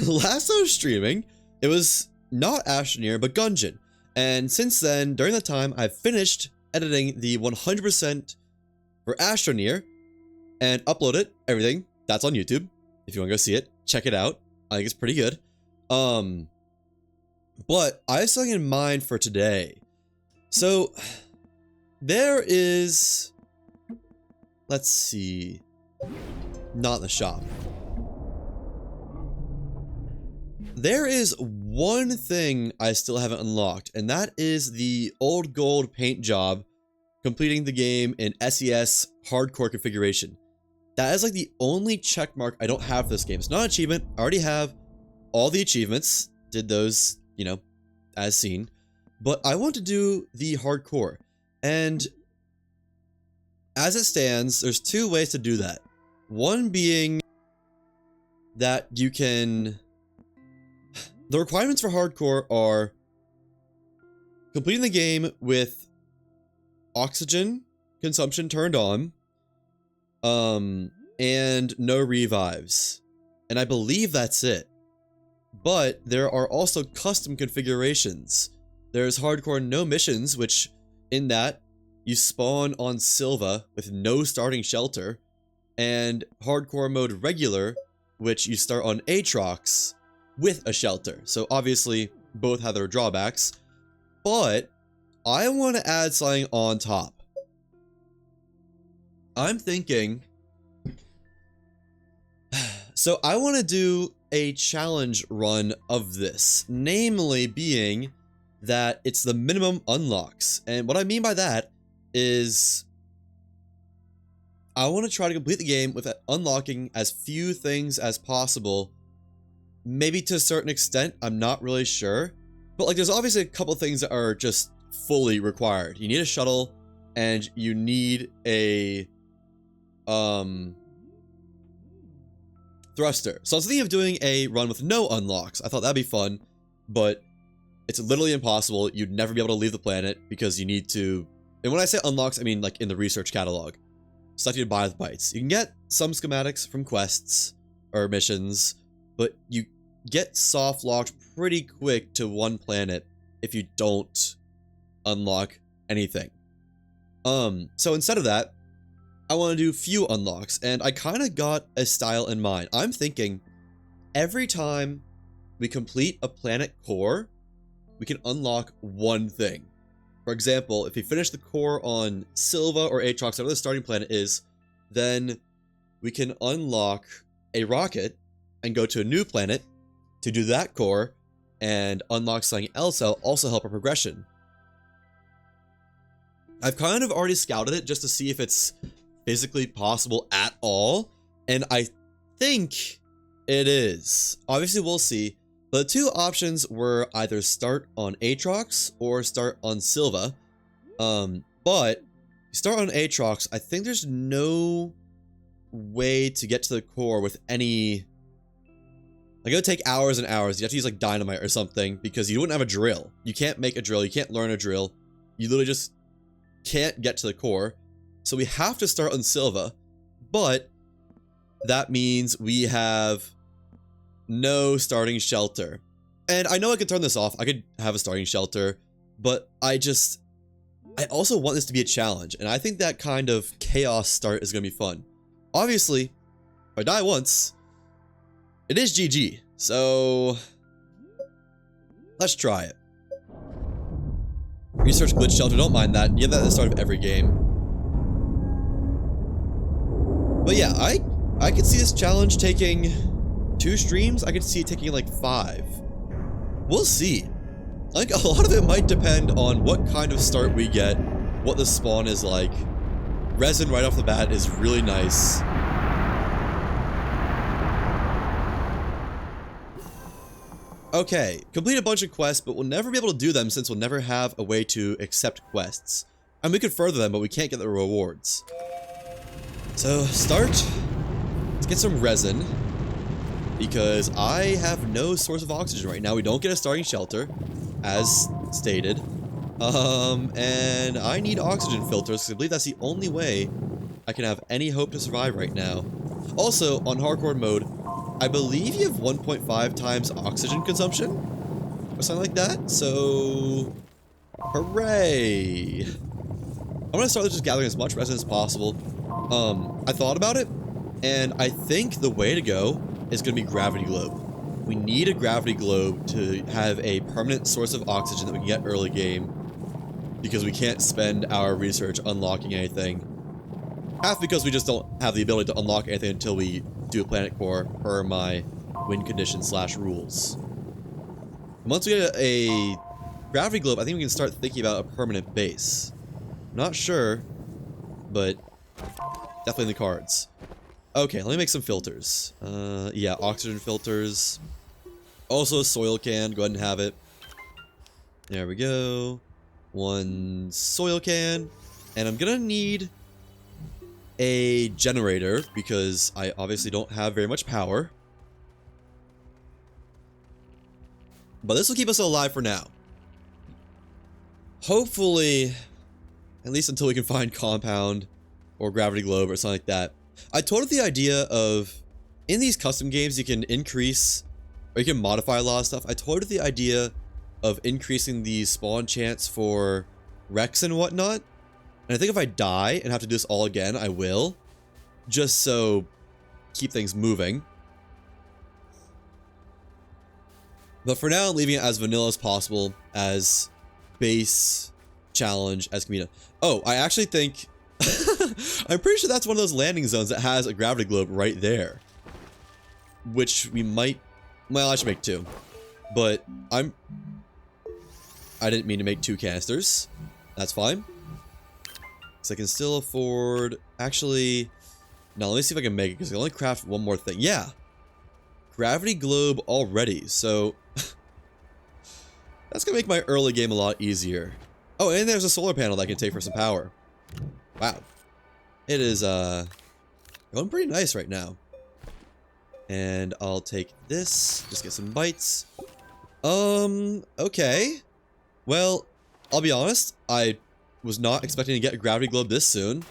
last I was streaming, it was not Astroneer, but Gungeon. And since then, during that time, I've finished editing the 100% for Astroneer and uploaded everything. That's on YouTube. If you want to go see it, check it out. I think it's pretty good. But I have something in mind for today. So, there is... Let's see... Not in the shop. There is one thing I still haven't unlocked, and that is the old gold paint job completing the game in SES hardcore configuration. That is like the only check mark I don't have for this game. It's not an achievement. I already have all the achievements. Did those, you know, as seen. But I want to do the hardcore. And as it stands, there's two ways to do that. One being that you can... The requirements for hardcore are completing the game with oxygen consumption turned on, and no revives. And I believe that's it. But there are also custom configurations. There's hardcore no missions, which in that you spawn on Silva with no starting shelter, and hardcore mode regular, which you start on Aatrox with a shelter. So obviously both have their drawbacks, but I want to add something on top. I'm thinking, so I want to do a challenge run of this, namely being that it's the minimum unlocks. And what I mean by that is I want to try to complete the game with unlocking as few things as possible. Maybe to a certain extent, I'm not really sure. But like there's obviously a couple things that are just fully required. You need a shuttle and you need a thruster. So I was thinking of doing a run with no unlocks. I thought that'd be fun, but it's literally impossible. You'd never be able to leave the planet because you need to... And when I say unlocks, I mean like in the research catalog. Stuff you buy with bytes. You can get some schematics from quests or missions, but you get soft locked pretty quick to one planet if you don't unlock anything. So instead of that, I want to do few unlocks, and I kind of got a style in mind. I'm thinking every time we complete a planet core, we can unlock one thing. For example, if we finish the core on Silva or Aatrox, whatever the starting planet is, then we can unlock a rocket and go to a new planet to do that core and unlock something else that'll also help our progression. I've kind of already scouted it just to see if it's physically possible at all, and I think it is. Obviously, we'll see. But the two options were either start on Aatrox or start on Silva. But start on Aatrox, I think there's no way to get to the core with any... Like, it would take hours and hours. You have to use, like, dynamite or something because you wouldn't have a drill. You can't make a drill. You can't learn a drill. You literally just can't get to the core. So we have to start on Silva, but that means we have no starting shelter. And I know I could turn this off. I could have a starting shelter, but I also want this to be a challenge, and I think that kind of chaos start is going to be fun. Obviously, if I die once, it is GG, so let's try it. Research glitch shelter, don't mind that. You have that at the start of every game. But yeah, I could see this challenge taking 2 streams. I could see it taking like 5. We'll see. I think a lot of it might depend on what kind of start we get, what the spawn is like. Resin right off the bat is really nice. Okay, complete a bunch of quests, but we'll never be able to do them since we'll never have a way to accept quests. And we could further them, but we can't get the rewards. So, start. Let's get some resin. Because I have no source of oxygen right now. We don't get a starting shelter, as stated. And I need oxygen filters, because I believe that's the only way I can have any hope to survive right now. Also, on hardcore mode, I believe you have 1.5 times oxygen consumption or something like that. So, hooray. I'm gonna start with just gathering as much resin as possible. I thought about it, and I think the way to go is gonna be gravity globe. We need a gravity globe to have a permanent source of oxygen that we can get early game, because we can't spend our research unlocking anything. Half because we just don't have the ability to unlock anything until we do a planet core per my win condition / rules. Once we get a gravity globe, I think we can start thinking about a permanent base. Not sure, but definitely in the cards. Okay, let me make some filters. Yeah, oxygen filters. Also a soil can, go ahead and have it. There we go. One soil can. And I'm gonna need a generator because I obviously don't have very much power. But this will keep us alive for now. Hopefully, at least until we can find compound or gravity globe or something like that. I told it the idea of, in these custom games, you can increase, or you can modify a lot of stuff. I told it the idea of increasing the spawn chance for wrecks and whatnot. And I think if I die and have to do this all again, I will. Just so, keep things moving. But for now, I'm leaving it as vanilla as possible, as base challenge as can be done. Oh, I actually think... I'm pretty sure that's one of those landing zones that has a gravity globe right there. Which we might... Well, I should make 2. But I didn't mean to make 2 canisters. That's fine. So I can still afford... Actually... No, let me see if I can make it, because I can only craft one more thing. Yeah! Gravity globe already, so... That's gonna make my early game a lot easier. Oh, and there's a solar panel that I can take for some power. Wow. It is, going pretty nice right now. And I'll take this, just get some bites. Okay. Well, I'll be honest, I was not expecting to get a gravity globe this soon.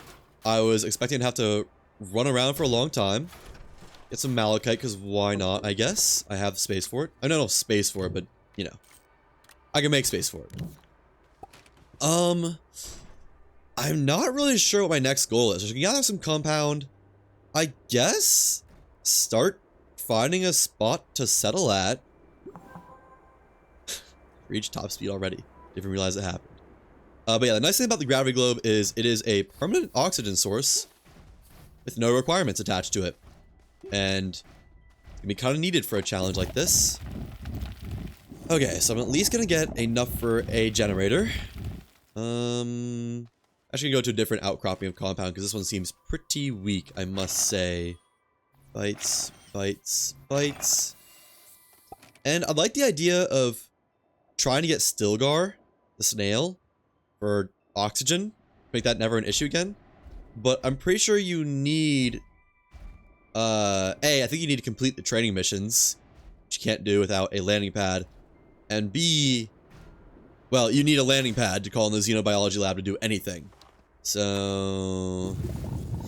I was expecting to have to run around for a long time. Get some malachite, because why not, I guess. I have space for it. I don't know space for it, but, you know. I can make space for it. I'm not really sure what my next goal is. I can gather some compound. I guess start finding a spot to settle at. Reach top speed already. Didn't realize it happened. But yeah, the nice thing about the gravity globe is it is a permanent oxygen source with no requirements attached to it. And it's gonna be kind of needed for a challenge like this. Okay, so I'm at least gonna get enough for a generator. Actually go to a different outcropping of compound because this one seems pretty weak, I must say. Bites, bites, bites. And I like the idea of trying to get Stilgar, the snail, for oxygen. Make that never an issue again. But I'm pretty sure you need... A, I think you need to complete the training missions, which you can't do without a landing pad. And B... Well, you need a landing pad to call in the xenobiology lab to do anything. So...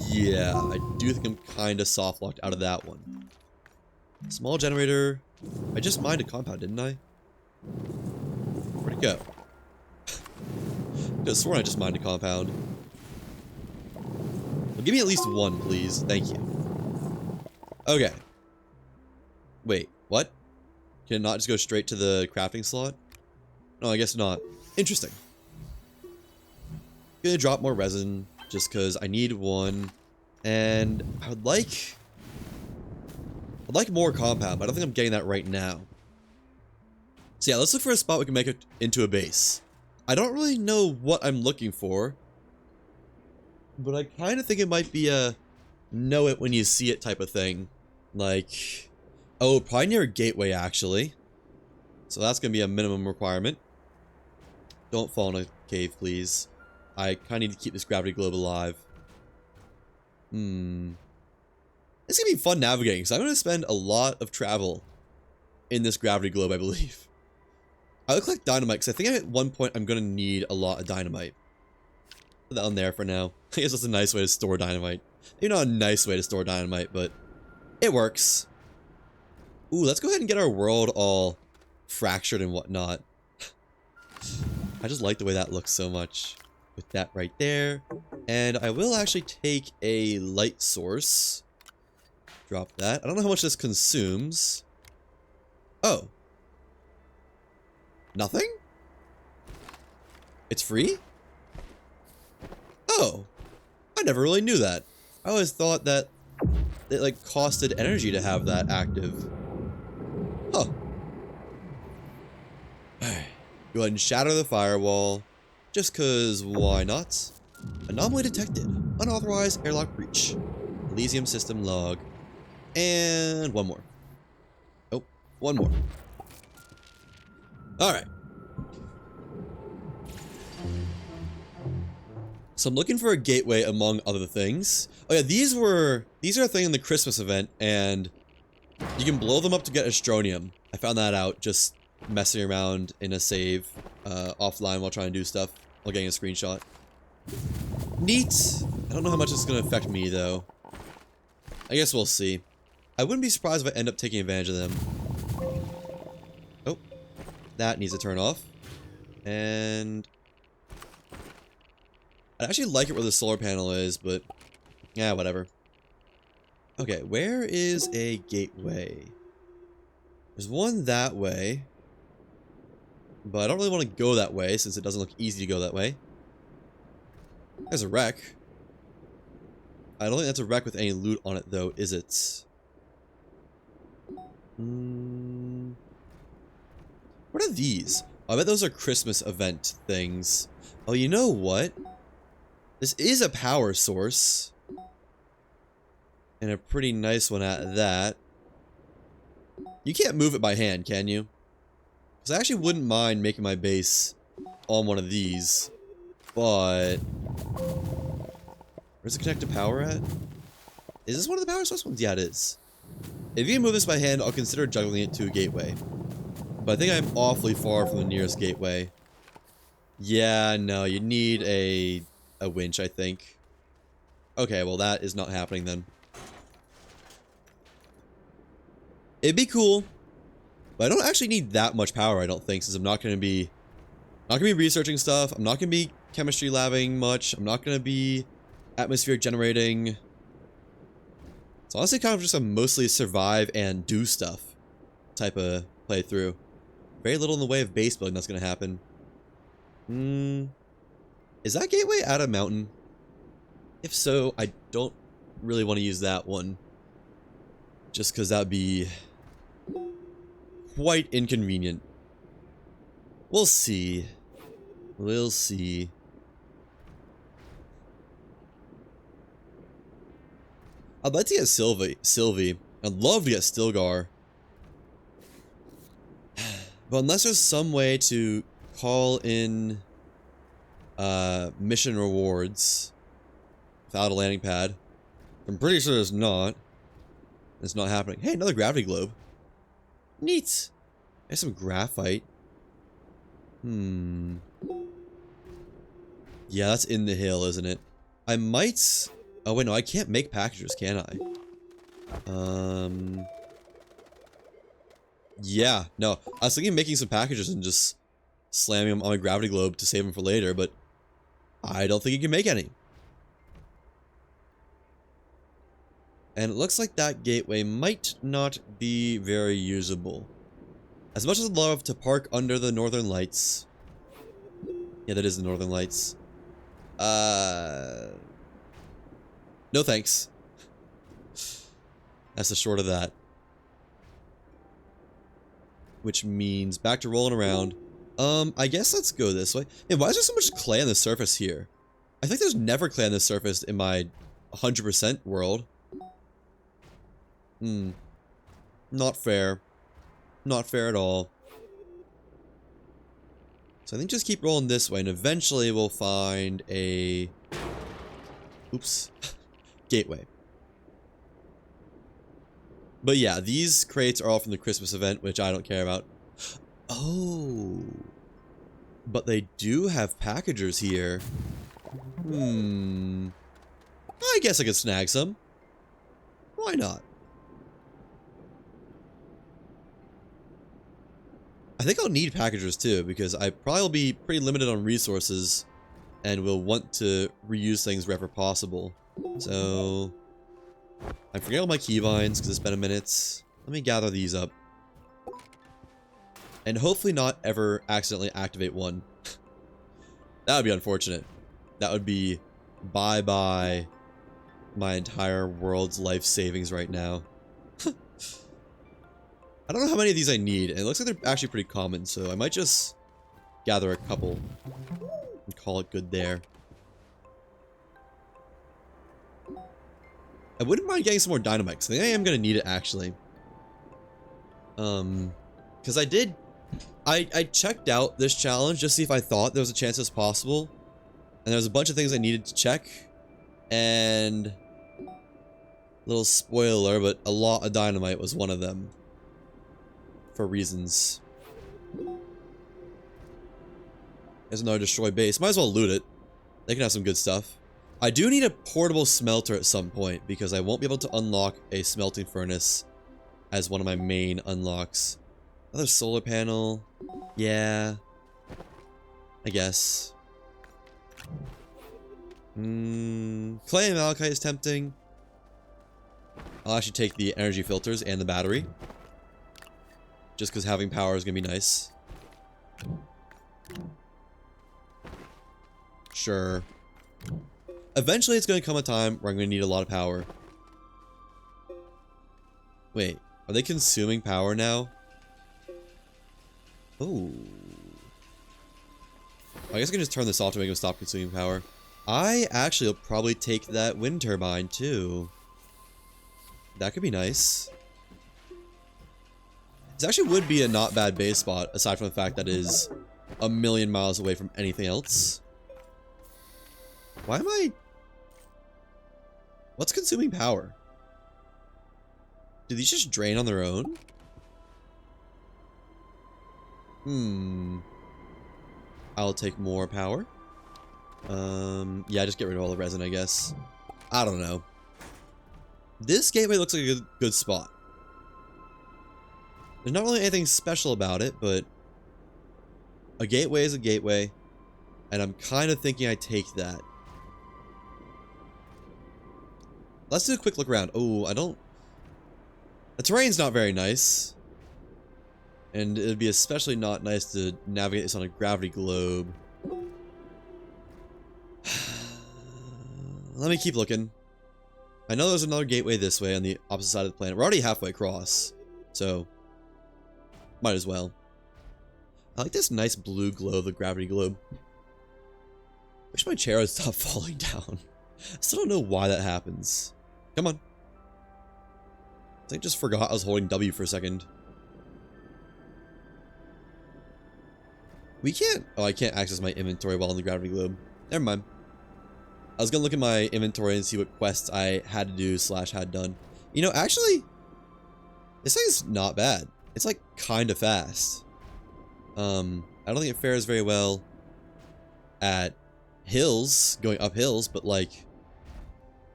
Yeah, I do think I'm kind of soft-locked out of that one. Small generator. I just mined a compound, didn't I? Where'd it go? I could have sworn I just mined a compound. Well, give me at least one, please. Thank you. Okay. Wait, what? Can it not just go straight to the crafting slot? No, I guess not. Interesting. Gonna drop more resin, just because I need one. And I would like... I'd like more compound, but I don't think I'm getting that right now. So yeah, let's look for a spot we can make it into a base. I don't really know what I'm looking for, but I kind of think it might be a know it when you see it type of thing. Like, oh, probably near a gateway, actually. So that's going to be a minimum requirement. Don't fall in a cave, please. I kind of need to keep this gravity globe alive. It's going to be fun navigating, so I'm going to spend a lot of travel in this gravity globe, I believe. I look like dynamite, because I think at one point I'm going to need a lot of dynamite. Put that on there for now. I guess that's a nice way to store dynamite. Maybe not a nice way to store dynamite, but it works. Ooh, let's go ahead and get our world all fractured and whatnot. I just like the way that looks so much. With that right there. And I will actually take a light source. Drop that. I don't know how much this consumes. Oh. Nothing? It's free? Oh. I never really knew that. I always thought that it like costed energy to have that active. Huh. Alright. Go ahead and shatter the firewall. Just cause why not? Anomaly detected. Unauthorized airlock breach. Elysium system log. And one more. Oh, one more. Alright. So I'm looking for a gateway among other things. Oh yeah, these are a thing in the Christmas event, and you can blow them up to get Astronium. I found that out just messing around in a save offline while trying to do stuff while getting a screenshot. Neat. I don't know how much it's going to affect me though. I guess we'll see. I wouldn't be surprised if I end up taking advantage of them. Oh, that needs to turn off. And I actually like it where the solar panel is, but yeah, whatever. Okay, where is a gateway? There's one that way, but I don't really want to go that way since it doesn't look easy to go that way. There's a wreck. I don't think that's a wreck with any loot on it though, is it? What are these? Oh, I bet those are Christmas event things. Oh, you know what? This is a power source. And a pretty nice one at that. You can't move it by hand, can you? Because I actually wouldn't mind making my base on one of these. But where's the connected power at? Is this one of the power source ones? Yeah, it is. If you can move this by hand, I'll consider juggling it to a gateway. But I think I'm awfully far from the nearest gateway. Yeah, no, you need a winch, I think. Okay, well that is not happening then. It'd be cool, but I don't actually need that much power, I don't think, since I'm not going to be researching stuff. I'm not going to be chemistry labbing much. I'm not going to be atmosphere generating. It's honestly kind of just a mostly survive and do stuff type of playthrough. Very little in the way of base building that's going to happen. Is that gateway at a mountain? If so, I don't really want to use that one. Just because that would be quite inconvenient. We'll see. We'll see. I'd like to get Sylvie. I'd love to get Stilgar. But unless there's some way to call in mission rewards without a landing pad, I'm pretty sure there's not. It's not happening. Hey, another gravity globe. Neat. There's some graphite. Yeah, that's in the hill, isn't it? I might... Oh, wait, no, I can't make packages, can I? Yeah, no. I was thinking of making some packages and just slamming them on my gravity globe to save them for later, but I don't think you can make any. And it looks like that gateway might not be very usable. As much as I'd love to park under the Northern Lights. Yeah, that is the Northern Lights. No thanks. That's the short of that. Which means back to rolling around. I guess let's go this way. Hey, why is there so much clay on the surface here? I think there's never clay on the surface in my 100% world. Not fair. Not fair at all. So I think just keep rolling this way and eventually we'll find a... Oops. Gateway. But yeah, these crates are all from the Christmas event, which I don't care about. Oh. But they do have packagers here. I guess I could snag some. Why not? I think I'll need packagers too, because I probably will be pretty limited on resources and will want to reuse things wherever possible. So I forget all my keybinds because it's been a minute. Let me gather these up. And hopefully not ever accidentally activate one. That would be unfortunate. That would be bye-bye my entire world's life savings right now. I don't know how many of these I need, and it looks like they're actually pretty common, so I might just gather a couple and call it good there. I wouldn't mind getting some more dynamite, because I think I am going to need it, actually. Because I checked out this challenge just to see if I thought there was a chance it was possible. And there was a bunch of things I needed to check. And little spoiler, but a lot of dynamite was one of them. For reasons. There's another destroyed base. Might as well loot it. They can have some good stuff. I do need a portable smelter at some point, because I won't be able to unlock a smelting furnace as one of my main unlocks. Another solar panel. Yeah. I guess. Clay and malachite is tempting. I'll actually take the energy filters and the battery. Just because having power is going to be nice. Sure. Eventually it's going to come a time where I'm going to need a lot of power. Wait, are they consuming power now? Oh. I guess I can just turn this off to make them stop consuming power. I actually will probably take that wind turbine too. That could be nice. This actually would be a not bad base spot, aside from the fact that it is a million miles away from anything else. Why am I... What's consuming power? Do these just drain on their own? I'll take more power. Yeah, just get rid of all the resin, I guess. I don't know. This gateway looks like a good spot. There's not really anything special about it, but a gateway is a gateway, and I'm kind of thinking I take that. Let's do a quick look around. Oh, I don't... The terrain's not very nice. And it'd be especially not nice to navigate this on a gravity globe. Let me keep looking. I know there's another gateway this way on the opposite side of the planet. We're already halfway across, so might as well. I like this nice blue glow of the gravity globe. Wish my chair would stop falling down. I still don't know why that happens. Come on. I think I just forgot I was holding W for a second. We can't... Oh, I can't access my inventory while on the gravity globe. Never mind. I was gonna look at my inventory and see what quests I had to do / had done. You know, actually, this thing's not bad. It's like kind of fast. I don't think it fares very well at hills, going up hills, but like,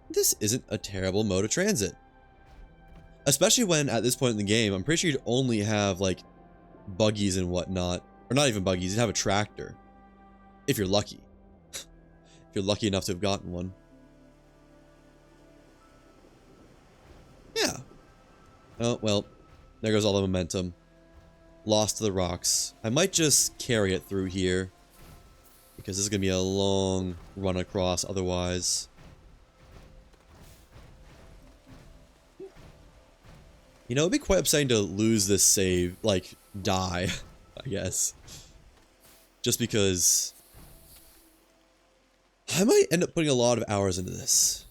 this isn't a terrible mode of transit. Especially when at this point in the game, I'm pretty sure you'd only have like buggies and whatnot. Or not even buggies, you'd have a tractor. If you're lucky. If you're lucky enough to have gotten one. Yeah. Oh, well. There goes all the momentum. Lost to the rocks. I might just carry it through here. Because this is going to be a long run across otherwise. You know, it'd be quite upsetting to lose this save. Like, die. I guess. Just because I might end up putting a lot of hours into this.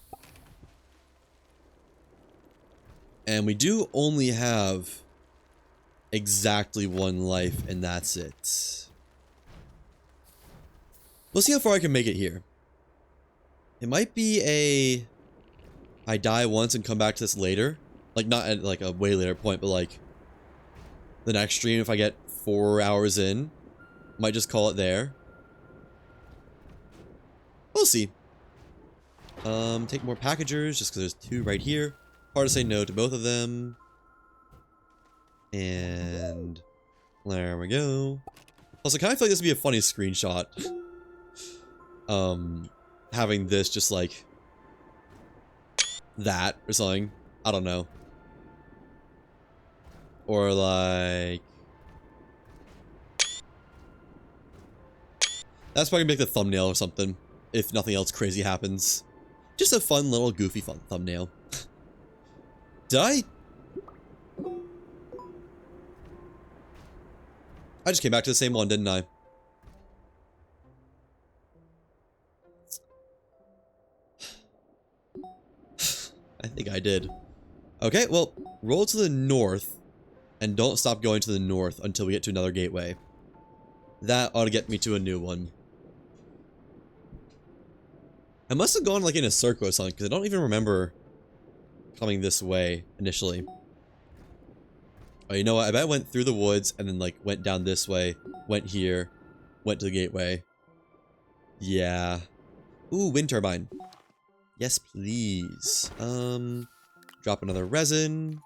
And we do only have exactly one life, and that's it. We'll see how far I can make it here. It might be a... I die once and come back to this later. Like, not at like a way later point, but like the next stream if I get 4 hours in. Might just call it there. We'll see. Take more packagers just because there's 2 right here. Hard to say no to both of them. And There we go. Also, I kind of feel like this would be a funny screenshot. Having this just like that or something. I don't know. Or like... That's probably gonna make the thumbnail or something, if nothing else crazy happens. Just a fun little goofy fun thumbnail. Did I just came back to the same one, didn't I? I think I did. Okay, well, roll to the north, and don't stop going to the north until we get to another gateway. That ought to get me to a new one. I must have gone like in a circle or something, because I don't even remember coming this way initially. Oh, you know what? I bet I went through the woods and then like went down this way, went here, went to the gateway. Yeah. Ooh, wind turbine. Yes, please. Drop another resin.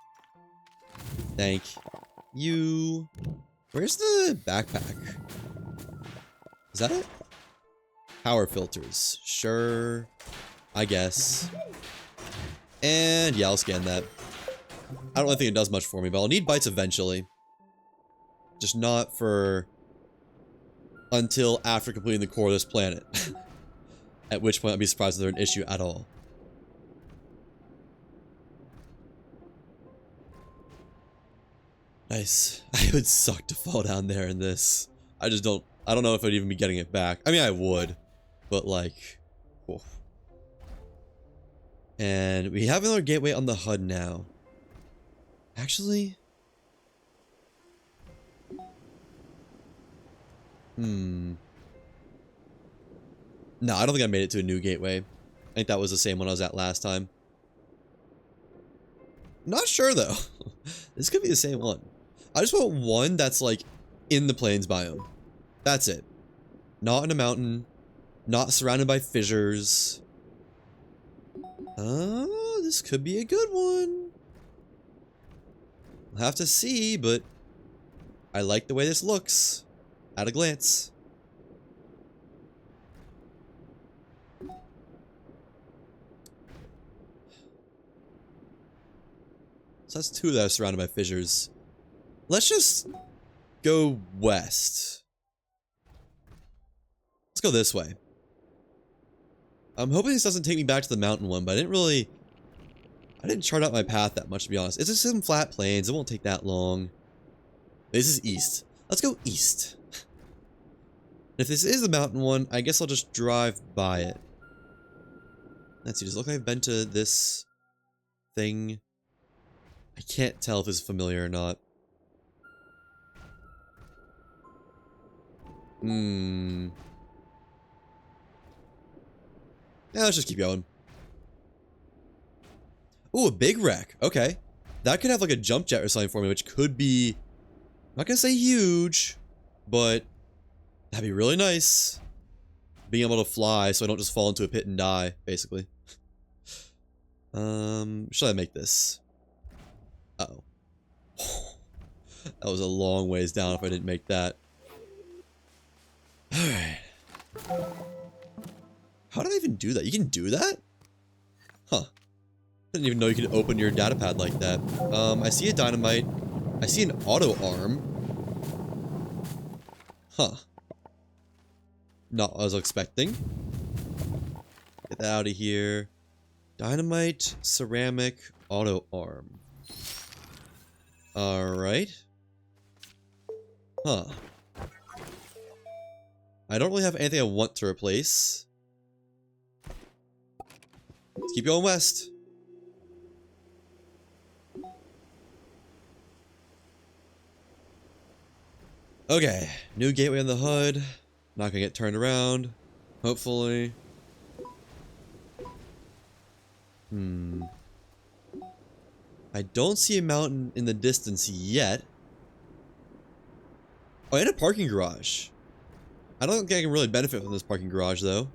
Thank you. Where's the backpack? Is that it? Power filters. Sure. I guess. And yeah, I'll scan that. I don't really think it does much for me, but I'll need bites eventually. Just not for... until after completing the core of this planet. At which point I'd be surprised if they're an issue at all. Nice. I would suck to fall down there in this. I don't know if I'd even be getting it back. I mean, I would. But like... Oof. And we have another gateway on the HUD now. Actually... No, I don't think I made it to a new gateway. I think that was the same one I was at last time. Not sure, though. This could be the same one. I just want one that's, like, in the plains biome. That's it. Not in a mountain. Not surrounded by fissures. Oh, this could be a good one. We'll have to see, but I like the way this looks at a glance. So that's two that are surrounded by fissures. Let's just go west. Let's go this way. I'm hoping this doesn't take me back to the mountain one, but I didn't chart out my path that much, to be honest. It's just some flat plains. It won't take that long. This is east. Let's go east. If this is the mountain one, I guess I'll just drive by it. Let's see, does it look like I've been to this thing? I can't tell if it's familiar or not. Yeah, let's just keep going. Ooh, a big wreck. Okay. That could have like a jump jet or something for me, which could be... I'm not gonna say huge, but that'd be really nice. Being able to fly so I don't just fall into a pit and die, basically. Should I make this? Uh-oh. That was a long ways down if I didn't make that. Alright. How did I even do that? You can do that? Huh. Didn't even know you could open your datapad like that. I see a dynamite. I see an auto arm. Huh. Not what I was expecting. Get that out of here. Dynamite, ceramic, auto arm. Alright. Huh. I don't really have anything I want to replace. Let's keep going west. Okay, new gateway on the HUD. Not gonna get turned around. Hopefully. I don't see a mountain in the distance yet. Oh, and a parking garage. I don't think I can really benefit from this parking garage, though.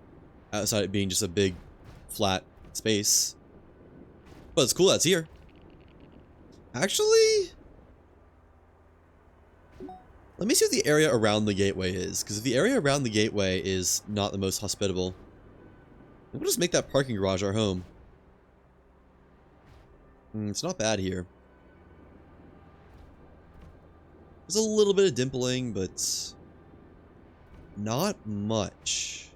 Outside it being just a big, flat space. But it's cool that's here. Actually... Let me see what the area around the gateway is, because if the area around the gateway is not the most hospitable, we'll just make that parking garage our home. It's not bad here. There's a little bit of dimpling, but not much.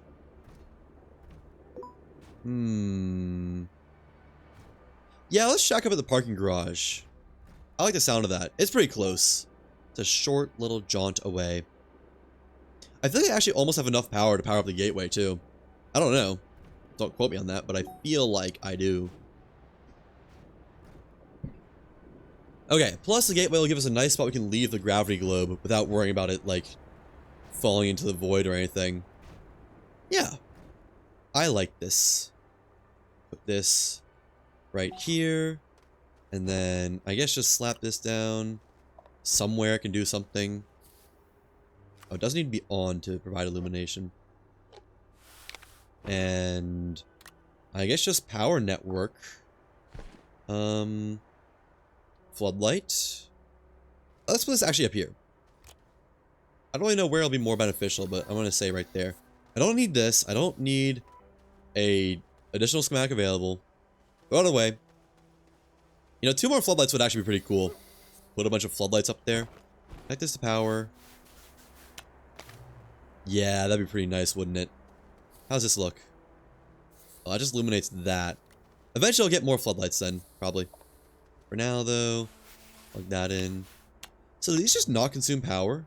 Yeah, let's shack up at the parking garage. I like the sound of that. It's pretty close. It's a short little jaunt away. I feel like I actually almost have enough power to power up the gateway, too. I don't know. Don't quote me on that, but I feel like I do. Okay, plus the gateway will give us a nice spot we can leave the gravity globe without worrying about it, like, falling into the void or anything. Yeah. I like this. Put this right here. And then, I guess just slap this down. Somewhere I can do something. Oh, it doesn't need to be on to provide illumination. And I guess just power network. Floodlight. Let's put this actually up here. I don't really know where it'll be more beneficial, but I'm going to say right there. I don't need this. I don't need a additional schematic available. Throw it away. You know, 2 more floodlights would actually be pretty cool. Put a bunch of floodlights up there. Connect this to power. Yeah, that'd be pretty nice, wouldn't it? How's this look? Oh, that just illuminates that. Eventually I'll get more floodlights then, probably. For now, though, plug that in. So these just not consume power?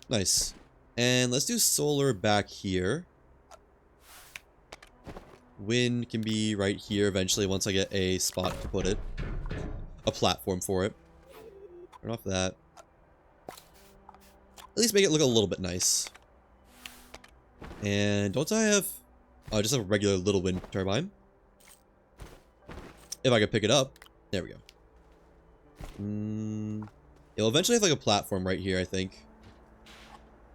Nice. And let's do solar back here. Wind can be right here eventually once I get a spot to put it. A platform for it. Turn off that. At least make it look a little bit nice. And don't I have... Oh, I just have a regular little wind turbine. If I could pick it up. There we go. It'll eventually have like a platform right here, I think.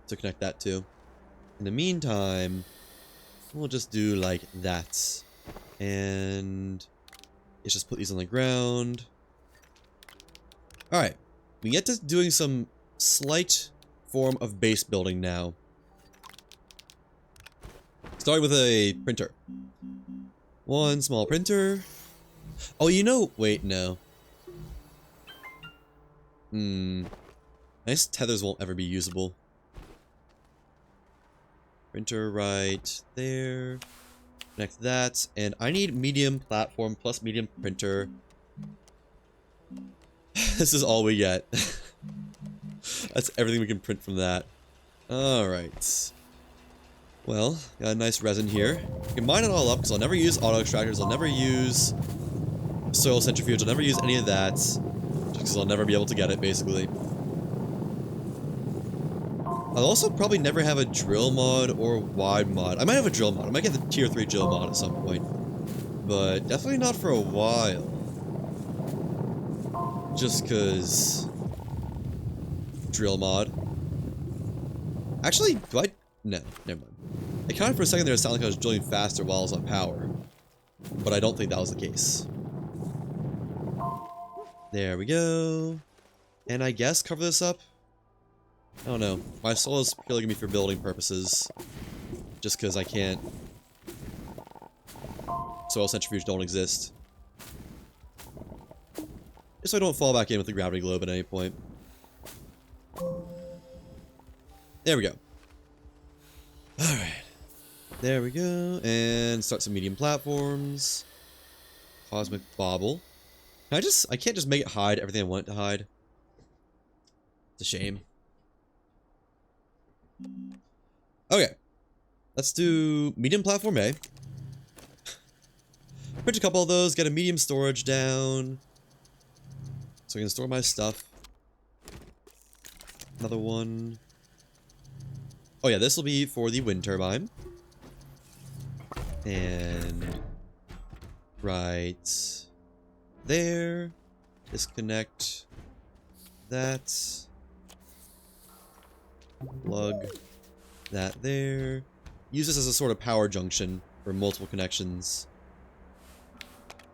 To connect that to. In the meantime, we'll just do like that. And let's just put these on the ground. Alright. We get to doing some slight form of base building now. Starting with a printer. One small printer. Oh, you know... Wait, no. Nice tethers won't ever be usable. Printer right there. Connect that. And I need medium platform plus medium printer. This is all we get. That's everything we can print from that. Alright. Well, got a nice resin here. I can mine it all up because I'll never use auto extractors. I'll never use soil centrifuge. I'll never use any of that. Just because I'll never be able to get it, basically. I'll also probably never have a drill mod or wide mod. I might have a drill mod. I might get the tier 3 drill mod at some point. But definitely not for a while. Just because... drill mod. Actually, do I... No, never mind. It kind of for a second there it sounded like I was drilling faster while I was on power. But I don't think that was the case. There we go. And I guess cover this up? I don't know. My soul is purely going to be for building purposes. Just because I can't... Soil centrifuge don't exist. Just so I don't fall back in with the gravity globe at any point. There we go. Alright. There we go. And start some medium platforms. Cosmic bauble. I can't just make it hide everything I want it to hide. It's a shame. Okay. Let's do medium platform A. Print a couple of those, get a medium storage down. So I can store my stuff. Another one. Oh yeah, this will be for the wind turbine. And right there. Disconnect that. Plug that there. Use this as a sort of power junction for multiple connections.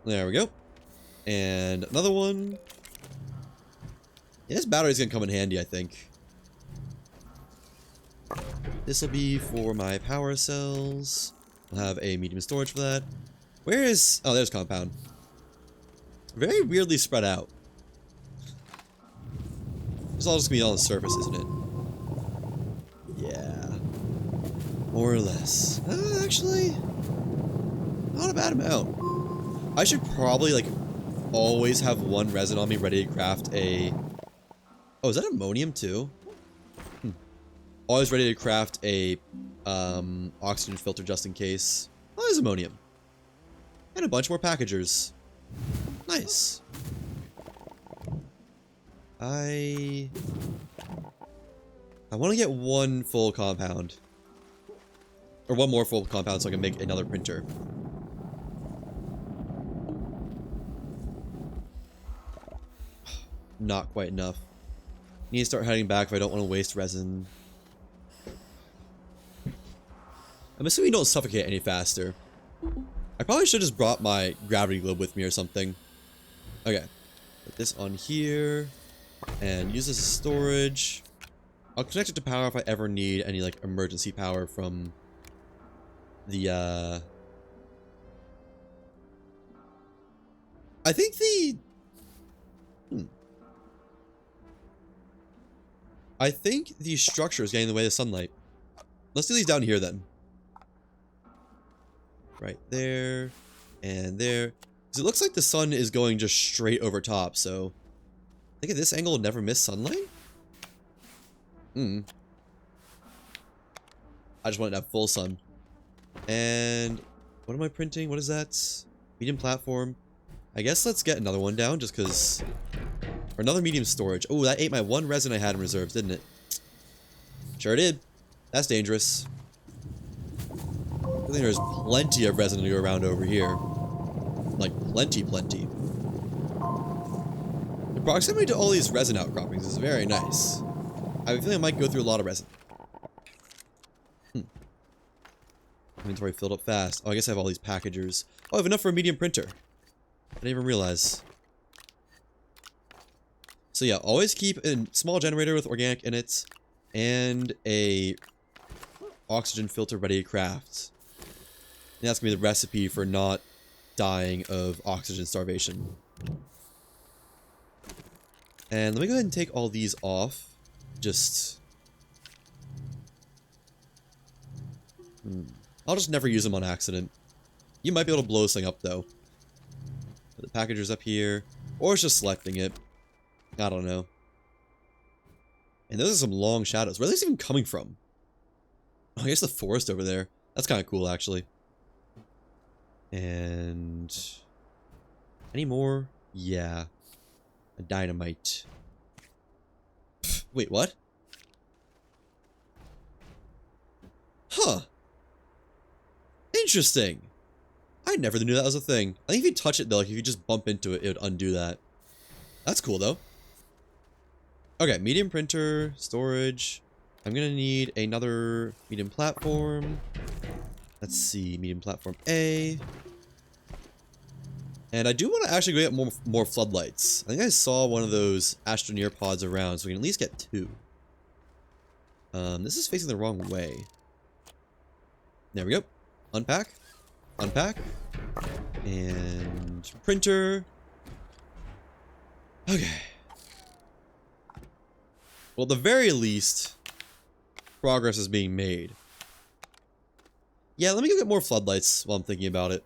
There we go. And another one. Yeah, this battery's gonna come in handy, I think. This will be for my power cells. I'll have a medium storage for that. Where is... Oh, there's compound. Very weirdly spread out. It's all just gonna be on the surface, isn't it? Yeah. More or less. Actually... Not a bad amount. I should probably, like, always have one resin on me ready to craft a... Oh, is that ammonium too? Always ready to craft a oxygen filter just in case. Oh, there's ammonium. And a bunch more packagers. Nice. I want to get one full compound. Or one more full compound so I can make another printer. Not quite enough. Need to start heading back if I don't want to waste resin. I'm assuming you don't suffocate any faster. I probably should have just brought my gravity globe with me or something. Okay. Put this on here. And use this as storage. I'll connect it to power if I ever need any, like, emergency power from the, I think the... I think the structure is getting in the way of sunlight. Let's do these down here then. Right there. And there. Because it looks like the sun is going just straight over top, so... I think at this angle it'll never miss sunlight? I just want it to have full sun. And... What am I printing? What is that? Medium platform. I guess let's get another one down, just because... Or another medium storage. Oh, that ate my one resin I had in reserves, didn't it? Sure did. That's dangerous. I think there's plenty of resin to go around over here. Like, plenty. The proximity to all these resin outcroppings is very nice. I have a feeling I might go through a lot of resin. Inventory filled up fast. Oh, I guess I have all these packagers. Oh, I have enough for a medium printer. I didn't even realize. So yeah, always keep a small generator with organic in it, and a oxygen filter ready to craft. And that's gonna be the recipe for not dying of oxygen starvation. And let me go ahead and take all these off. Just... I'll just never use them on accident. You might be able to blow this thing up, though. Put the packagers up here. Or it's just selecting it. I don't know. And those are some long shadows. Where are these even coming from? Oh, I guess the forest over there. That's kind of cool, actually. And... Any more? Yeah. A dynamite. Wait, what? Huh. Interesting. I never knew that was a thing. I think if you touch it, though, like if you just bump into it, it would undo that. That's cool, though. Okay, medium printer, storage. I'm gonna need another medium platform. Let's see, medium platform A. And I do want to actually go get more floodlights. I think I saw one of those Astroneer pods around, so we can at least get 2. This is facing the wrong way. There we go. Unpack. Unpack. And printer. Okay. Well, at the very least, progress is being made. Yeah, let me go get more floodlights while I'm thinking about it.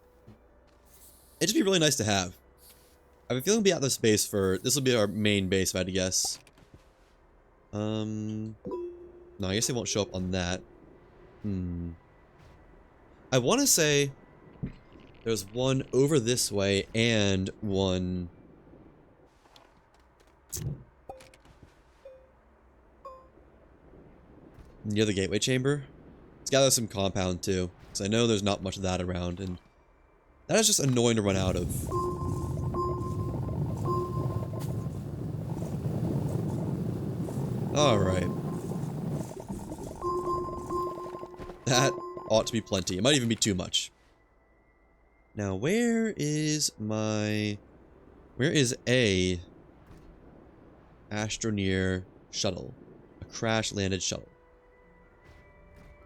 It'd just be really nice to have. I have a feeling we'll be at this base for... This will be our main base, if I had to guess. No, I guess they won't show up on that. I want to say... There's one over this way and one... near the gateway chamber. Let's gather some compound too, because I know there's not much of that around, and that is just annoying to run out of. Alright. That ought to be plenty. It might even be too much. Now, where is my... Where is A? Astroneer shuttle. A crash-landed shuttle.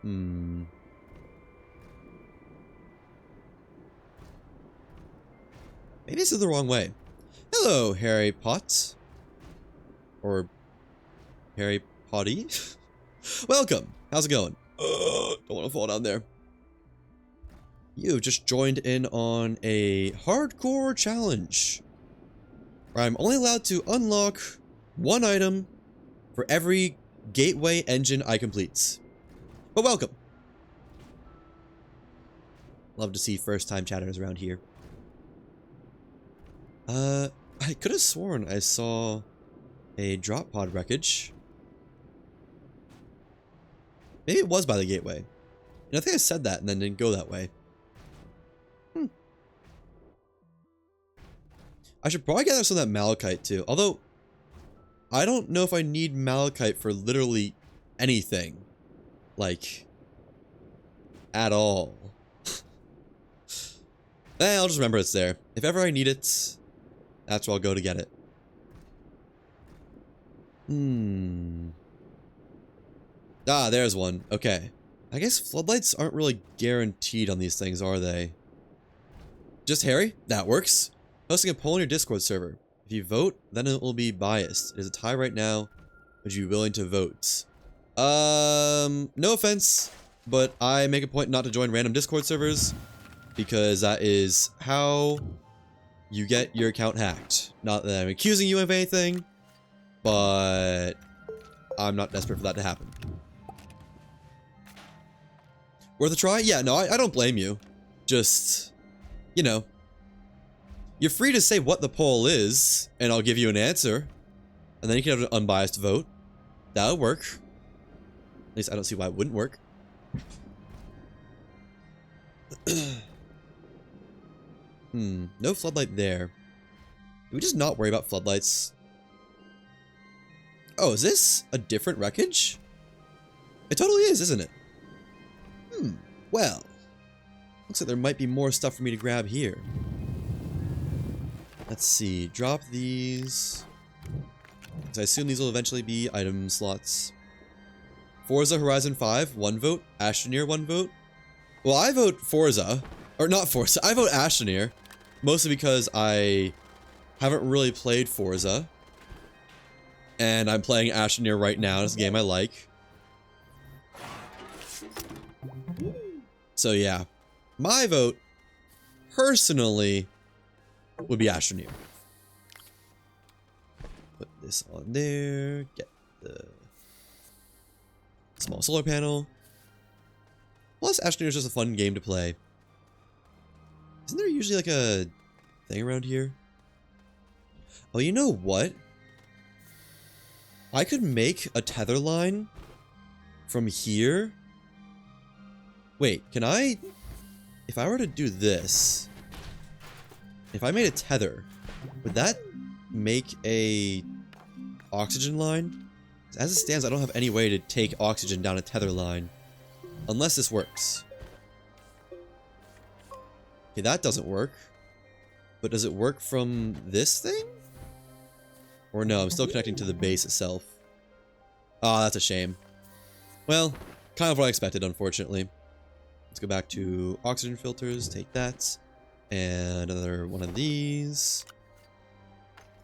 Maybe this is the wrong way. Hello, Harry Potts. Or Harry Potty. Welcome. How's it going? Don't want to fall down there. You've just joined in on a hardcore challenge, where I'm only allowed to unlock one item for every gateway engine I complete. But welcome. Love to see first-time chatters around here. I could have sworn I saw a drop pod wreckage. Maybe it was by the gateway. And I think I said that and then didn't go that way. I should probably gather some of that malachite too. Although, I don't know if I need malachite for literally anything. Like, at all. I'll just remember it's there. If ever I need it, that's where I'll go to get it. Ah, there's one. Okay. I guess floodlights aren't really guaranteed on these things, are they? Just Harry? That works. Hosting a poll on your Discord server. If you vote, then it will be biased. It is a tie right now. Would you be willing to vote? No offense, but I make a point not to join random Discord servers because that is how you get your account hacked. Not that I'm accusing you of anything, but I'm not desperate for that to happen. Worth a try? Yeah, no, I don't blame you. Just, you know, you're free to say what the poll is, and I'll give you an answer. And then you can have an unbiased vote. That would work. At least I don't see why it wouldn't work. No floodlight there. Can we just not worry about floodlights? Oh, is this a different wreckage? It totally is, isn't it? Well. Looks like there might be more stuff for me to grab here. Let's see. Drop these. So I assume these will eventually be item slots. Forza Horizon 5, 1 vote. Astroneer, 1 vote. Well, I vote Forza. Or not Forza. I vote Astroneer. Mostly because I haven't really played Forza. And I'm playing Astroneer right now. It's a game I like. So yeah. My vote, personally, would be Astroneer. Put this on there. Get the small solar panel. Plus, Astroneer is just a fun game to play. Isn't there usually like a thing around here? Oh, you know what? I could make a tether line from here. Wait, can I? If I were to do this, if I made a tether, would that make a oxygen line? As it stands, I don't have any way to take oxygen down a tether line. Unless this works. Okay, that doesn't work. But does it work from this thing? Or no, I'm still connecting to the base itself. Ah, that's a shame. Well, kind of what I expected, unfortunately. Let's go back to oxygen filters, take that. And another one of these.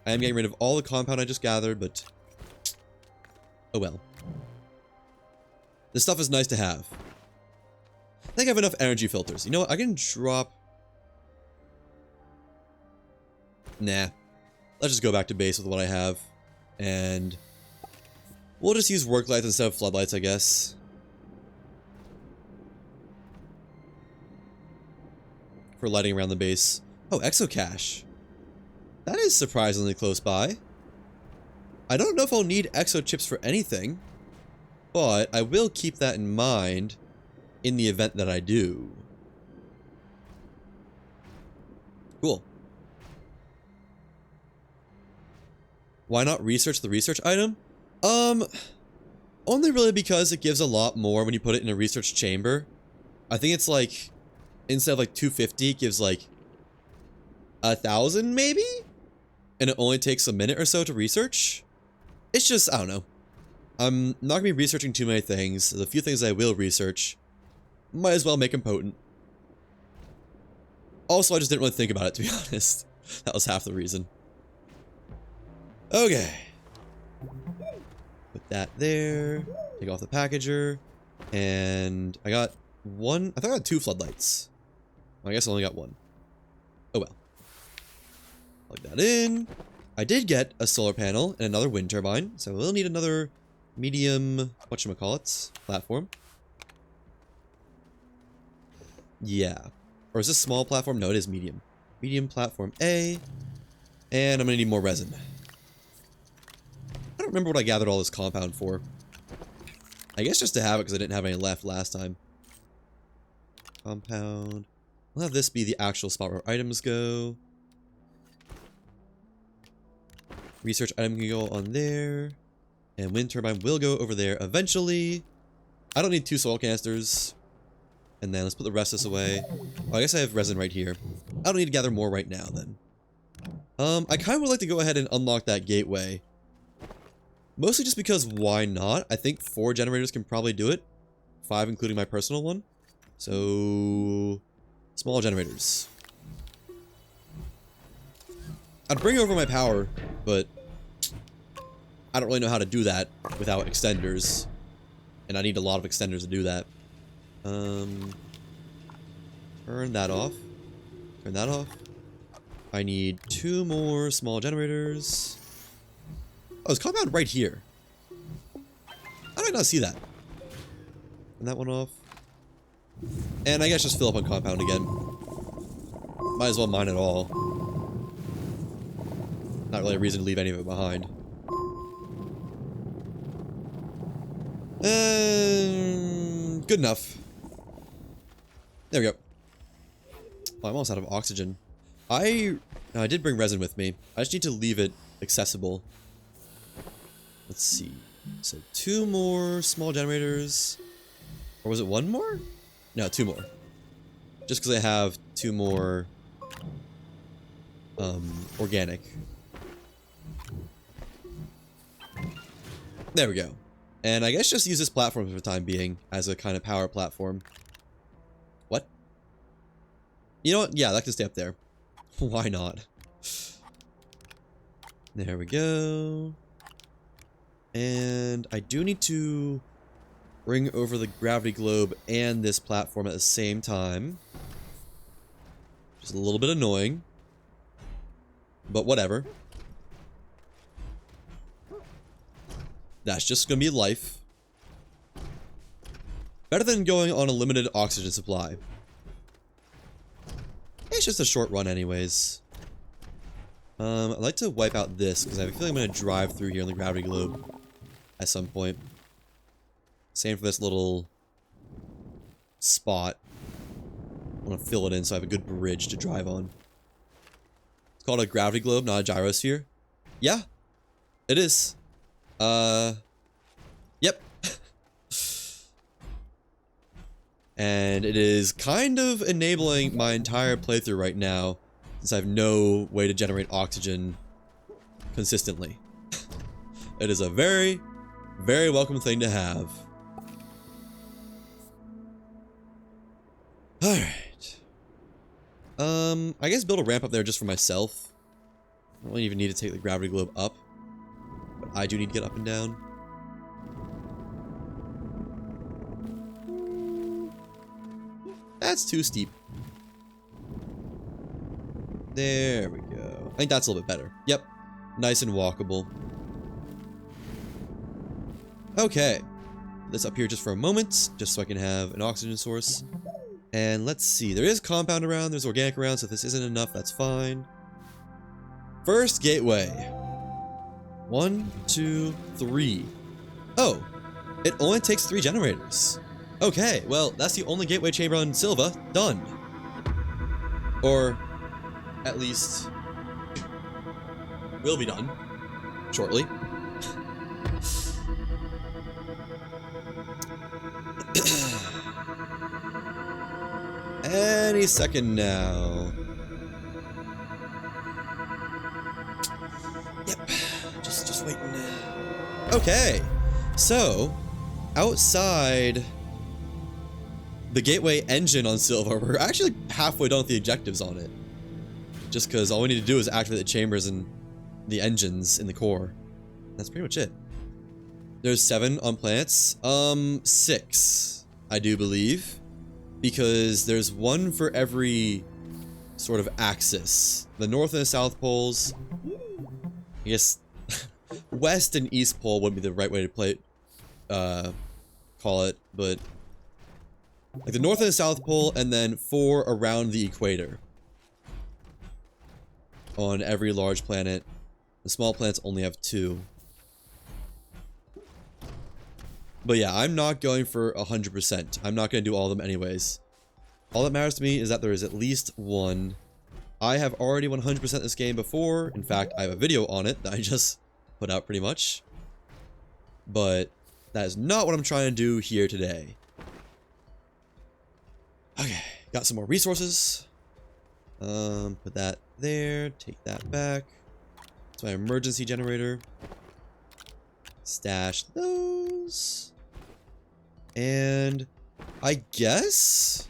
I am getting rid of all the compound I just gathered, but oh well. This stuff is nice to have. I think I have enough energy filters. You know what? I can drop... Nah. Let's just go back to base with what I have. And we'll just use work lights instead of floodlights, I guess. For lighting around the base. Oh, exocache. That is surprisingly close by. I don't know if I'll need exo chips for anything, but I will keep that in mind in the event that I do. Cool. Why not research the research item? Only really because it gives a lot more when you put it in a research chamber. I think it's like, instead of like 250, it gives like 1,000 maybe? And it only takes a minute or so to research? It's just, I don't know. I'm not going to be researching too many things. The few things I will research, might as well make them potent. Also, I just didn't really think about it, to be honest. That was half the reason. Okay. Put that there. Take off the packager. And I got one. I thought I got 2 floodlights. I guess I only got 1. Oh well. Plug that in. I did get a solar panel and another wind turbine. So we'll need another medium, whatchamacallits, platform. Yeah. Or is this small platform? No, it is medium. Medium platform A. And I'm going to need more resin. I don't remember what I gathered all this compound for. I guess just to have it because I didn't have any left last time. Compound. We'll have this be the actual spot where items go. Research item can go on there. And wind turbine will go over there eventually. I don't need 2 soil canisters. And then let's put the rest of this away. Oh, I guess I have resin right here. I don't need to gather more right now then. I kind of would like to go ahead and unlock that gateway. Mostly just because why not? I think 4 generators can probably do it. 5 including my personal one. So small generators. I'd bring over my power, but I don't really know how to do that without extenders. And I need a lot of extenders to do that. Turn that off. Turn that off. I need 2 more small generators. Oh, it's compound right here. How did I not see that? Turn that one off. And I guess just fill up on compound again. Might as well mine it all. Not really a reason to leave any of it behind. Good enough. There we go. Oh, I'm almost out of oxygen. I did bring resin with me. I just need to leave it accessible. Let's see. So 2 more small generators. Or was it 1 more? No, 2 more. Just because I have 2 more organic. There we go. And I guess just use this platform for the time being as a kind of power platform. What? You know what? Yeah, that can stay up there. Why not? There we go. And I do need to bring over the gravity globe and this platform at the same time. Just a little bit annoying. But whatever. That's just gonna be life. Better than going on a limited oxygen supply. It's just a short run anyways. I'd like to wipe out this, because I have a feeling I'm going to drive through here on the gravity globe at some point. Same for this little spot. I want to fill it in so I have a good bridge to drive on. It's called a gravity globe, not a gyrosphere. Yeah, it is. Yep. And it is kind of enabling my entire playthrough right now, since I have no way to generate oxygen consistently. It is a very, very welcome thing to have. Alright. I guess build a ramp up there just for myself. I don't even need to take the gravity globe up. But I do need to get up and down. That's too steep. There we go. I think that's a little bit better. Yep. Nice and walkable. Okay. Let's up here just for a moment, just so I can have an oxygen source. And let's see. There is compound around, there's organic around, so if this isn't enough, that's fine. First gateway. 1, 2, 3. Oh. It only takes 3 generators. Okay, well, that's the only gateway chamber on Silva. Done. Or, at least, will be done. Shortly. Any second now. Yep. Just waiting. Okay, so outside the gateway engine on Silva, we're actually halfway done with the objectives on it. Just because all we need to do is activate the chambers and the engines in the core. That's pretty much it. There's 7 on planets. 6, I do believe. Because there's 1 for every sort of axis. The North and the South poles. I guess West and East pole wouldn't be the right way to play it, call it, but like the North and the South pole, and then 4 around the equator on every large planet. The small planets only have 2. But yeah, I'm not going for 100%. I'm not going to do all of them anyways. All that matters to me is that there is at least 1. I have already 100% this game before. In fact, I have a video on it that I just put out pretty much. But that is not what I'm trying to do here today. Okay, got some more resources. Put that there, take that back. It's my emergency generator. Stash those. And I guess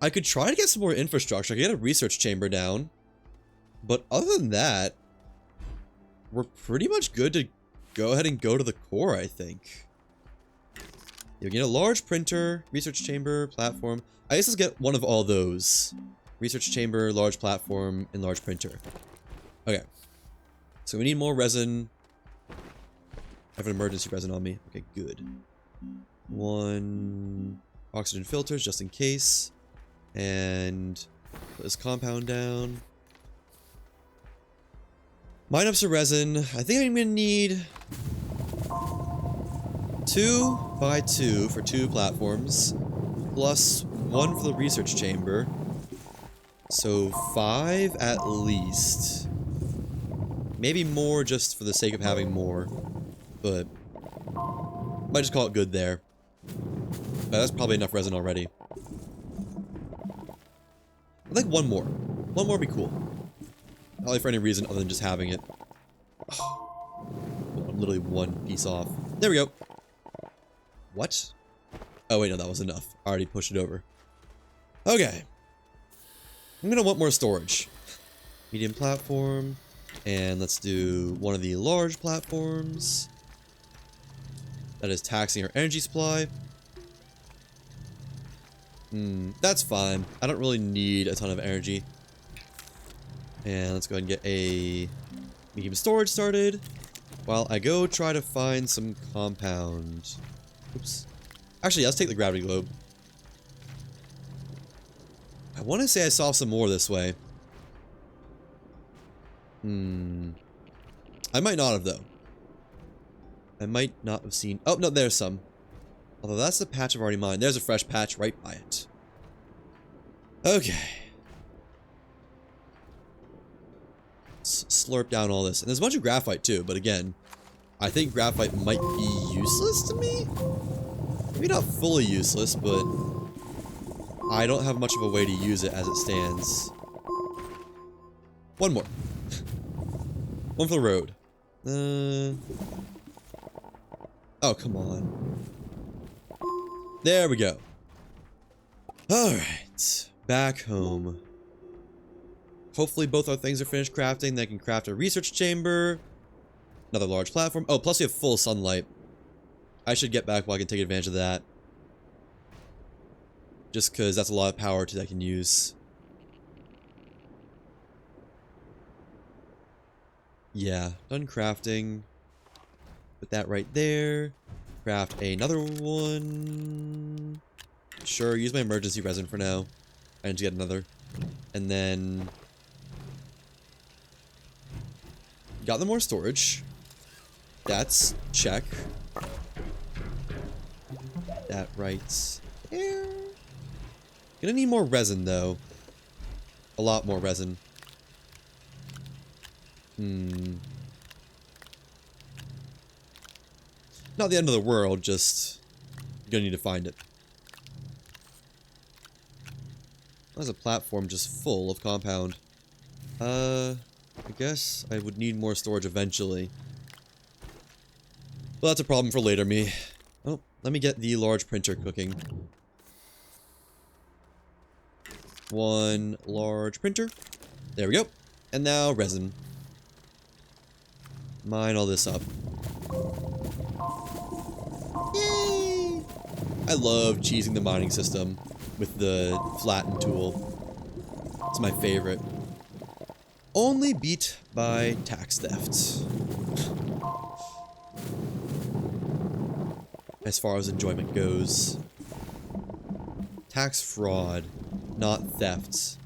I could try to get some more infrastructure. I could get a research chamber down. But other than that, we're pretty much good to go ahead and go to the core, I think. You get a large printer, research chamber, platform. I guess let's get one of all those. Research chamber, large platform, and large printer. Okay. So we need more resin. I have an emergency resin on me. Okay, good. 1 oxygen filters just in case. And put this compound down. Mine up some resin. I think I'm gonna need 2 by 2 for 2 platforms, plus 1 for the research chamber. So 5 at least. Maybe more just for the sake of having more, but might just call it good there. But that's probably enough resin already. I'd like 1 more. 1 more would be cool. Not like for any reason other than just having it. Oh, I'm literally 1 piece off. There we go. What? Oh wait, no, that was enough. I already pushed it over. Okay. I'm gonna want more storage. Medium platform. And let's do one of the large platforms. That is taxing our energy supply. That's fine. I don't really need a ton of energy. And let's go ahead and get a medium storage started while I go try to find some compound. Oops. Actually, let's take the gravity globe. I want to say I saw some more this way. I might not have, though. I might not have seen... Oh, no, there's some. Although that's the patch I've already mined. There's a fresh patch right by it. Okay. Let's slurp down all this. And there's a bunch of graphite, too. But again, I think graphite might be useless to me? Maybe not fully useless, but I don't have much of a way to use it as it stands. 1 more. 1 for the road. Oh, come on. There we go. Alright. Back home. Hopefully both our things are finished crafting. Then I can craft a research chamber. Another large platform. Oh, plus we have full sunlight. I should get back while I can take advantage of that. Just because that's a lot of power that I can use. Yeah, done crafting. Put that right there. Craft another one. Sure, use my emergency resin for now. I need to get another. And then... got the more storage. That's check. That right there. Gonna need more resin, though. A lot more resin. Not the end of the world, just gonna need to find it. There's a platform just full of compound. I guess I would need more storage eventually. Well, that's a problem for later me. Oh, let me get the large printer cooking. One large printer. There we go. And now resin. Mine all this up. Yay! I love cheesing the mining system with the flatten tool. It's my favorite. Only beat by tax theft. As far as enjoyment goes. Tax fraud, not theft.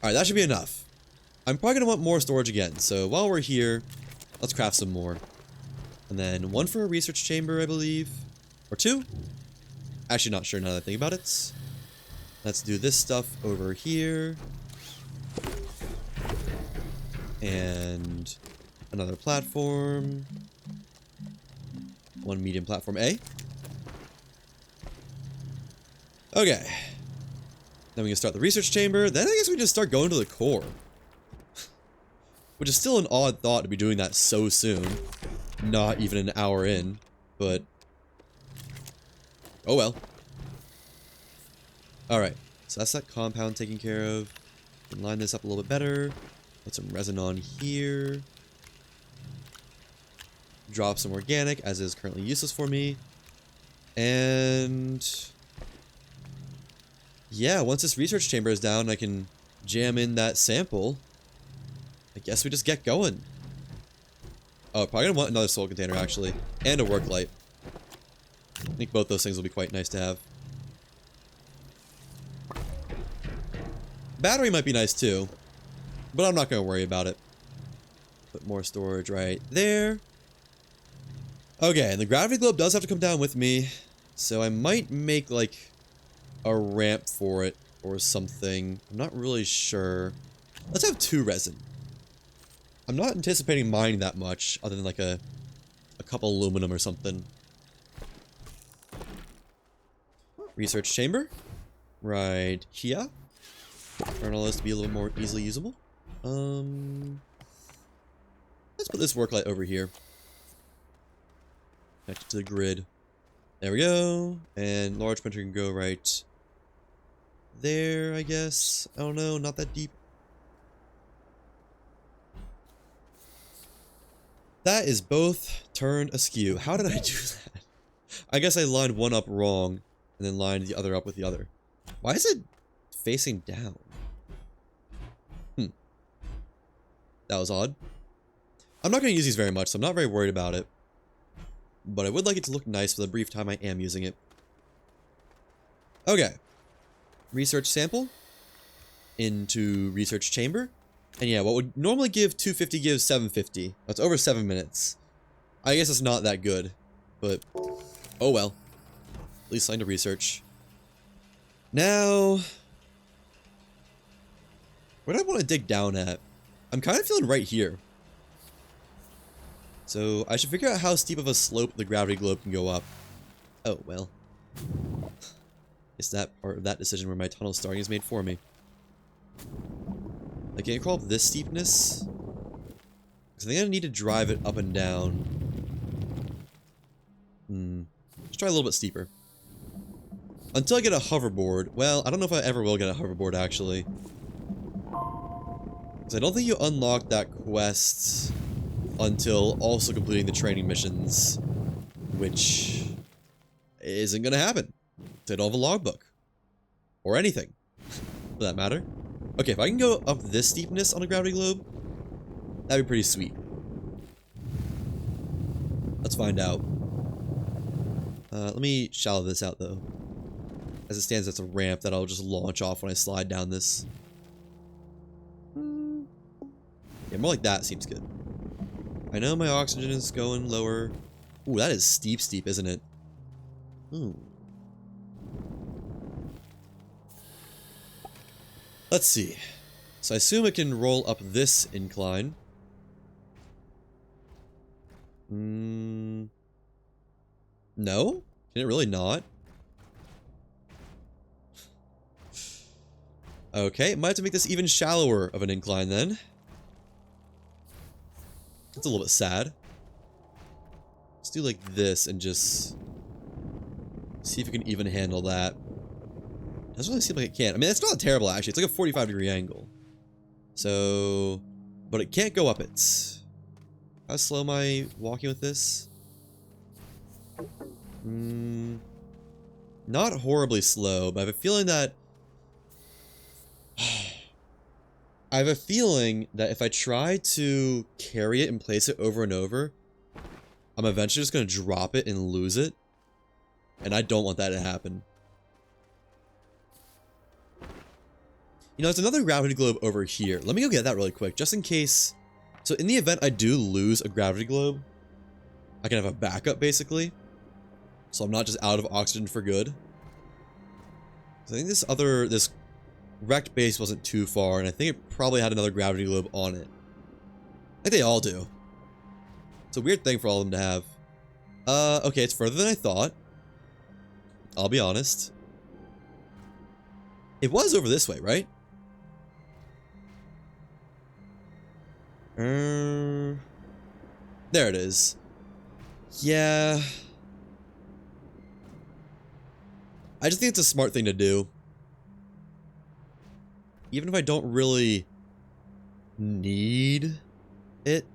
Alright, that should be enough. I'm probably going to want more storage again, so while we're here, let's craft some more. And then one for a research chamber, I believe. Or two? Actually, not sure now that I think about it. Let's do this stuff over here. And another platform. One medium platform A. Okay. Then we can start the research chamber. Then I guess we just start going to the core. Which is still an odd thought to be doing that so soon. Not even an hour in. But oh well. Alright. So that's that compound taken care of. Can line this up a little bit better. Put some resin on here. Drop some organic, as is currently useless for me. And yeah, once this research chamber is down, I can jam in that sample. I guess we just get going. Oh, probably gonna want another soul container, actually. And a work light. I think both those things will be quite nice to have. Battery might be nice too, but I'm not gonna worry about it. Put more storage right there. Okay, and the gravity globe does have to come down with me, so I might make, like, a ramp for it or something. I'm not really sure. Let's have 2 resin. I'm not anticipating mining that much, other than, like, a couple aluminum or something. Research chamber. Right here. Turn all this to be a little more easily usable. Let's put this work light over here. Connect it to the grid. There we go. And large printer can go right there, I guess. I don't know, not that deep. That is both turned askew. How did I do that? I guess I lined one up wrong and then lined the other up with the other. Why is it facing down? That was odd. I'm not going to use these very much, so I'm not very worried about it. But I would like it to look nice for the brief time I am using it. Okay. Research sample. Into research chamber. And yeah, what would normally give 250 gives 750. That's over 7 minutes. I guess it's not that good. But, oh well. At least signed to research. Now, where do I want to dig down at? I'm kind of feeling right here. So, I should figure out how steep of a slope the gravity globe can go up. Oh, well. It's that part of that decision where my tunnel starting is made for me. Like, can you crawl up this steepness? Because I think I need to drive it up and down. Let's try a little bit steeper. Until I get a hoverboard. Well, I don't know if I ever will get a hoverboard, actually. Because I don't think you unlock that quest until also completing the training missions. Which isn't going to happen. They don't have a logbook. Or anything, for that matter. Okay, if I can go up this steepness on a gravity globe, that'd be pretty sweet. Let's find out. Let me shallow this out, though. As it stands, that's a ramp that I'll just launch off when I slide down this. Yeah, more like that seems good. I know my oxygen is going lower. Ooh, that is steep, isn't it? Ooh. Let's see. So I assume it can roll up this incline. No? Can it really not? Okay, might have to make this even shallower of an incline then. That's a little bit sad. Let's do like this and just see if we can even handle that. Doesn't really seem like it can. I mean, it's not terrible, actually. It's like a 45-degree angle. So, but it can't go up it. How slow am I walking with this? Not horribly slow, but I have a feeling that... I have a feeling that if I try to carry it and place it over and over, I'm eventually just going to drop it and lose it. And I don't want that to happen. You know, there's another gravity globe over here. Let me go get that really quick, just in case. So in the event I do lose a gravity globe, I can have a backup, basically. So I'm not just out of oxygen for good. So I think this wrecked base wasn't too far, and I think it probably had another gravity globe on it. I think they all do. It's a weird thing for all of them to have. Okay, it's further than I thought. I'll be honest. It was over this way, right? There it is. Yeah. I just think it's a smart thing to do. Even if I don't really need it,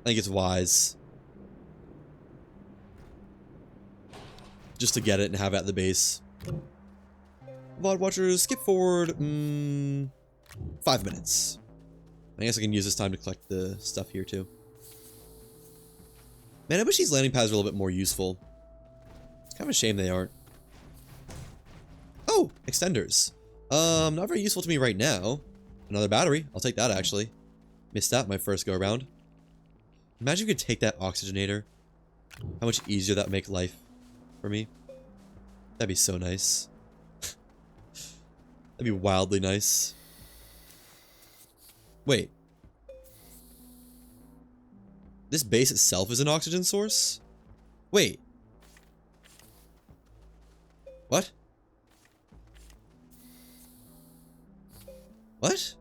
I think it's wise. Just to get it and have it at the base. VOD watchers, skip forward 5 minutes. I guess I can use this time to collect the stuff here too. Man, I wish these landing pads were a little bit more useful. It's kind of a shame they aren't. Oh, extenders. Not very useful to me right now. Another battery. I'll take that, actually. Missed that my first go around. Imagine if you could take that oxygenator. How much easier that would make life for me. That'd be so nice. That'd be wildly nice. Wait. This base itself is an oxygen source? Wait. What? What?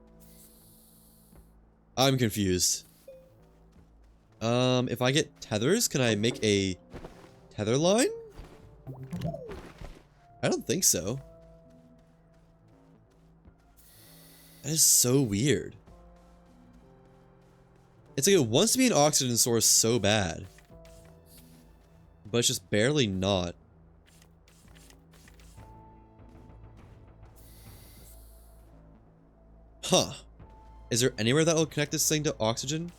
I'm confused. If I get tethers, can I make a tether line? I don't think so. That is so weird. It's like it wants to be an oxygen source so bad. But it's just barely not. Huh. Is there anywhere that will connect this thing to oxygen?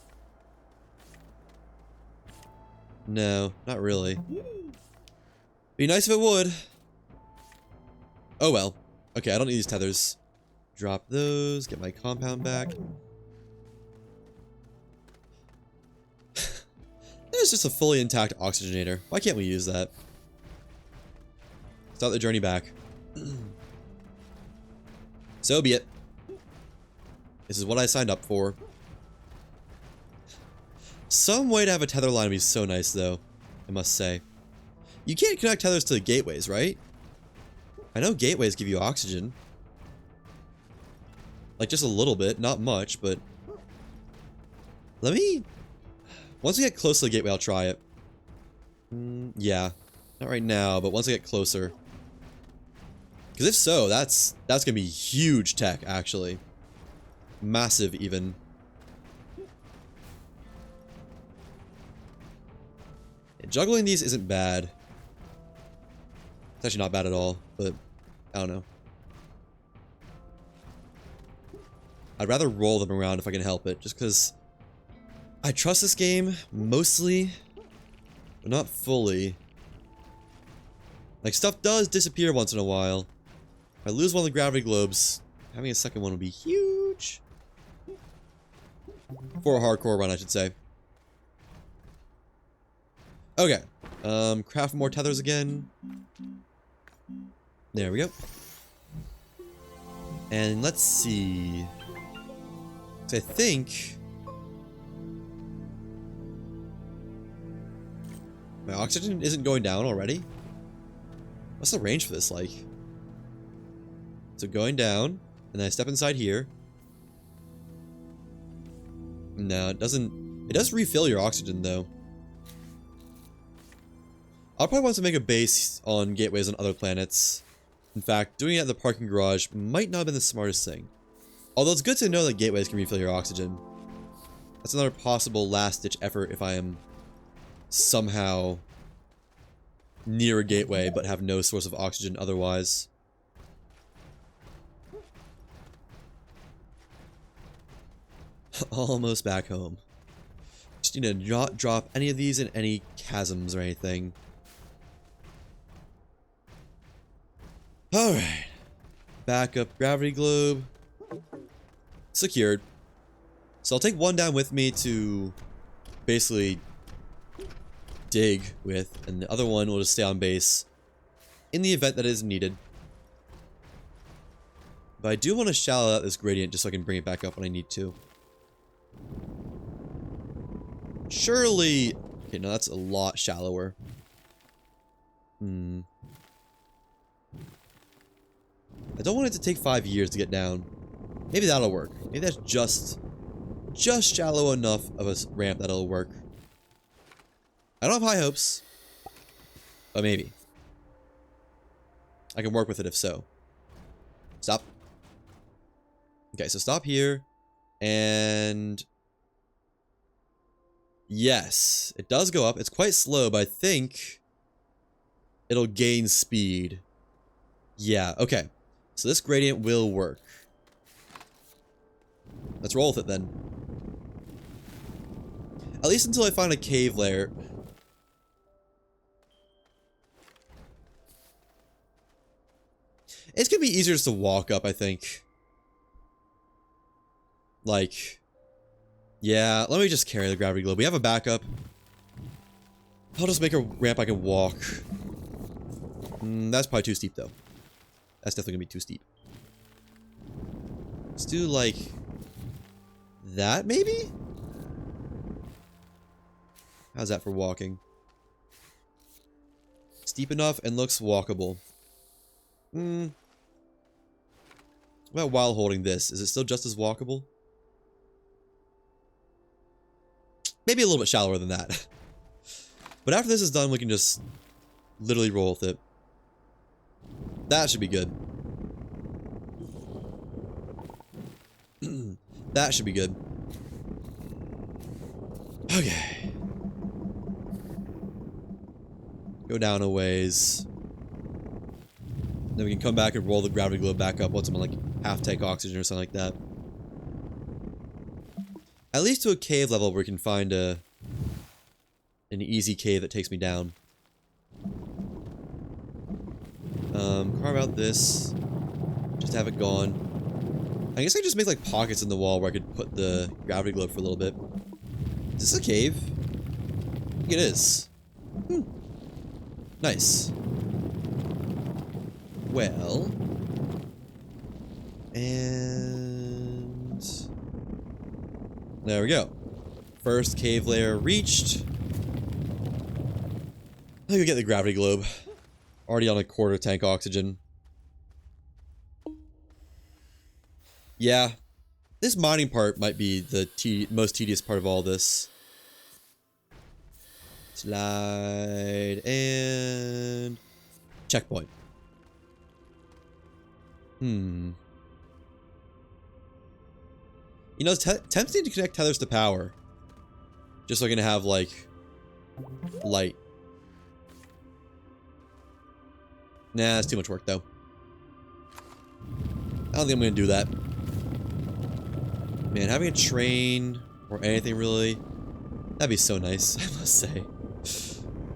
No, not really. Be nice if it would. Oh well. Okay, I don't need these tethers. Drop those, get my compound back. There's just a fully intact oxygenator. Why can't we use that? Start the journey back. So be it. This is what I signed up for. Some way to have a tether line would be so nice, though. I must say. You can't connect tethers to the gateways, right? I know gateways give you oxygen. Like, just a little bit. Not much, but... Let me... Once we get close to the gateway, I'll try it. Yeah. Not right now, but once I get closer. Because if so, that's gonna be huge tech, actually. Massive, even. Yeah, juggling these isn't bad. It's actually not bad at all, but I don't know. I'd rather roll them around if I can help it, just because I trust this game, mostly, but not fully. Like, stuff does disappear once in a while. If I lose one of the gravity globes, having a second one would be huge. For a hardcore run, I should say. Okay. Craft more tethers again. There we go. And let's see. So I think... my oxygen isn't going down already? What's the range for this like? So going down, and then I step inside here. No, it doesn't... It does refill your oxygen, though. I'll probably want to make a base on gateways on other planets. In fact, doing it at the parking garage might not have been the smartest thing. Although it's good to know that gateways can refill your oxygen. That's another possible last-ditch effort if I am somehow near a gateway but have no source of oxygen otherwise. Almost back home. Just need to not drop any of these in any chasms or anything. Alright. Backup gravity globe. Secured. So I'll take one down with me to basically dig with, and the other one will just stay on base in the event that it is needed. But I do want to shallow out this gradient just so I can bring it back up when I need to. Surely... Okay, no, that's a lot shallower. I don't want it to take 5 years to get down. Maybe that'll work. Maybe that's just shallow enough of a ramp that'll work. I don't have high hopes. But maybe. I can work with it if so. Stop. Okay, so stop here. And... yes, it does go up. It's quite slow, but I think it'll gain speed. Yeah, okay. So this gradient will work. Let's roll with it then. At least until I find a cave layer. It's gonna be easier just to walk up, I think. Like... yeah, let me just carry the gravity globe. We have a backup. I'll just make a ramp I can walk. That's probably too steep, though. That's definitely gonna be too steep. Let's do, like... that, maybe? How's that for walking? Steep enough and looks walkable. What about while holding this? Is it still just as walkable? Maybe a little bit shallower than that. But after this is done, we can just literally roll with it. That should be good. That should be good. Okay. Go down a ways. Then we can come back and roll the gravity globe back up once I'm on like half tank oxygen or something like that. At least to a cave level where we can find an easy cave that takes me down. Carve out this. Just have it gone. I guess I can just make like pockets in the wall where I could put the gravity globe for a little bit. Is this a cave? I think it is. Nice. Well. And... there we go. First cave layer reached. I think we get the gravity globe. Already on a quarter tank oxygen. Yeah. This mining part might be the most tedious part of all this. Slide and... checkpoint. You know, it's tempting to connect tethers to power. Just so I can have, like, light. Nah, that's too much work, though. I don't think I'm gonna do that. Man, having a train or anything really, that'd be so nice, I must say.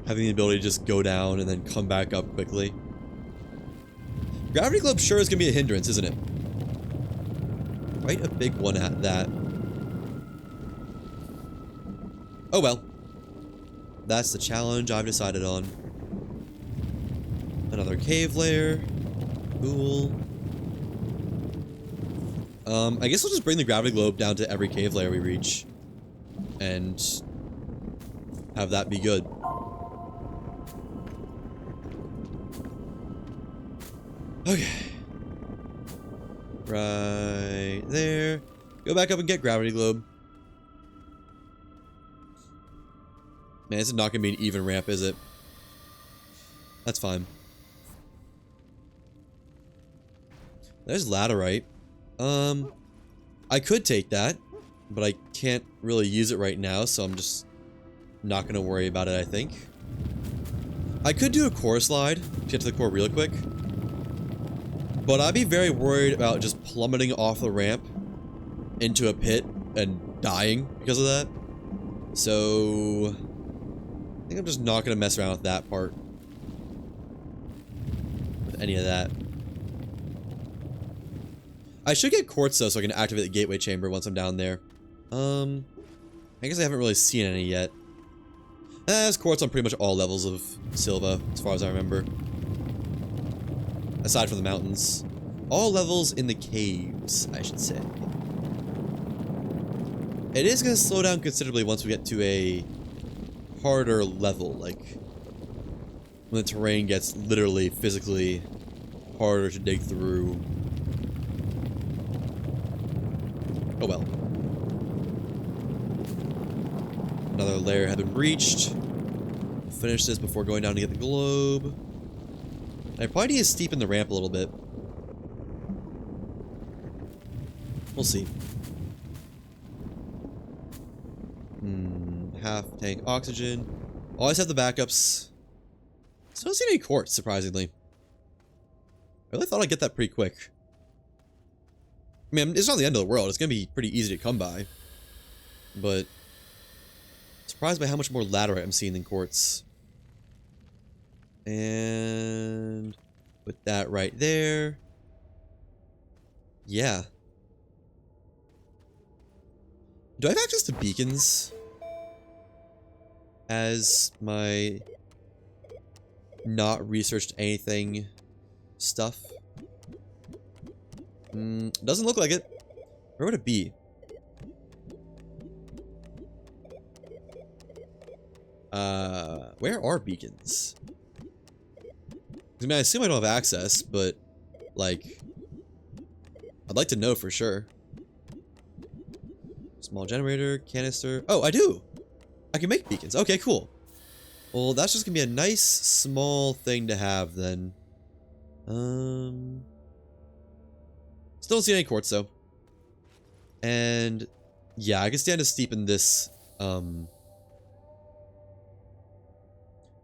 Having the ability to just go down and then come back up quickly. Gravity globe sure is gonna be a hindrance, isn't it? Quite a big one at that. Oh well. That's the challenge I've decided on. Another cave layer. Cool. I guess we'll just bring the gravity globe down to every cave layer we reach. And have that be good. Okay. Right there. Go back up and get gravity globe. Man, this is not gonna be an even ramp, is it? That's fine. There's laterite. I could take that, but I can't really use it right now, so I'm just not gonna worry about it, I think. I could do a core slide to get to the core real quick, but I'd be very worried about just plummeting off the ramp into a pit and dying because of that. So I think I'm just not gonna mess around with that part. With any of that. I should get quartz though so I can activate the gateway chamber once I'm down there. I guess I haven't really seen any yet. There's quartz on pretty much all levels of Silva, as far as I remember. Aside from the mountains. All levels in the caves, I should say. It is going to slow down considerably once we get to a harder level, like when the terrain gets literally, physically harder to dig through. Oh well. Another layer had been reached. We'll finish this before going down to get the globe. I probably need to steepen the ramp a little bit. We'll see. Half tank oxygen. Always have the backups. Still don't see any quartz, surprisingly. I really thought I'd get that pretty quick. I mean, it's not the end of the world. It's going to be pretty easy to come by. But surprised by how much more laterite I'm seeing than quartz. And put that right there. Yeah. Do I have access to beacons as my not researched anything stuff? Doesn't look like it. Where would it be? Where are beacons? I mean, I assume I don't have access, but, like, I'd like to know for sure. Small generator, canister. Oh, I do! I can make beacons. Okay, cool. Well, that's just gonna be a nice, small thing to have, then. Still don't see any quartz, though. And, yeah, I can stand to steepen this,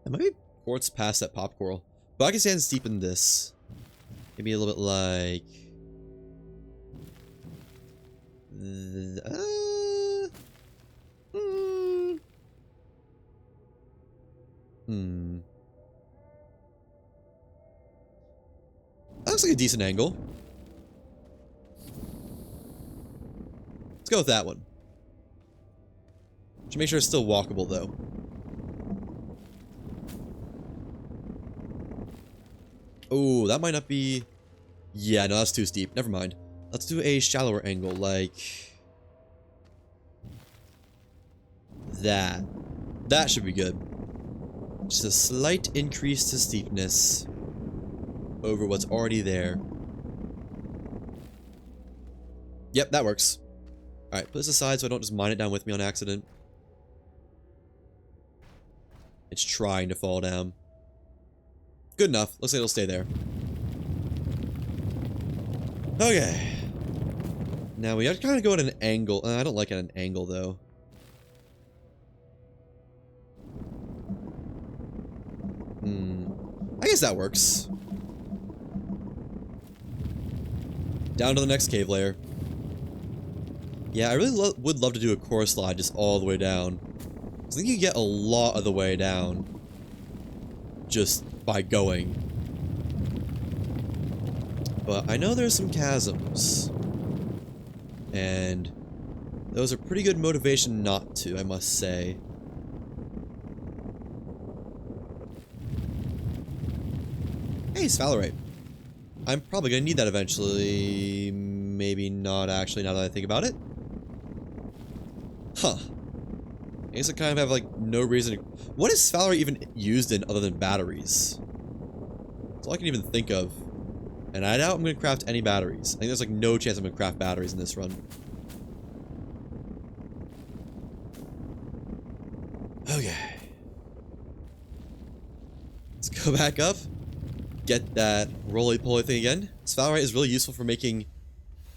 It might be quartz past that pop coral. But I can stand steep in this. Maybe a little bit like... That looks like a decent angle. Let's go with that one. Should make sure it's still walkable, though. Oh, that might not be... Yeah, no, that's too steep. Never mind. Let's do a shallower angle, like... that. That should be good. Just a slight increase to steepness over what's already there. Yep, that works. Alright, put this aside so I don't just mine it down with me on accident. It's trying to fall down. Good enough. Looks like it'll stay there. Okay. Now we have to kind of go at an angle. I don't like at an angle, though. I guess that works. Down to the next cave layer. Yeah, I really would love to do a core slide just all the way down. I think you get a lot of the way down just by going. But I know there's some chasms. And those are pretty good motivation not to, I must say. Hey, sphalerite. I'm probably gonna need that eventually. Maybe not actually, now that I think about it. Huh. I guess I kind of have, like, no reason to... What is sphalerite even used in other than batteries? That's all I can even think of. And I doubt I'm gonna craft any batteries. I think there's, like, no chance I'm gonna craft batteries in this run. Okay. Let's go back up. Get that roly-poly thing again. Sphalerite is really useful for making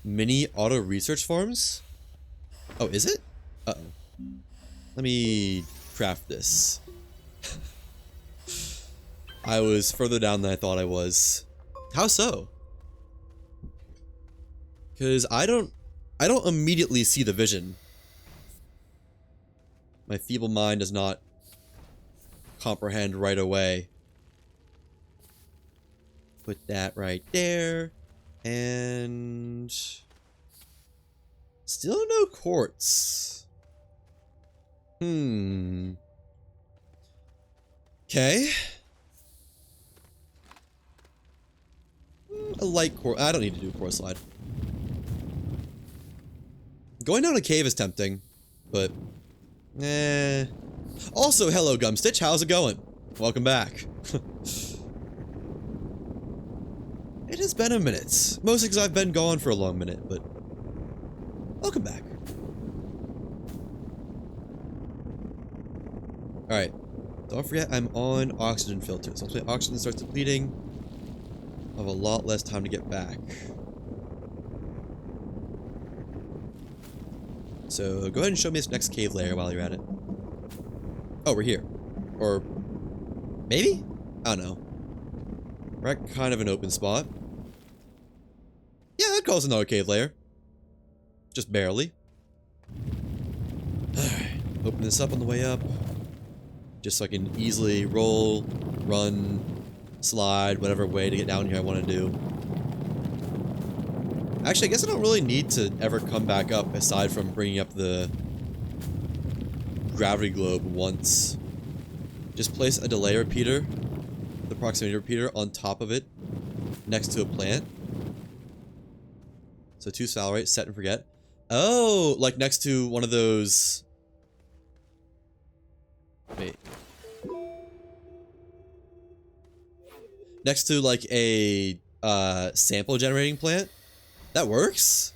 mini auto research farms. Oh, is it? Uh-oh. Let me craft this. I was further down than I thought I was. How so? Because I don't immediately see the vision. My feeble mind does not comprehend right away. Put that right there. And still no quartz. Okay. A light core. I don't need to do a core slide. Going down a cave is tempting, but Also, hello Gumstitch, how's it going? Welcome back. It has been a minute, mostly because I've been gone for a long minute, but welcome back. All right, don't forget I'm on oxygen filter, so once my oxygen starts depleting, I'll have a lot less time to get back. So go ahead and show me this next cave layer while you're at it. Oh, we're here. Or maybe? I don't know. We're at kind of an open spot. Yeah, that calls another cave layer. Just barely. Alright, open this up on the way up. Just so I can easily roll, run, slide, whatever way to get down here I want to do. Actually, I guess I don't really need to ever come back up aside from bringing up the gravity globe once. Just place a delay repeater, the proximity repeater, on top of it, next to a plant. So 2 sphalerite, set and forget. Oh, like next to one of those... Wait. Next to like a sample generating plant? That works?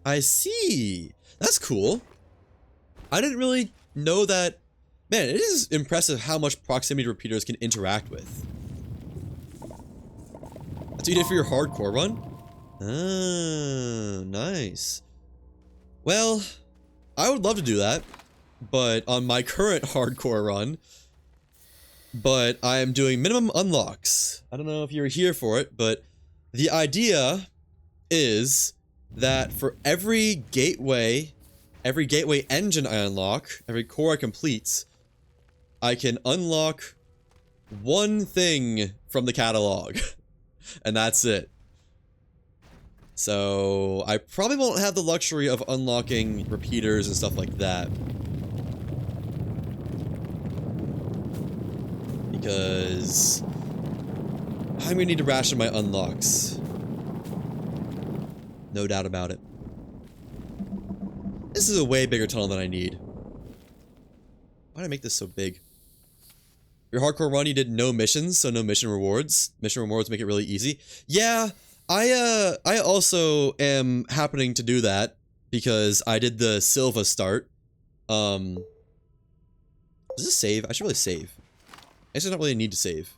I see. That's cool. I didn't really know that. Man, it is impressive how much proximity repeaters can interact with. That's what you did for your hardcore run? Ah, nice. Well, I would love to do that, but on my current hardcore run, but I am doing minimum unlocks. I don't know if you're here for it, but the idea is that for every gateway engine I unlock, every core I complete, I can unlock one thing from the catalog, and that's it. So I probably won't have the luxury of unlocking repeaters and stuff like that. Because I'm gonna need to ration my unlocks. No doubt about it. This is a way bigger tunnel than I need. Why did I make this so big? Your hardcore run, you did no missions, so no mission rewards. Mission rewards make it really easy. Yeah, I also am happening to do that because I did the Silva start. Does this save? I should really save. I guess I don't really need to save.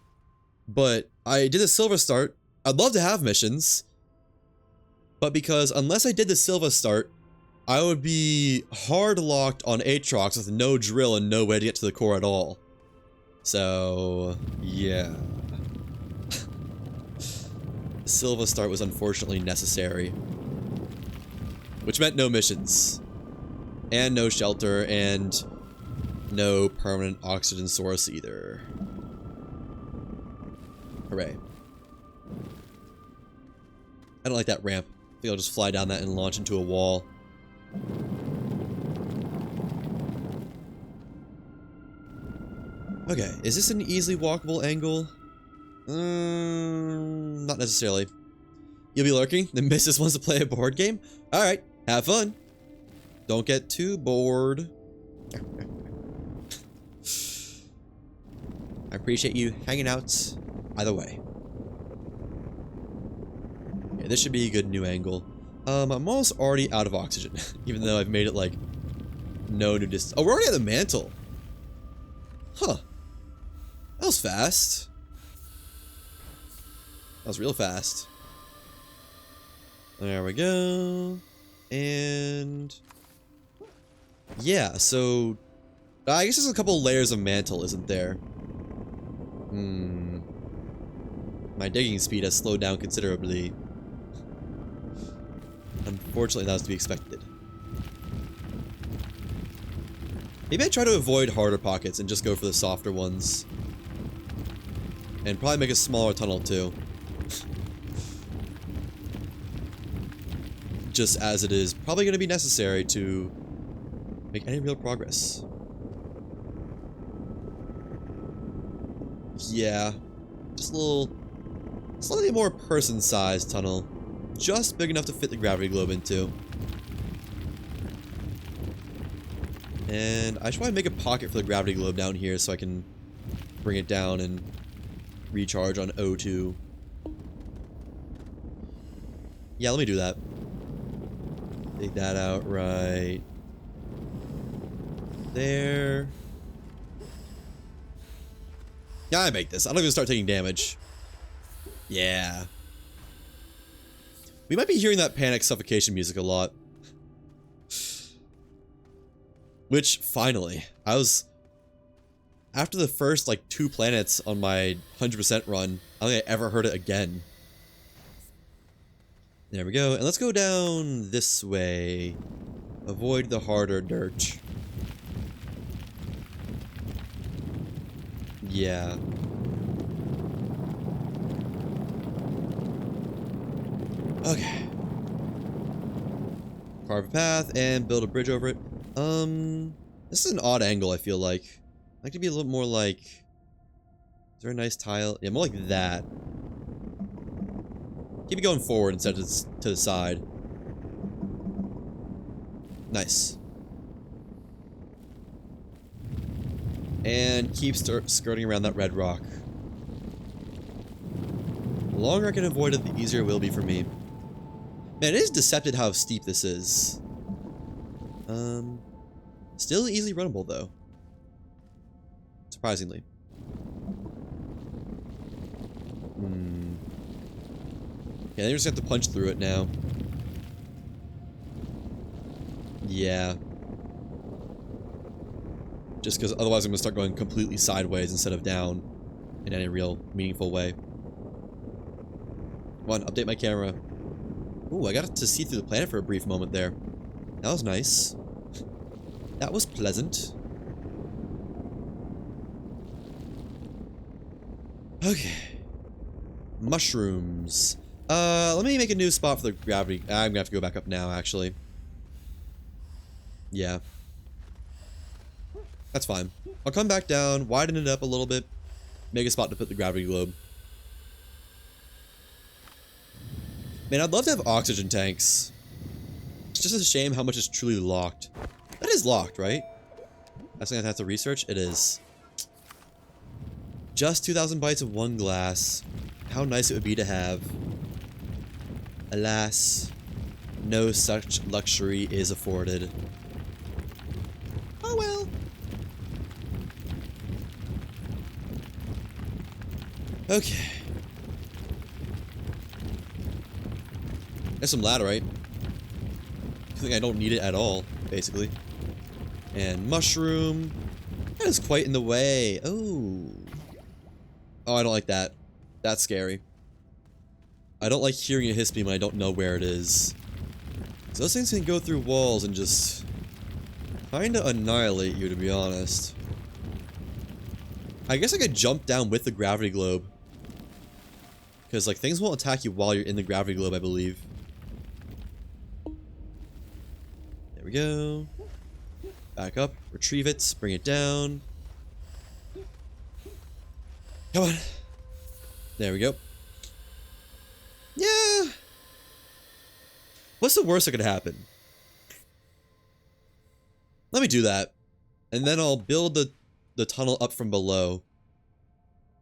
But I did the Silva start. I'd love to have missions. But because unless I did the Silva start, I would be hard locked on Aatrox with no drill and no way to get to the core at all. So, yeah. The Silva start was unfortunately necessary. Which meant no missions. And no shelter, and no permanent oxygen source either. Hooray. I don't like that ramp. I think I'll just fly down that and launch into a wall. Okay, is this an easily walkable angle? Not necessarily. You'll be lurking? The missus wants to play a board game? Alright, have fun. Don't get too bored. I appreciate you hanging out either way. Okay, this should be a good new angle. I'm almost already out of oxygen, even though I've made it like no new distance. Oh, we're already at the mantle. Huh. That was fast. That was real fast. There we go. And yeah, so I guess there's a couple layers of mantle, isn't there? My digging speed has slowed down considerably. Unfortunately, that was to be expected. Maybe I try to avoid harder pockets and just go for the softer ones. And probably make a smaller tunnel too. Just as it is probably going to be necessary to make any real progress. Yeah, just a little, slightly more person-sized tunnel. Just big enough to fit the gravity globe into. And I should probably make a pocket for the gravity globe down here so I can bring it down and recharge on O2. Yeah, let me do that. Take that out right there. Yeah, I make this. I'm not gonna start taking damage. Yeah. We might be hearing that panic suffocation music a lot. Which, finally, I was... After the first, like, 2 planets on my 100% run, I don't think I ever heard it again. There we go. And let's go down this way. Avoid the harder dirt. Yeah. Okay. Carve a path and build a bridge over it. This is an odd angle, I feel like. I'd like to be a little more like... Is there a nice tile? Yeah, more like that. Keep it going forward instead of to the side. Nice. And keep skirting around that red rock. The longer I can avoid it, the easier it will be for me. Man, it is deceptive how steep this is. Still easily runnable, though. Surprisingly. Yeah, they just have to punch through it now. Yeah. Just because otherwise I'm going to start going completely sideways instead of down in any real meaningful way. Come on, update my camera. Ooh, I got to see through the planet for a brief moment there. That was nice. That was pleasant. Okay. Mushrooms. Let me make a new spot for the gravity. I'm gonna have to go back up now, actually. Yeah. That's fine. I'll come back down, widen it up a little bit, make a spot to put the gravity globe. Man, I'd love to have oxygen tanks. It's just a shame how much is truly locked. That is locked, right? That's something I have to research? It is. Just 2,000 bytes of one glass. How nice it would be to have. Alas, no such luxury is afforded. Oh well. Okay. There's some laterite. I think I don't need it at all, basically. And mushroom. That is quite in the way. Oh. Oh, I don't like that. That's scary. I don't like hearing a hiss beam when I don't know where it is. So those things can go through walls and just kinda annihilate you, to be honest. I guess I could jump down with the gravity globe. Because, like, things won't attack you while you're in the gravity globe, I believe. There we go. Back up, retrieve it, bring it down. Come on. There we go. Yeah. What's the worst that could happen? Let me do that. And then I'll build the tunnel up from below.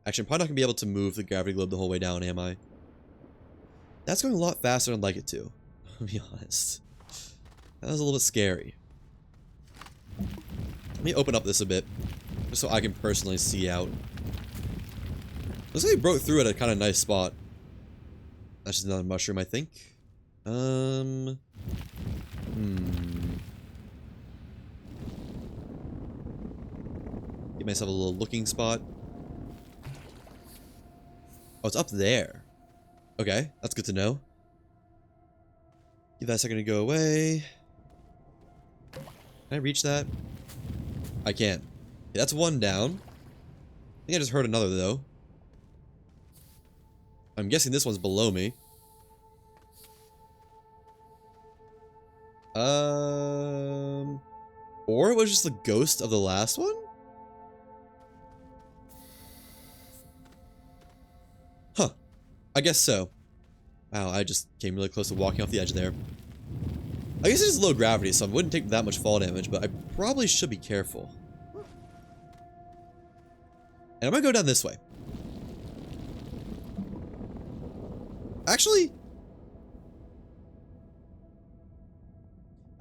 Actually, I'm probably not going to be able to move the gravity globe the whole way down, am I? That's going a lot faster than I'd like it to. To be honest. That was a little bit scary. Let me open up this a bit. Just so I can personally see out. Looks like he broke through at a kind of nice spot. That's just another mushroom, I think. Get myself a little looking spot. Oh, it's up there. Okay, that's good to know. Give that a second to go away. Can I reach that? I can. Okay, that's one down. I think I just heard another, though. I'm guessing this one's below me. Or it was just the ghost of the last one? Huh. I guess so. Wow, I just came really close to walking off the edge there. I guess it's low gravity, so I wouldn't take that much fall damage, but I probably should be careful. And I'm gonna go down this way. Actually,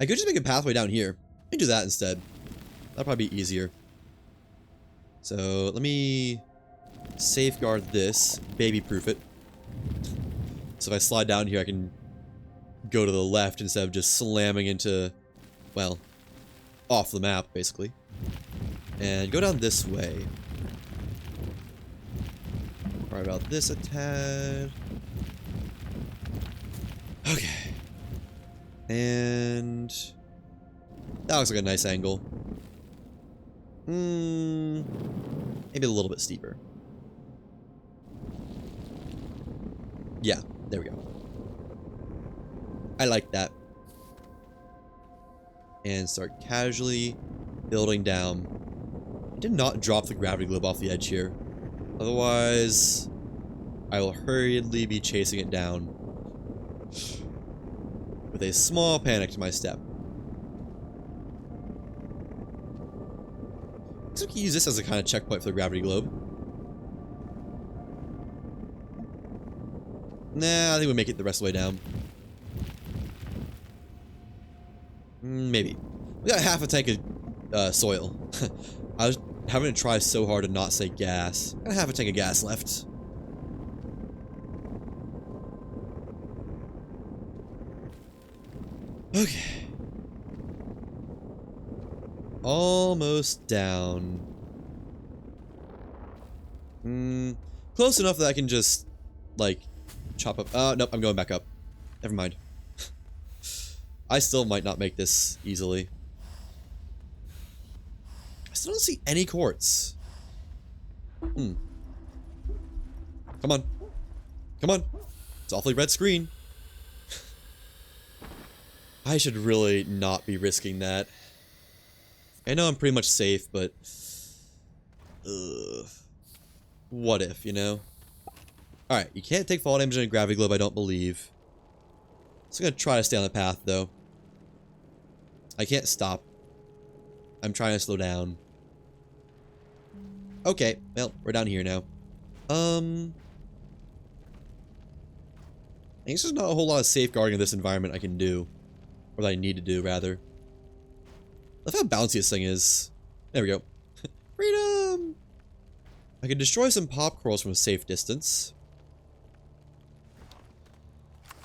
I could just make a pathway down here. I can do that instead. That'll probably be easier. So let me safeguard this, baby-proof it. So if I slide down here, I can go to the left instead of just slamming into, well, off the map, basically. And go down this way. Sorry about this a tad. Okay. And that looks like a nice angle. Maybe a little bit steeper. Yeah, there we go. I like that. And start casually building down. I did not drop the gravity globe off the edge here. Otherwise, I will hurriedly be chasing it down with a small panic to my step. So we can use this as a kind of checkpoint for the gravity globe. Nah, I think we make it the rest of the way down. Maybe. We got half a tank of soil. I was having to try so hard to not say gas. Got half a tank of gas left. Okay. Almost down. Close enough that I can just, like, chop up. Nope, I'm going back up. Never mind. I still might not make this easily. I still don't see any quartz. Come on. Come on. It's awfully red screen. I should really not be risking that. I know I'm pretty much safe, but... what if, you know? Alright, you can't take fall damage in a gravity globe, I don't believe. So I'm gonna try to stay on the path, though. I can't stop. I'm trying to slow down. Okay, well, we're down here now. I guess there's not a whole lot of safeguarding of this environment I can do. Or that I need to do, rather. Look how bouncy this thing is. There we go. Freedom! I can destroy some pop corals from a safe distance.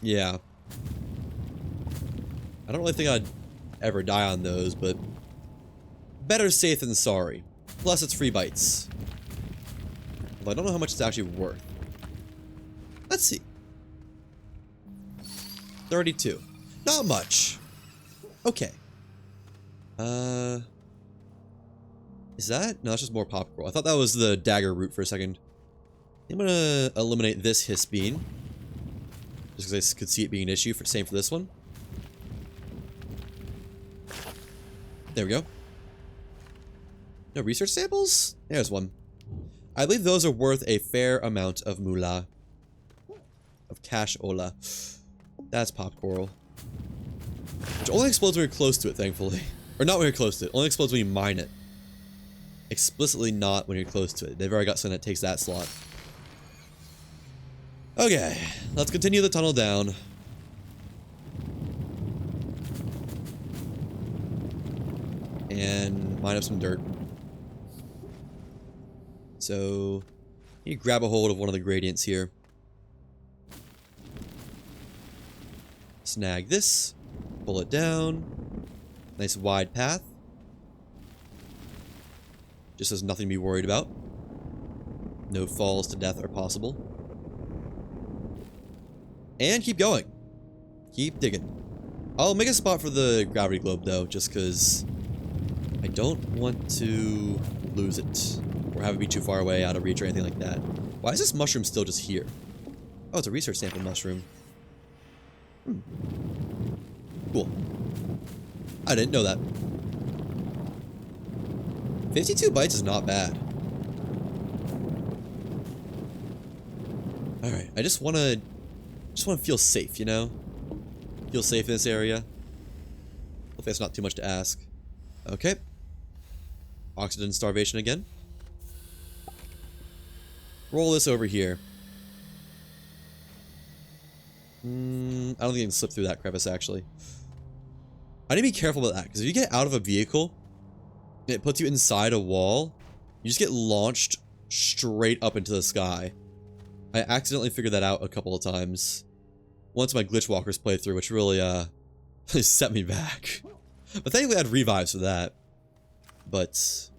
Yeah. I don't really think I'd ever die on those, but better safe than sorry. Plus, it's free bites. Although I don't know how much it's actually worth. Let's see. 32. Not much. Okay. Is that? No, that's just more pop coral. I thought that was the dagger root for a second. I'm gonna eliminate this hiss bean. Just because I could see it being an issue. Same for this one. There we go. No research samples? There's one. I believe those are worth a fair amount of moolah. Of cash ola. That's pop coral. Which only explodes when you're close to it, thankfully. Or not when you're close to it. Only explodes when you mine it. Explicitly not when you're close to it. They've already got something that takes that slot. Okay. Let's continue the tunnel down. And mine up some dirt. So, you grab a hold of one of the gradients here. Snag this. Pull it down. Nice wide path. Just has nothing to be worried about. No falls to death are possible. And keep going. Keep digging. I'll make a spot for the gravity globe though, just because I don't want to lose it. Or have it be too far away, out of reach or anything like that. Why is this mushroom still just here? Oh, it's a research sample mushroom. Cool. I didn't know that. 52 bites is not bad. Alright, I just wanna feel safe, you know? Feel safe in this area. Hopefully that's not too much to ask. Okay. Oxygen starvation again. Roll this over here. I don't think you can slip through that crevice, actually. I need to be careful about that, because if you get out of a vehicle, and it puts you inside a wall, you just get launched straight up into the sky. I accidentally figured that out a couple of times. Once my glitch walkers playthrough, which really, set me back. But thankfully I had revives for that. But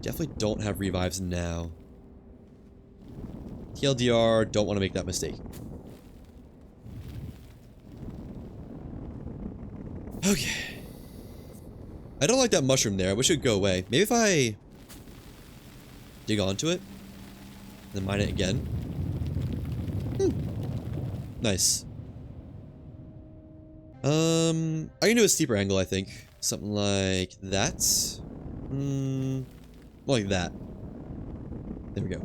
definitely don't have revives now. TLDR, don't want to make that mistake. Okay. I don't like that mushroom there. I wish it would go away. Maybe if I dig onto it, then mine it again. Nice. I can do a steeper angle, I think. Something like that. More like that. There we go.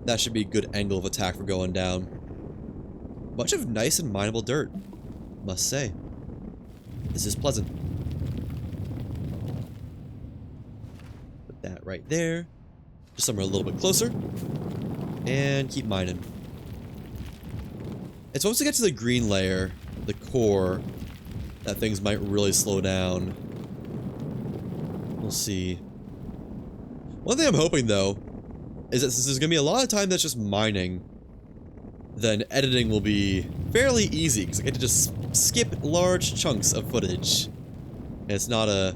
That should be a good angle of attack for going down. Bunch of nice and mineable dirt, must say. This is pleasant. Put that right there. Just somewhere a little bit closer. And keep mining. It's once we get to the green layer, the core, that things might really slow down. We'll see. One thing I'm hoping, though, is that since there's going to be a lot of time that's just mining, then editing will be fairly easy, because I get to just skip large chunks of footage. And it's not a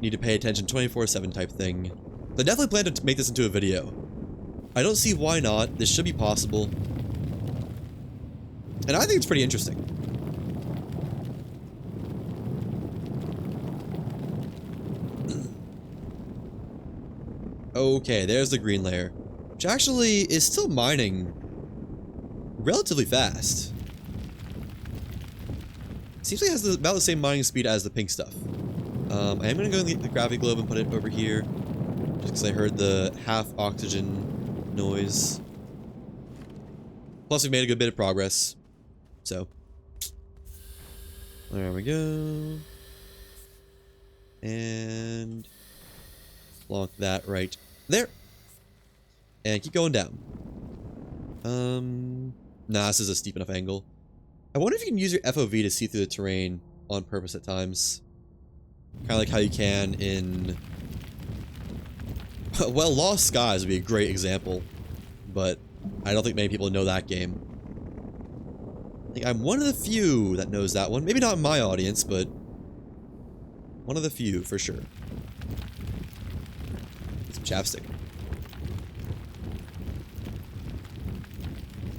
need to pay attention 24/7 type thing. I definitely plan to make this into a video. I don't see why not. This should be possible. And I think it's pretty interesting. Okay, there's the green layer, which actually is still mining relatively fast. Seems like it has about the same mining speed as the pink stuff. I am going to go in the gravity globe and put it over here, just because I heard the half oxygen noise. Plus, we've made a good bit of progress. So, there we go. And plonk that right there. And keep going down. Nah, this is a steep enough angle. I wonder if you can use your FOV to see through the terrain on purpose at times. Kind of like how you can in... Well, Lost Skies would be a great example. But I don't think many people know that game. I think I'm one of the few that knows that one. Maybe not in my audience, but one of the few for sure. Get some chapstick.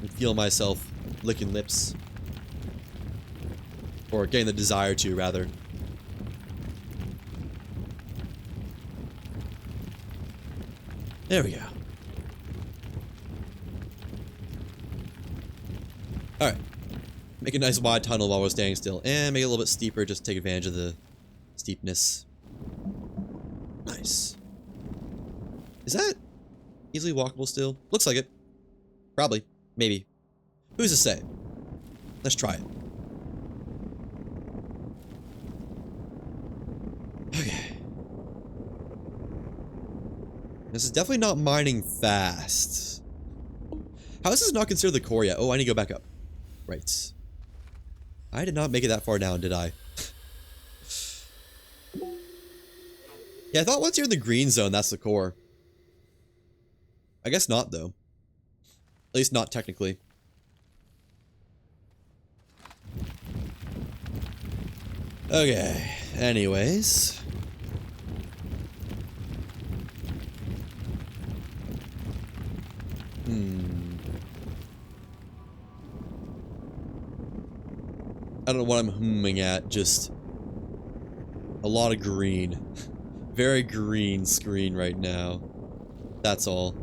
I feel myself licking lips. Or getting the desire to, rather. There we go. Alright. Make a nice wide tunnel while we're standing still. And make it a little bit steeper, just to take advantage of the steepness. Nice. Is that easily walkable still? Looks like it. Probably. Maybe. Who's to say? Let's try it. Okay. This is definitely not mining fast. How is this not considered the core yet? Oh, I need to go back up. Right. I did not make it that far down, did I? Yeah, I thought once you're in the green zone, that's the core. I guess not, though. At least not technically. Okay, anyways. I don't know what I'm humming at, just a lot of green. Very green screen right now. That's all.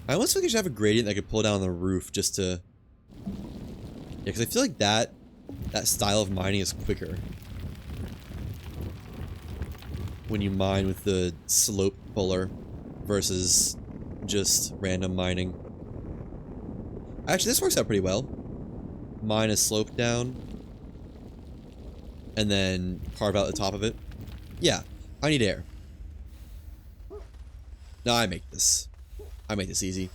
I almost feel like I should have a gradient that I could pull down on the roof just to... Yeah, because I feel like that style of mining is quicker. When you mine with the slope puller versus just random mining. Actually, this works out pretty well. Mine is sloped down. And then carve out the top of it. Yeah, I need air. No, I make this. I make this easy.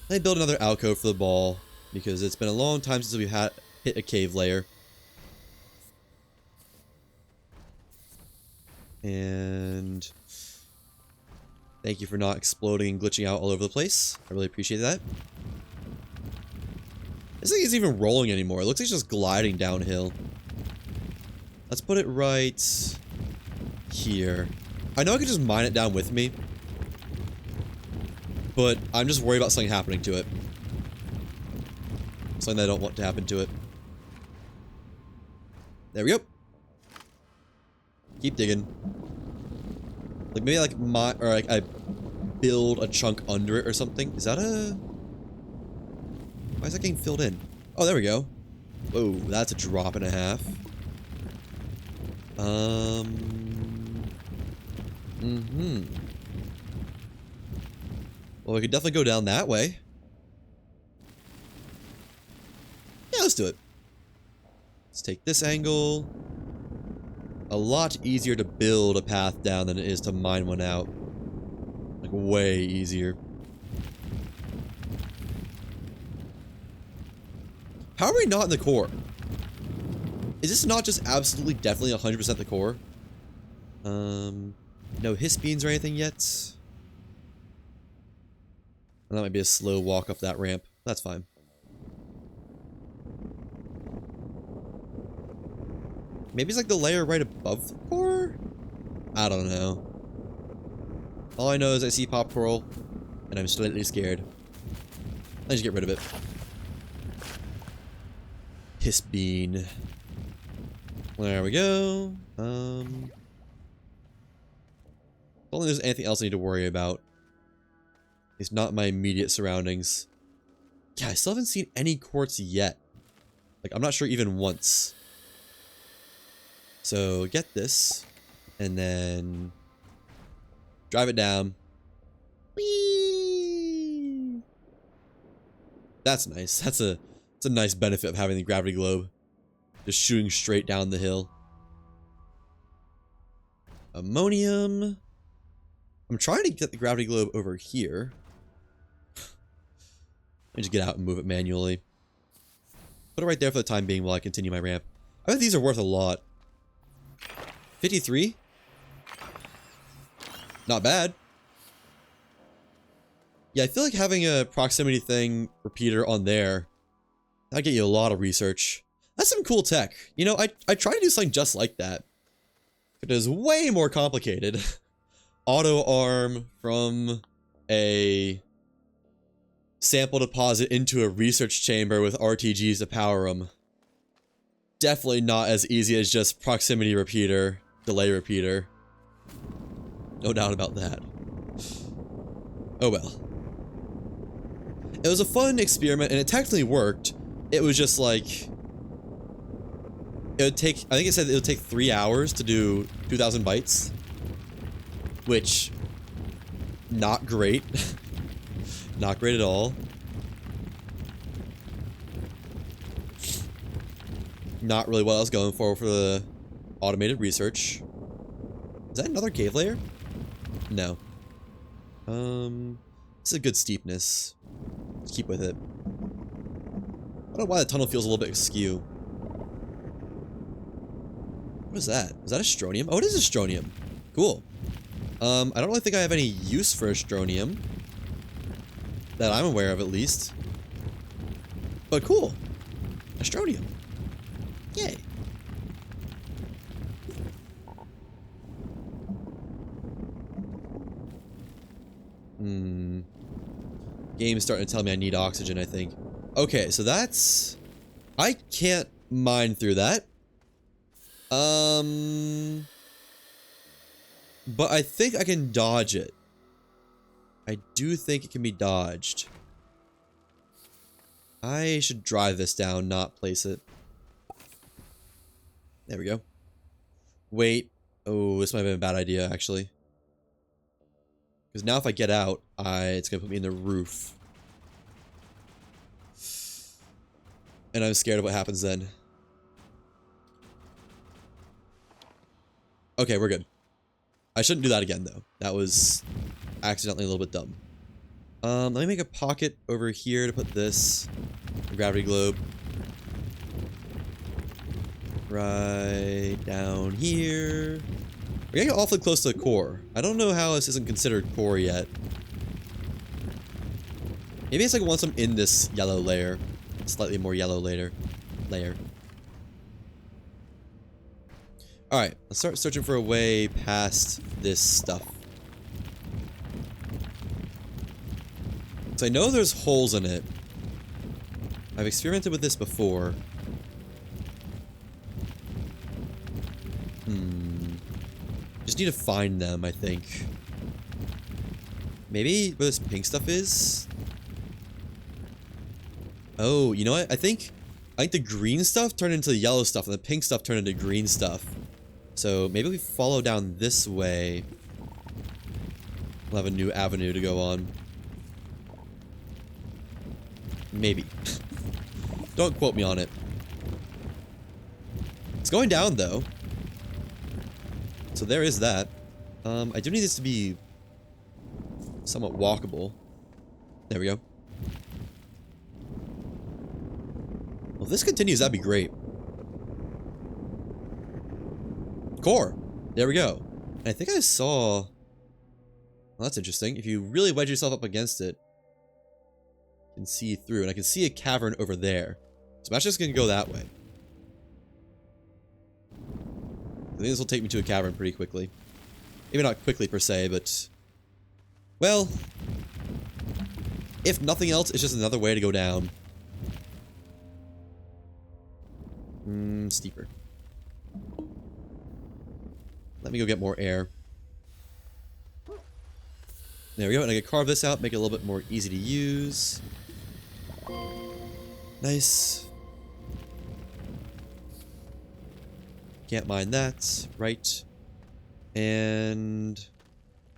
I build another alcove for the ball because it's been a long time since we've hit a cave layer. And thank you for not exploding and glitching out all over the place. I really appreciate that. This thing isn't even rolling anymore. It looks like it's just gliding downhill. Let's put it right here. I know I could just mine it down with me, but I'm just worried about something happening to it. Something that I don't want to happen to it. There we go. Keep digging. Like maybe like I build a chunk under it or something. Is that a... Why is that getting filled in? Oh, there we go. Whoa, that's a drop and a half. Well, we could definitely go down that way. Yeah, let's do it. Let's take this angle. A lot easier to build a path down than it is to mine one out. Like, way easier. How are we not in the core? Is this not just absolutely definitely 100% the core? No hiss beans or anything yet? That might be a slow walk up that ramp. That's fine. Maybe it's like the layer right above the core? I don't know. All I know is I see pop coral, and I'm slightly scared. Let's just get rid of it. Hiss bean. There we go. I don't think there's anything else I need to worry about. It's not my immediate surroundings. Yeah, I still haven't seen any quartz yet. Like, I'm not sure even once. So, get this. And then... drive it down. Whee! That's nice. That's a nice benefit of having the gravity globe. Just shooting straight down the hill. Ammonium. I'm trying to get the gravity globe over here. Let me just get out and move it manually. Put it right there for the time being while I continue my ramp. I bet these are worth a lot. 53? Not bad. Yeah, I feel like having a proximity thing repeater on there, that'd get you a lot of research. That's some cool tech. You know, I try to do something just like that. It is way more complicated. Auto arm from a sample deposit into a research chamber with RTGs to power them. Definitely not as easy as just proximity repeater, delay repeater. No doubt about that. Oh well. It was a fun experiment and it technically worked. It was just like... it would take... I think it said it would take 3 hours to do 2,000 bytes. Which... not great. Not great at all. Not really what I was going for the automated research. Is that another cave layer? No. This is a good steepness. Let's keep with it. I don't know why the tunnel feels a little bit askew. What is that? Is that Astroneer? Oh, it is Astroneer. Cool. I don't really think I have any use for Astronium. That I'm aware of, at least. But cool. Astronium. Yay. Game is starting to tell me I need oxygen, I think. Okay, so that's... I can't mine through that. But I think I can dodge it. I do think it can be dodged. I should drive this down, not place it. There we go. Wait. Oh, this might have been a bad idea, actually. Because now if I get out, it's going to put me in the roof. And I'm scared of what happens then. Okay, we're good. I shouldn't do that again, though. That was accidentally a little bit dumb. Let me make a pocket over here to put this. A gravity globe. Right down here. We're getting awfully close to the core. I don't know how this isn't considered core yet. Maybe it's like once I'm in this yellow layer. Slightly more yellow layer. Alright, let's start searching for a way past this stuff. So I know there's holes in it. I've experimented with this before. Just need to find them, I think. Maybe where this pink stuff is? Oh, you know what? I think the green stuff turned into the yellow stuff and the pink stuff turned into green stuff. So maybe we follow down this way. We'll have a new avenue to go on. Maybe. Don't quote me on it. It's going down, though. So there is that. I do need this to be somewhat walkable. There we go. Well, if this continues, that'd be great. Core. There we go. And I think I saw... Well, that's interesting. If you really wedge yourself up against it, you can see through. And I can see a cavern over there. So I'm just going to go that way. I think this will take me to a cavern pretty quickly. Maybe not quickly per se, but... Well... If nothing else, it's just another way to go down. Steeper. Let me go get more air. There we go, and I can carve this out, make it a little bit more easy to use. Nice. Can't mine that. Right. And...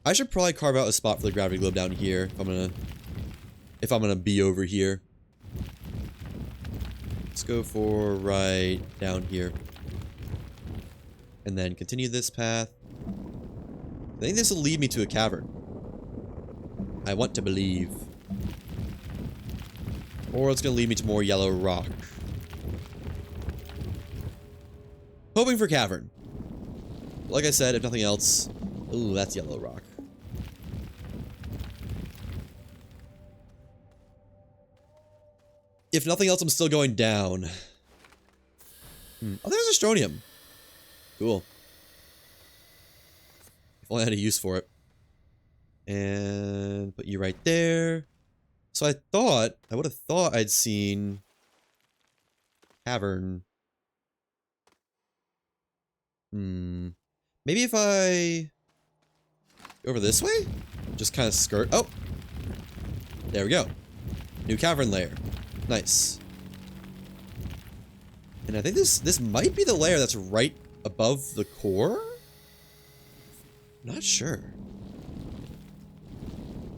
I should probably carve out a spot for the gravity globe down here if I'm gonna be over here. Let's go for right down here. And then continue this path. I think this will lead me to a cavern. I want to believe. Or it's going to lead me to more yellow rock. Hoping for cavern. Like I said, if nothing else... Ooh, that's yellow rock. If nothing else, I'm still going down. Oh, there's Astronium. Cool. If only I had a use for it. And put you right there. So I would have thought I'd seen cavern. Maybe if I go over this way? Just kind of skirt. Oh! There we go. New cavern layer. Nice. And I think this might be the layer that's right above the core? Not sure.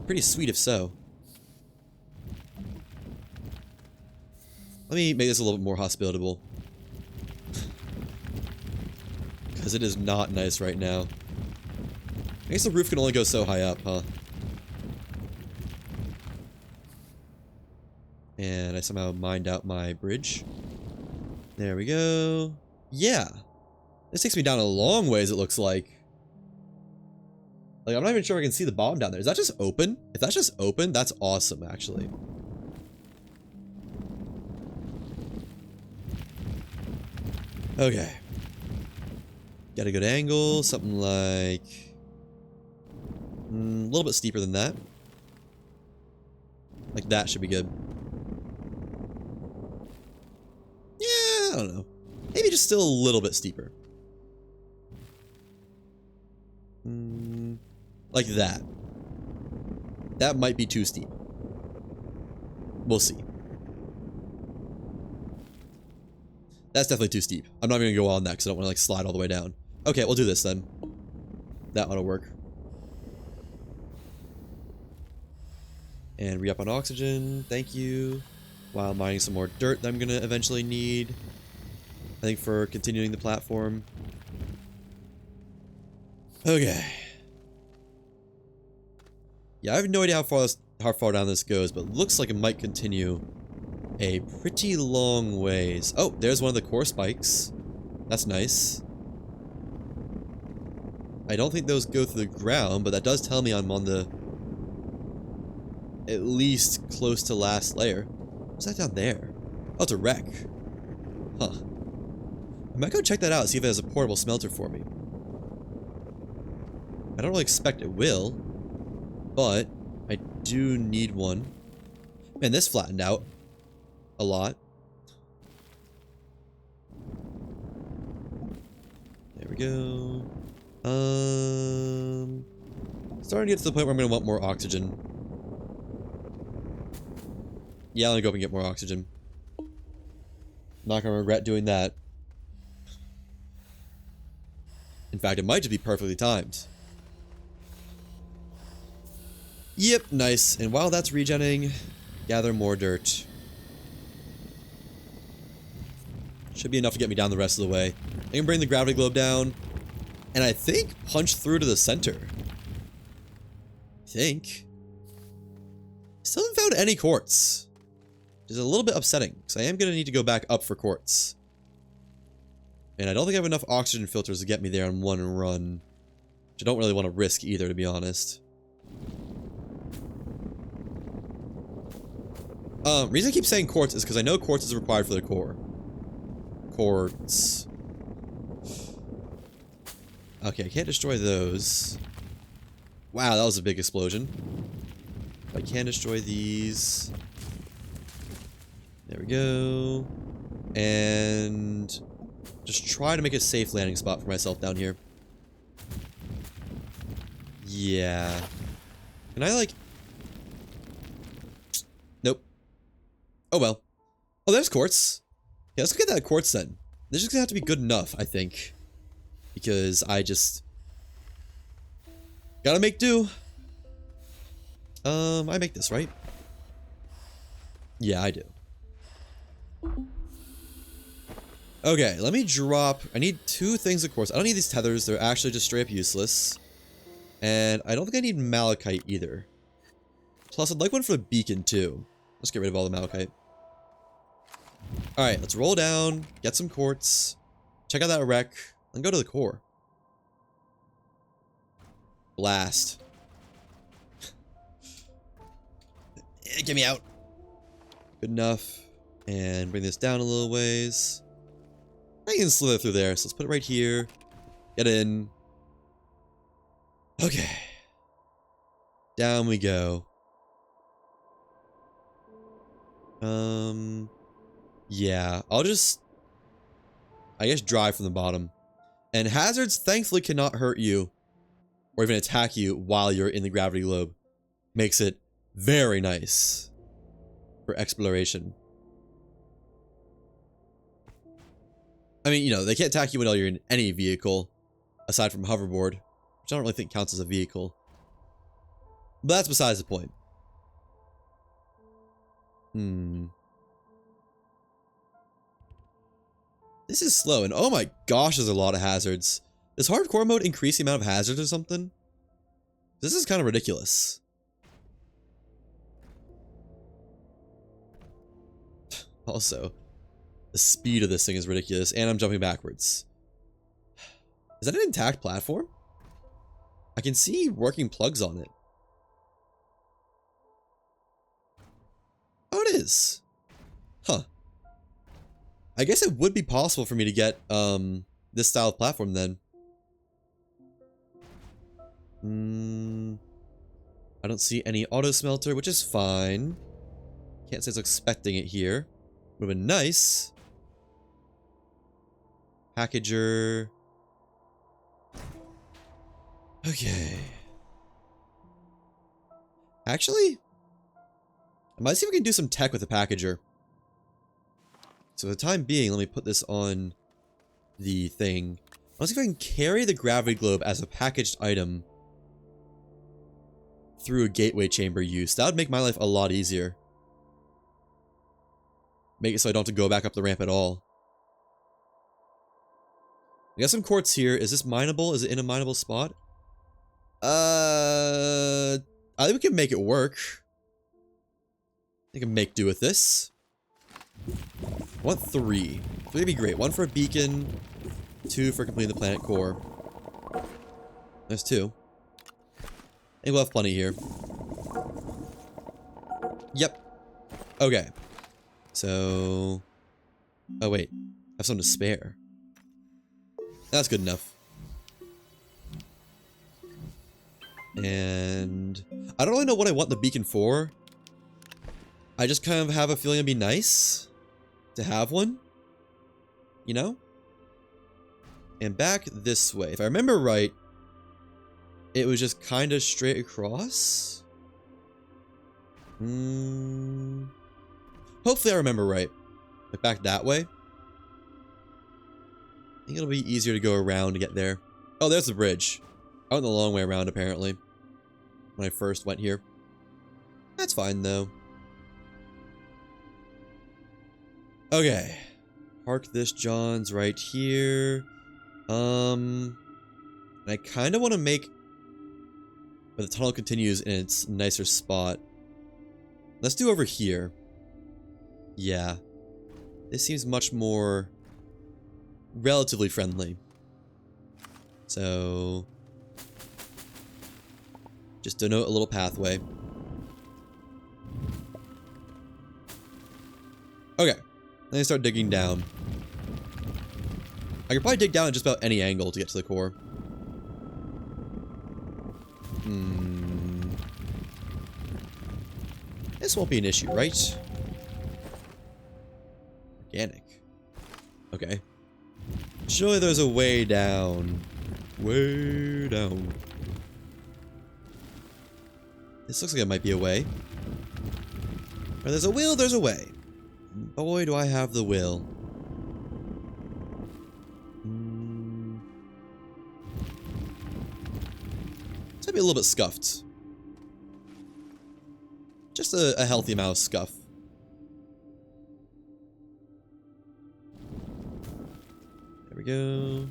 Pretty sweet if so. Let me make this a little bit more hospitable. Because it is not nice right now. I guess the roof can only go so high up, huh? And I somehow mined out my bridge. There we go. Yeah. This takes me down a long ways, it looks like. Like, I'm not even sure I can see the bottom down there. Is that just open? If that's just open, that's awesome, actually. Okay. Got a good angle. Something like... a little bit steeper than that. Like, that should be good. Yeah, I don't know. Maybe just still a little bit steeper. Like that. That might be too steep. We'll see. That's definitely too steep. I'm not even gonna go on that because I don't want to like slide all the way down. Okay, we'll do this then. That ought to work. And re-up on oxygen. Thank you. While mining some more dirt that I'm gonna eventually need. I think for continuing the platform. Okay. Yeah, I have no idea how far down this goes, but it looks like it might continue a pretty long ways. Oh, there's one of the core spikes. That's nice. I don't think those go through the ground, but that does tell me I'm on the at least close to last layer. What's that down there? Oh, it's a wreck. Huh. I might go check that out, see if it has a portable smelter for me. I don't really expect it will, but I do need one. Man, this flattened out a lot. There we go. Starting to get to the point where I'm going to want more oxygen. Yeah, I'm going to go up and get more oxygen. Not going to regret doing that. In fact, it might just be perfectly timed. Yep, nice. And while that's regenerating, gather more dirt. Should be enough to get me down the rest of the way. I can bring the gravity globe down. And I think punch through to the center. I think. Still haven't found any quartz. Which is a little bit upsetting, because I am going to need to go back up for quartz. And I don't think I have enough oxygen filters to get me there on one run. Which I don't really want to risk either, to be honest. Reason I keep saying quartz is because I know quartz is required for the core. Quartz. Okay, I can't destroy those. Wow, that was a big explosion. I can destroy these. There we go. And just try to make a safe landing spot for myself down here. Yeah. Can I, like... Nope. Oh, well. Oh, there's quartz. Yeah, let's get that quartz then. This is just gonna have to be good enough, I think. Because I just... gotta make do. I make this, right? Yeah, I do. Okay, let me drop... I need two things, of course. I don't need these tethers. They're actually just straight up useless. And I don't think I need malachite either. Plus, I'd like one for the beacon, too. Let's get rid of all the malachite. Alright, let's roll down, get some quartz, check out that wreck, and go to the core. Blast. Get me out. Good enough. And bring this down a little ways. I can slither through there, so let's put it right here. Get in. Okay. Down we go. Yeah, I'll just, I guess, drive from the bottom. And hazards, thankfully, cannot hurt you or even attack you while you're in the gravity globe. Makes it very nice for exploration. I mean, you know, they can't attack you while you're in any vehicle, aside from hoverboard, which I don't really think counts as a vehicle. But that's besides the point. This is slow, and oh my gosh, there's a lot of hazards. Does hardcore mode increase the amount of hazards or something? This is kind of ridiculous. Also, the speed of this thing is ridiculous, and I'm jumping backwards. Is that an intact platform? I can see working plugs on it. Oh, it is. Huh. I guess it would be possible for me to get, this style of platform then. I don't see any auto smelter, which is fine. Can't say I was expecting it here. Would have been nice. Packager. Okay. Actually, I might see if we can do some tech with the packager. So for the time being, let me put this on the thing. Let's see if I can carry the gravity globe as a packaged item through a gateway chamber use. That would make my life a lot easier. Make it so I don't have to go back up the ramp at all. We got some quartz here. Is this mineable? Is it in a mineable spot? I think we can make it work. I can make do with this. I want 3. 3 would be great. 1 for a beacon, 2 for completing the planet core. There's 2. I think we'll have plenty here. Yep. Okay. So... Oh wait. I have some to spare. That's good enough. And... I don't really know what I want the beacon for. I just kind of have a feeling it'd be nice to have one. You know? And back this way. If I remember right, it was just kind of straight across. Hopefully I remember right. Like back that way. I think it'll be easier to go around to get there. Oh, there's the bridge. I went the long way around, apparently. When I first went here. That's fine, though. Okay. Park this John's right here. I kind of want to make where the tunnel continues in its nicer spot. Let's do over here. Yeah. This seems much more relatively friendly. So just denote a little pathway. Okay. Then I start digging down. I could probably dig down at just about any angle to get to the core. This won't be an issue, right? Organic. Okay. Surely there's a way down. Way down. This looks like it might be a way. Where there's a will, there's a way. Boy, do I have the will. This might be a little bit scuffed. Just a healthy amount of scuff. There we go.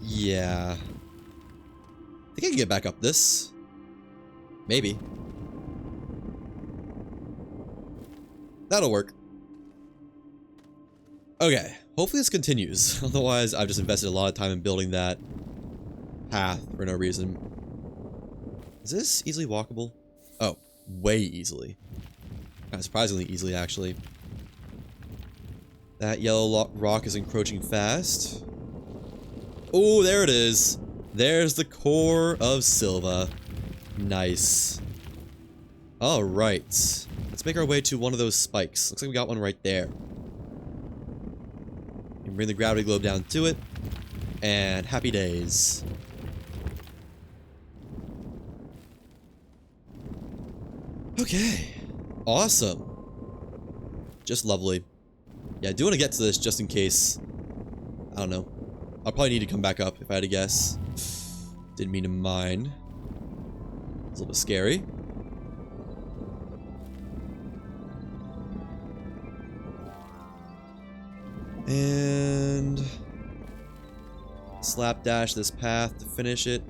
Yeah. I think I can get back up this. Maybe. That'll work. Okay. Hopefully this continues. Otherwise, I've just invested a lot of time in building that path for no reason. Is this easily walkable? Oh, way easily. Kind of surprisingly easily, actually. That yellow rock is encroaching fast. Oh, there it is. There's the core of Silva. Nice. Alright. Let's make our way to one of those spikes. Looks like we got one right there. You can bring the gravity globe down to it. And happy days. Okay. Awesome. Just lovely. Yeah, I do want to get to this just in case. I don't know. I'll probably need to come back up if I had to guess. Didn't mean to mine. It's a little bit scary. And slapdash this path to finish it.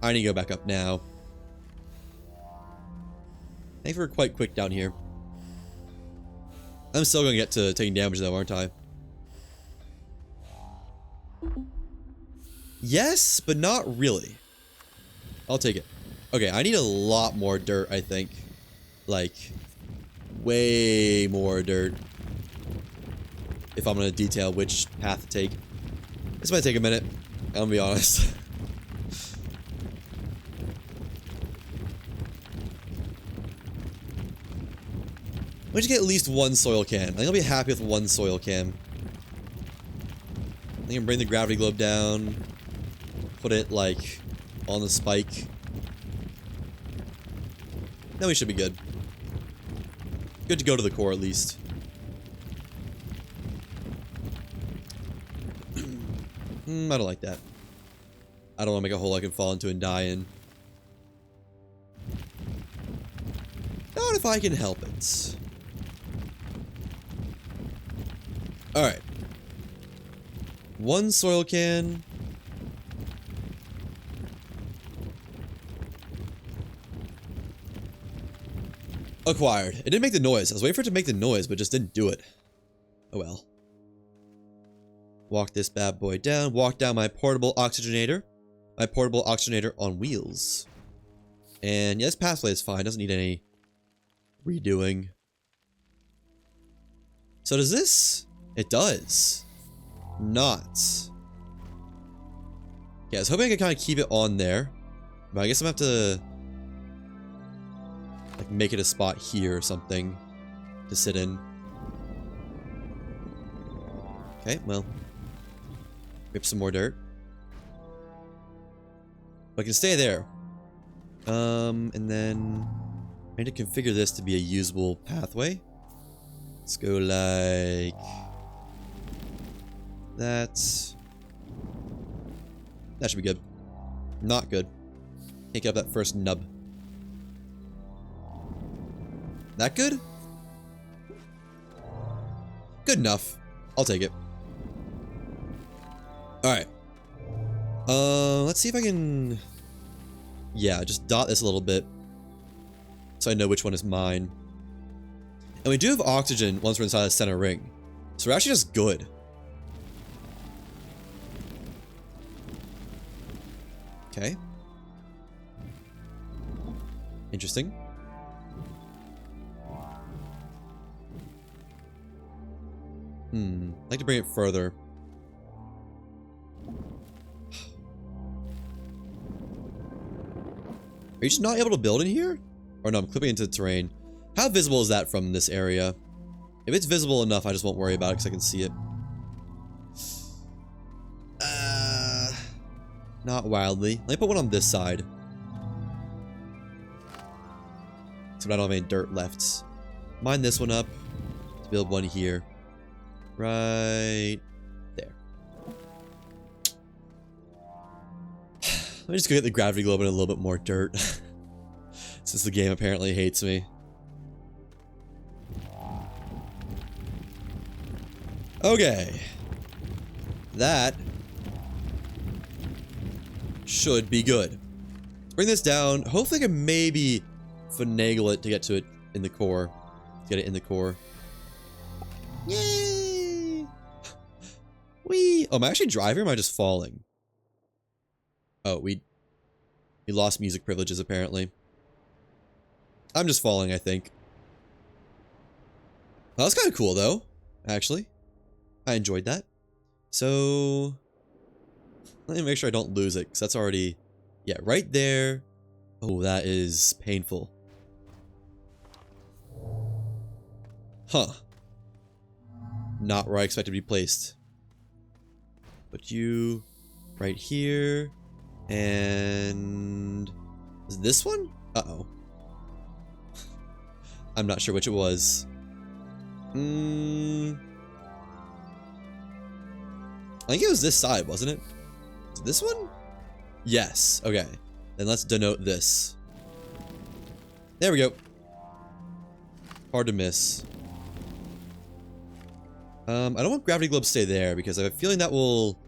I need to go back up now. I think we're quite quick down here. I'm still going to get to taking damage though, aren't I? Yes, but not really. I'll take it. Okay, I need a lot more dirt, I think. Like, way more dirt. If I'm gonna detail which path to take. This might take a minute, I'm gonna be honest. Why don't you get at least one soil can? I think I'll be happy with one soil can. I think I can bring the gravity globe down. Put it, like, on the spike. Then we should be good. Good to go to the core, at least. I don't like that. I don't want to make a hole I can fall into and die in. Not if I can help it. Alright. One soil can. Acquired. It didn't make the noise. I was waiting for it to make the noise, but it just didn't do it. Oh well. Walk this bad boy down. Walk down my portable oxygenator. My portable oxygenator on wheels. And yeah, this pathway is fine. Doesn't need any redoing. So does this? It does. Not. Yeah, I was hoping I could kind of keep it on there. But I guess I'm gonna have to like make it a spot here or something to sit in. Okay, well. Rip some more dirt. But I can stay there. And then I need to configure this to be a usable pathway. Let's go like that. That should be good. Not good. Can't get up that first nub. That good? Good enough. I'll take it. Alright. Let's see if I can... Yeah, just dot this a little bit. So I know which one is mine. And we do have oxygen once we're inside the center ring. So we're actually just good. Okay. Interesting. I'd like to bring it further. Are you just not able to build in here? Or no, I'm clipping into the terrain. How visible is that from this area? If it's visible enough, I just won't worry about it because I can see it. Not wildly. Let me put one on this side. Except I don't have any dirt left. Mine this one up to build one here. Right there. Let me just go get the gravity globe and a little bit more dirt. Since the game apparently hates me. Okay. That should be good. Let's bring this down. Hopefully I can maybe finagle it to get to it in the core. Get it in the core. Yay! Whee! Oh, am I actually driving or am I just falling? Oh, we lost music privileges apparently. I'm just falling, I think. Well, that's kind of cool though, actually. I enjoyed that. So let me make sure I don't lose it, because that's already, yeah, right there. Oh, that is painful. Huh. Not where I expected to be placed. Put you right here. And is this one? Uh-oh. I'm not sure which it was. I think it was this side, wasn't it? Is it this one? Yes. Okay. Then let's denote this. There we go. Hard to miss. I don't want gravity globe to stay there because I have a feeling that will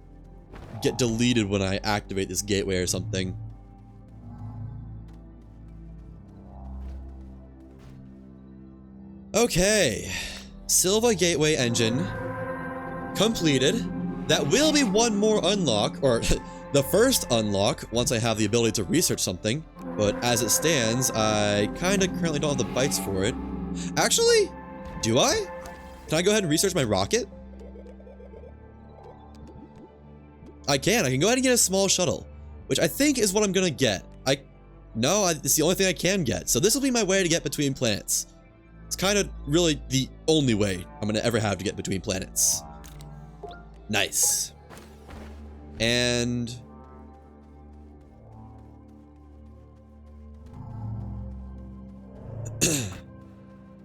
get deleted when I activate this gateway or something. Okay. Silva gateway engine completed. That will be one more unlock, or the first unlock once I have the ability to research something, but as it stands, I kinda currently don't have the bytes for it. Actually, do I? Can I go ahead and research my rocket? I can go ahead and get a small shuttle, which I think is what I'm gonna get. No, it's the only thing I can get, so this will be my way to get between planets. It's kind of really the only way I'm gonna ever have to get between planets. Nice. And...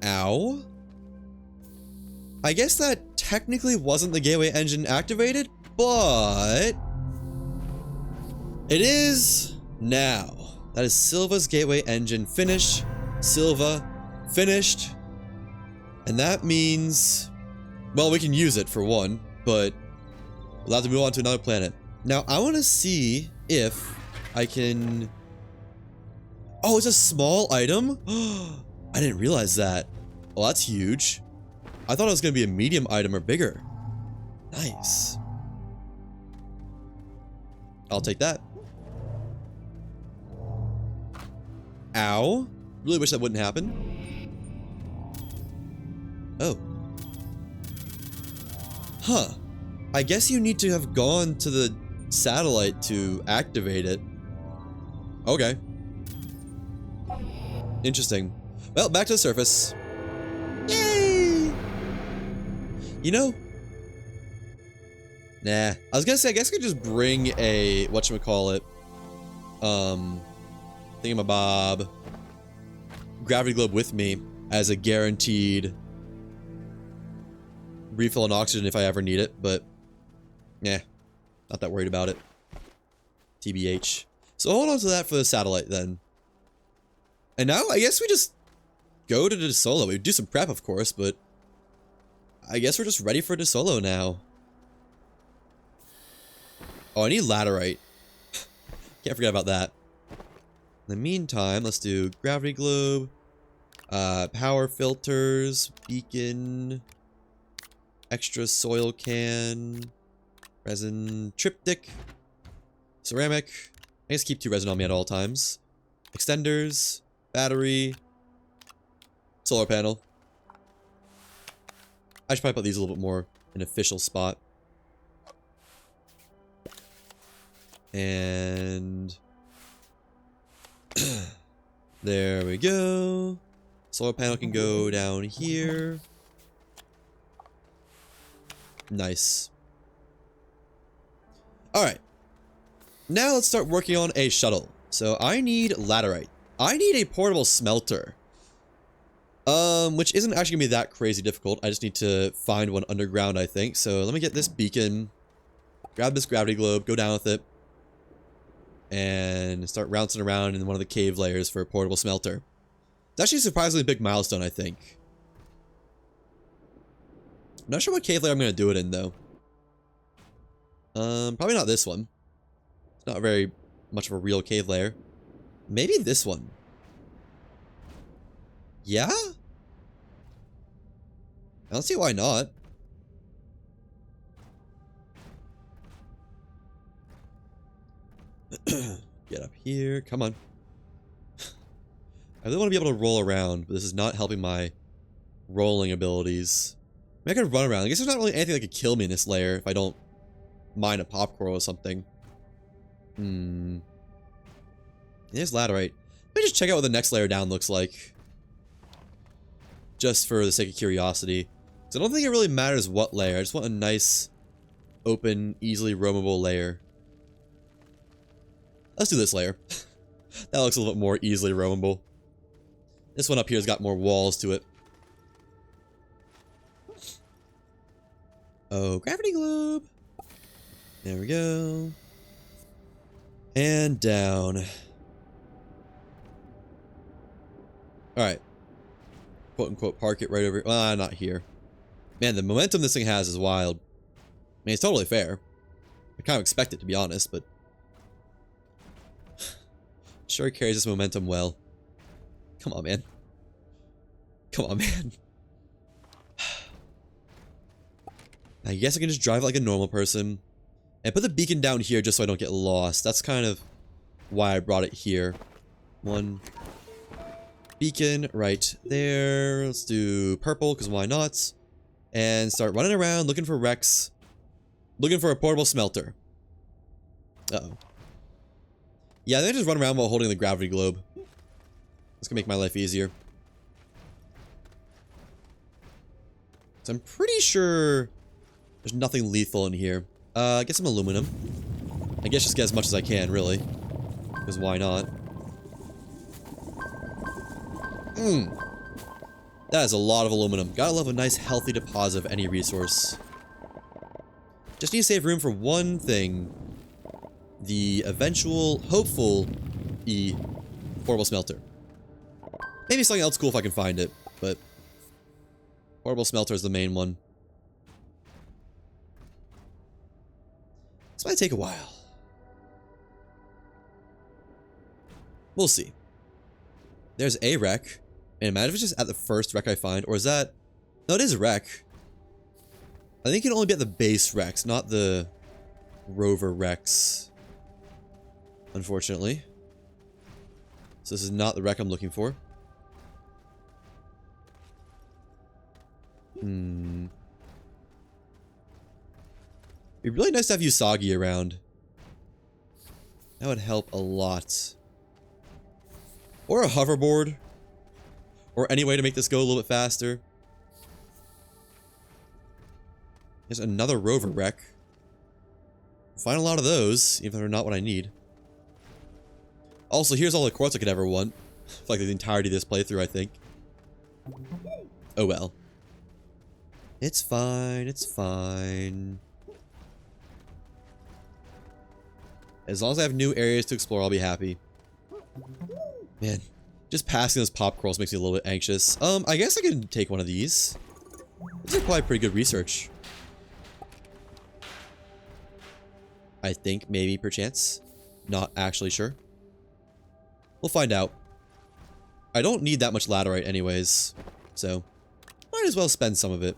Ow. I guess that technically wasn't the gateway engine activated, but... it is now. That is Silva's gateway engine finished. Silva finished. And that means... well, we can use it for one, but we'll have to move on to another planet. Now, I want to see if I can... oh, it's a small item? I didn't realize that. Well, that's huge. I thought it was going to be a medium item or bigger. Nice. I'll take that. Ow. Really wish that wouldn't happen. Oh. Huh. I guess you need to have gone to the satellite to activate it. Okay. Interesting. Well, back to the surface. Yay! You know... nah. I was gonna say, I guess I could just bring a... whatchamacallit... thingamabob... gravity globe with me as a guaranteed... refill on oxygen if I ever need it, but... nah. Not that worried about it. TBH. So hold on to that for the satellite then. And now, I guess we just go to DeSolo. We do some prep, of course, but I guess we're just ready for DeSolo now. Oh, I need laterite. Can't forget about that. In the meantime, let's do gravity globe, power filters, beacon, extra soil can, resin triptych, ceramic. I guess keep 2 resin on me at all times. Extenders, battery, solar panel. I should probably put these a little bit more in an official spot. And there we go. Solar panel can go down here. Nice. Alright. Now let's start working on a shuttle. So I need laterite. I need a portable smelter. Which isn't actually gonna be that crazy difficult. I just need to find one underground, I think. So let me get this beacon. Grab this gravity globe, go down with it. And start bouncing around in one of the cave layers for a portable smelter. It's actually a surprisingly big milestone, I think. I'm not sure what cave layer I'm gonna do it in, though. Probably not this one. It's not very much of a real cave layer. Maybe this one. Yeah? I don't see why not. Get up here. Come on. I really want to be able to roll around, but this is not helping my rolling abilities. I mean, I can run around. I guess there's not really anything that could kill me in this layer if I don't mine a popcorn or something. There's laterite. Let me just check out what the next layer down looks like. Just for the sake of curiosity. Because I don't think it really matters what layer. I just want a nice, open, easily roamable layer. Let's do this layer. That looks a little bit more easily roamable. This one up here has got more walls to it. Oh, gravity globe. There we go. And down. Alright. Quote unquote park it right over. Well, not here. Man, the momentum this thing has is wild. I mean, it's totally fair. I kind of expect it, to be honest, but sure carries this momentum well. Come on, man. Come on, man. I guess I can just drive like a normal person. And put the beacon down here just so I don't get lost. That's kind of why I brought it here. One beacon right there. Let's do purple, because why not? And start running around looking for wrecks. Looking for a portable smelter. Uh-oh. Yeah, I think I just run around while holding the gravity globe. That's gonna make my life easier. So I'm pretty sure there's nothing lethal in here. Get some aluminum. I guess just get as much as I can, really. Because why not? That is a lot of aluminum. Gotta love a nice healthy deposit of any resource. Just need to save room for one thing. The eventual, hopeful, portable smelter. Maybe something else cool if I can find it, but portable smelter is the main one. This might take a while. We'll see. There's a wreck. And imagine if it's just at the first wreck I find, or is that... No, it is a wreck. I think it can only be at the base wrecks, not the rover wrecks. Unfortunately. So this is not the wreck I'm looking for. It'd be really nice to have Usagi around. That would help a lot. Or a hoverboard. Or any way to make this go a little bit faster. There's another rover wreck. Find a lot of those, even if they're not what I need. Also, here's all the quartz I could ever want. For like the entirety of this playthrough, I think. Oh well. It's fine, it's fine. As long as I have new areas to explore, I'll be happy. Man, just passing those pop corals makes me a little bit anxious. I guess I can take one of these. This is probably pretty good research. I think, maybe, perchance. Not actually sure. We'll find out. I don't need that much laterite anyways, so might as well spend some of it.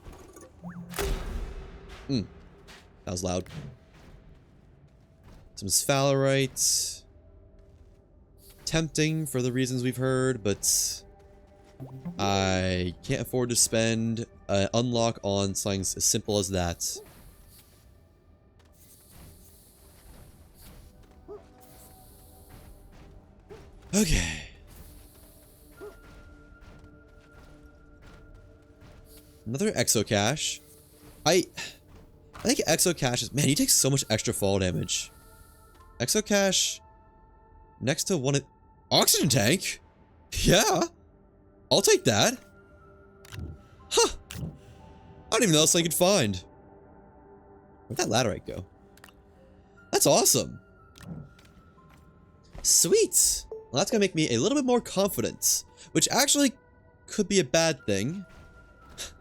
That was loud. Some sphalerite. Tempting for the reasons we've heard, but I can't afford to spend an unlock on something as simple as that. Okay. Another exocache. I think exocache is... Man, he takes so much extra fall damage. Exocache next to one of... Oxygen tank? Yeah. I'll take that. Huh. I don't even know else I could find. Where'd that laterite go? That's awesome. Sweet. Well, that's gonna make me a little bit more confident, which actually could be a bad thing. If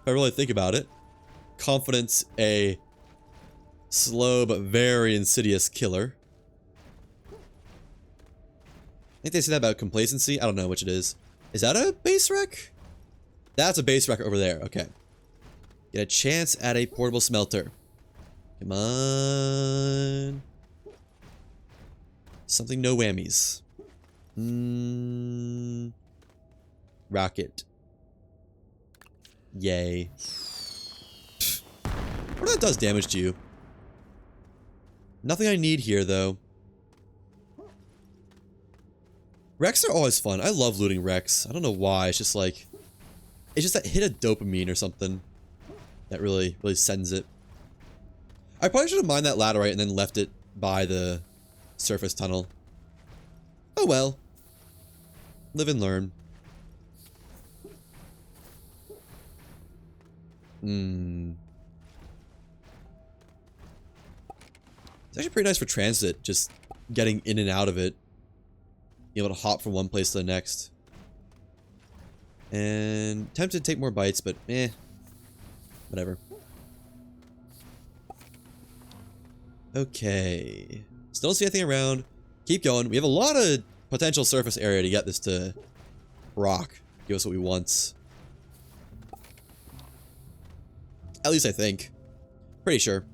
I really think about it. Confidence, a slow but very insidious killer. I think they say that about complacency. I don't know which it is. Is that a base wreck? That's a base wreck over there. Okay. Get a chance at a portable smelter. Come on. Something no whammies. Rocket. Yay. What if that does damage to you? Nothing I need here, though. Wrecks are always fun. I love looting wrecks. I don't know why. It's just like... It's just that hit of dopamine or something. That really sends it. I probably should have mined that laterite and then left it by the surface tunnel. Oh well. Live and learn. It's actually pretty nice for transit, just getting in and out of it. Be able to hop from one place to the next. And tempted to take more bites, but whatever. Okay. Still don't see anything around. Keep going. We have a lot of potential surface area to get this to rock. Give us what we want. At least I think. Pretty sure.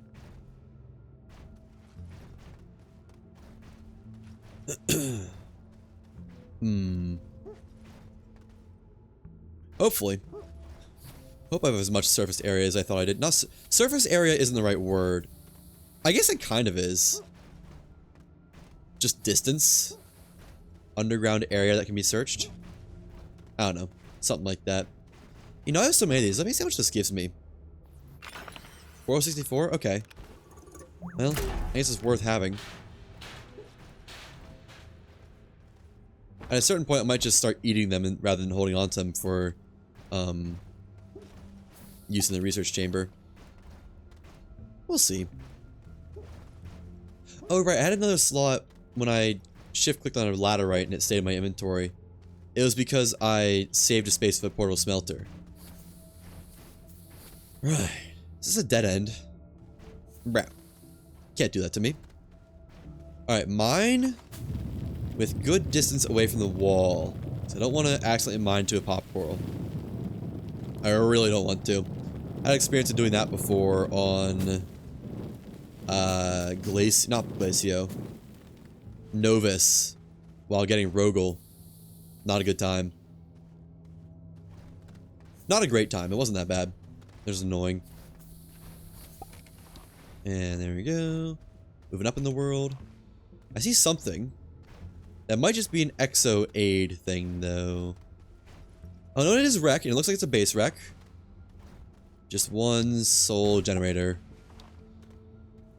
Hmm. Hopefully. Hope I have as much surface area as I thought I did. Not surface area isn't the right word. I guess it kind of is. Just distance. Underground area that can be searched. I don't know. Something like that. You know, I have so many of these. Let me see how much this gives me. 464? Okay. Well, I guess it's worth having. At a certain point, I might just start eating them rather than holding on to them for use in the research chamber. We'll see. Oh, right. I had another slot when I shift-clicked on a ladder right and it stayed in my inventory. It was because I saved a space for the portal smelter. Right. Is this a dead end? Bro. Can't do that to me. Alright, mine with good distance away from the wall. So I don't want to accidentally mine to a pop portal. I really don't want to. I had experience in doing that before on Novus while getting Rogel. Not a good time. Not a great time. It wasn't that bad. It was annoying. And there we go. Moving up in the world. I see something. That might just be an exo aid thing, though. Oh, no, it is wreck, and it looks like it's a base wreck. Just one soul generator.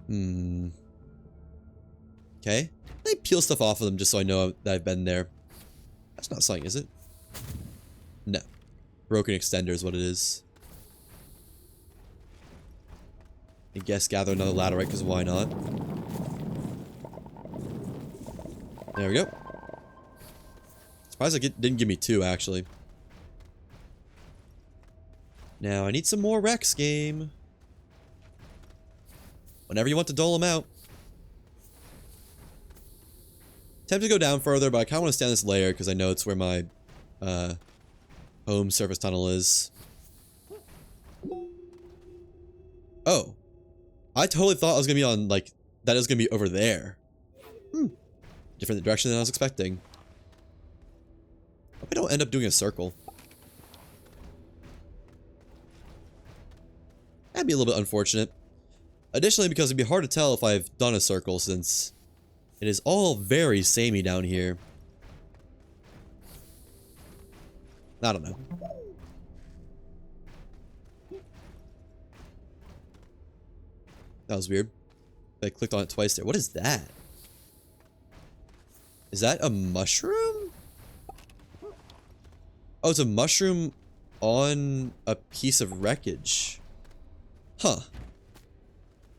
Hmm. Okay. Let me peel stuff off of them just so I know that I've been there. That's not something, is it? No. Broken extender is what it is. I guess gather another laterite, because why not? There we go. Surprised it didn't give me two, actually. Now, I need some more Rex, game. Whenever you want to dole them out. Tempted to go down further, but I kind of want to stay on this layer, because I know it's where my home surface tunnel is. Oh. I totally thought I was going to be on, like, that it was going to be over there. Different direction than I was expecting. Hope I don't end up doing a circle. That'd be a little bit unfortunate. Additionally, because it'd be hard to tell if I've done a circle since it is all very samey down here. I don't know. That was weird. I clicked on it twice there. What is that? Is that a mushroom? Oh, it's a mushroom on a piece of wreckage. Huh.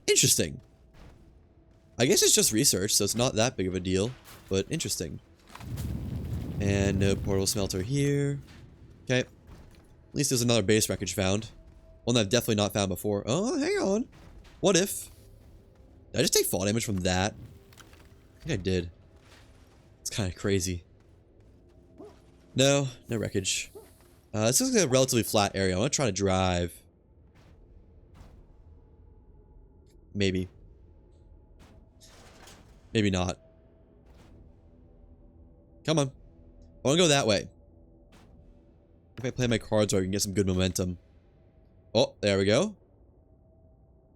Interesting. I guess it's just research, so it's not that big of a deal, but interesting. And no portal smelter here. Okay. At least there's another base wreckage found. One that I've definitely not found before. Oh, hang on. What if? Did I just take fall damage from that? I think I did. It's kind of crazy. No, no wreckage. This looks like a relatively flat area. I want to try to drive. Maybe. Maybe not. Come on. I want to go that way. If I play my cards right, we can get some good momentum. Oh, there we go.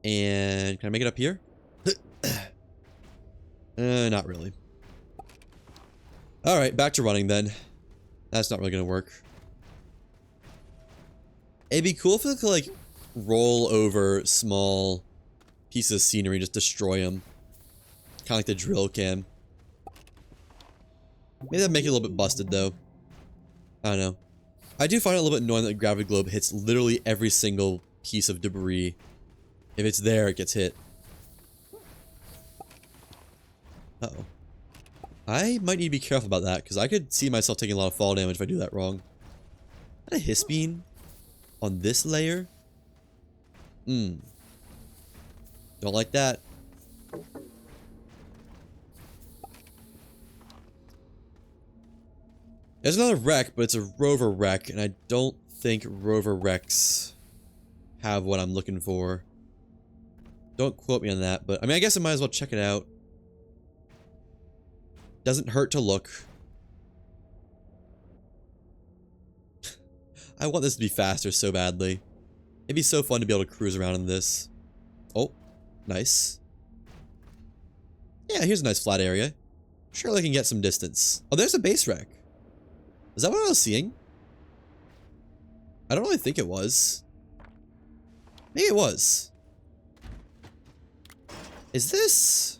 And can I make it up here? Not really. Alright, back to running then. That's not really gonna work. It'd be cool if it could, like, roll over small pieces of scenery and just destroy them. Kind of like the drill can. Maybe that'd make it a little bit busted, though. I don't know. I do find it a little bit annoying that the gravity globe hits literally every single piece of debris. If it's there, it gets hit. Uh-oh. I might need to be careful about that, because I could see myself taking a lot of fall damage if I do that wrong. Is that a hiss beam? On this layer? Don't like that. There's another wreck, but it's a rover wreck, and I don't think rover wrecks have what I'm looking for. Don't quote me on that, but I mean, I guess I might as well check it out. Doesn't hurt to look. I want this to be faster so badly. It'd be so fun to be able to cruise around in this. Oh, nice. Yeah, here's a nice flat area. Surely I can get some distance. Oh, there's a base wreck. Is that what I was seeing? I don't really think it was. Maybe it was. Is this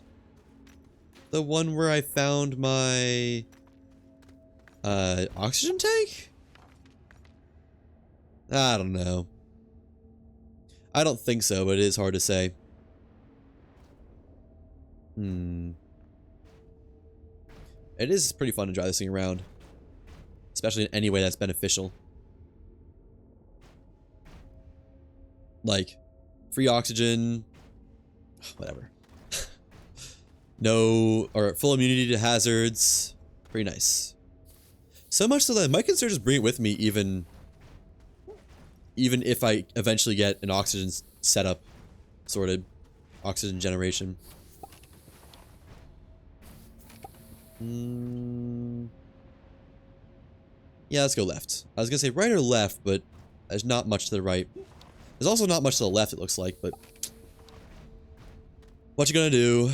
the one where I found my oxygen tank? I don't know. I don't think so, but it is hard to say. It is pretty fun to drive this thing around. Especially in any way that's beneficial. Like, free oxygen. Whatever. No, or full immunity to hazards. Pretty nice. So much so that I might consider just bringing it with me even if I eventually get an oxygen setup sorted. Oxygen generation. Yeah, let's go left. I was gonna say right or left, but there's not much to the right. There's also not much to the left, it looks like, but what you gonna do?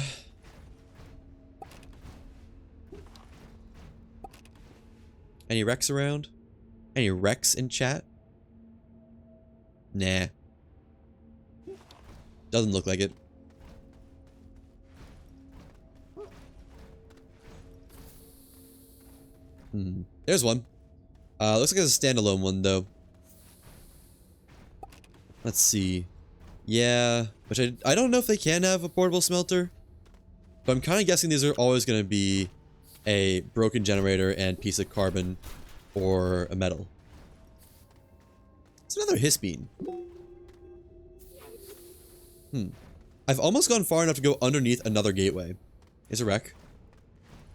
Any wrecks around? Any wrecks in chat? Nah. Doesn't look like it. There's one. Looks like it's a standalone one, though. Let's see. Yeah, which I don't know if they can have a portable smelter. But I'm kind of guessing these are always going to be a broken generator and piece of carbon or a metal. It's another hiss bean. I've almost gone far enough to go underneath another gateway. It's a wreck.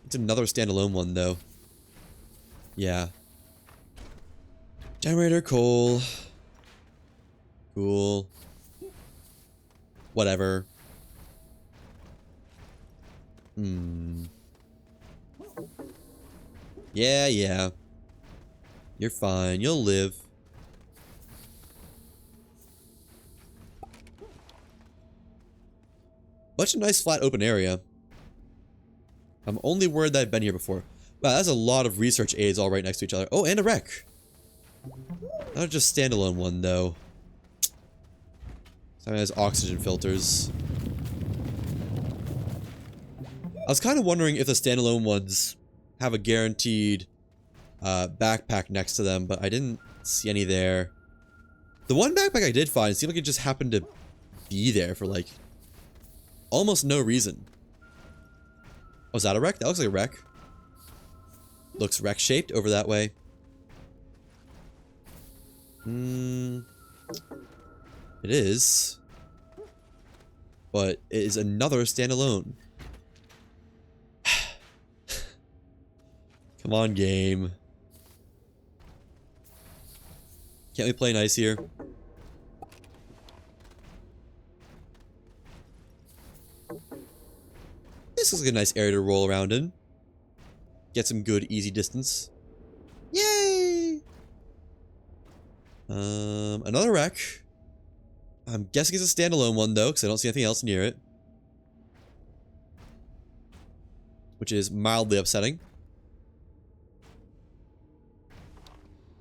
It's another standalone one, though. Yeah. Generator, coal. Cool. Whatever. Yeah. You're fine. You'll live. Such a nice flat open area. I'm only worried that I've been here before. Wow, that's a lot of research aids all right next to each other. Oh, and a wreck. Not just standalone one, though. It has oxygen filters. I was kind of wondering if the standalone ones have a guaranteed backpack next to them, but I didn't see any there. The one backpack I did find seemed like it just happened to be there for, like, almost no reason. Oh, is that a wreck? That looks like a wreck. Looks wreck-shaped over that way. It is. But it is another standalone. Come on, game. Can't we play nice here? This looks like a nice area to roll around in. Get some good, easy distance. Yay! Another wreck. I'm guessing it's a standalone one, though, because I don't see anything else near it. Which is mildly upsetting.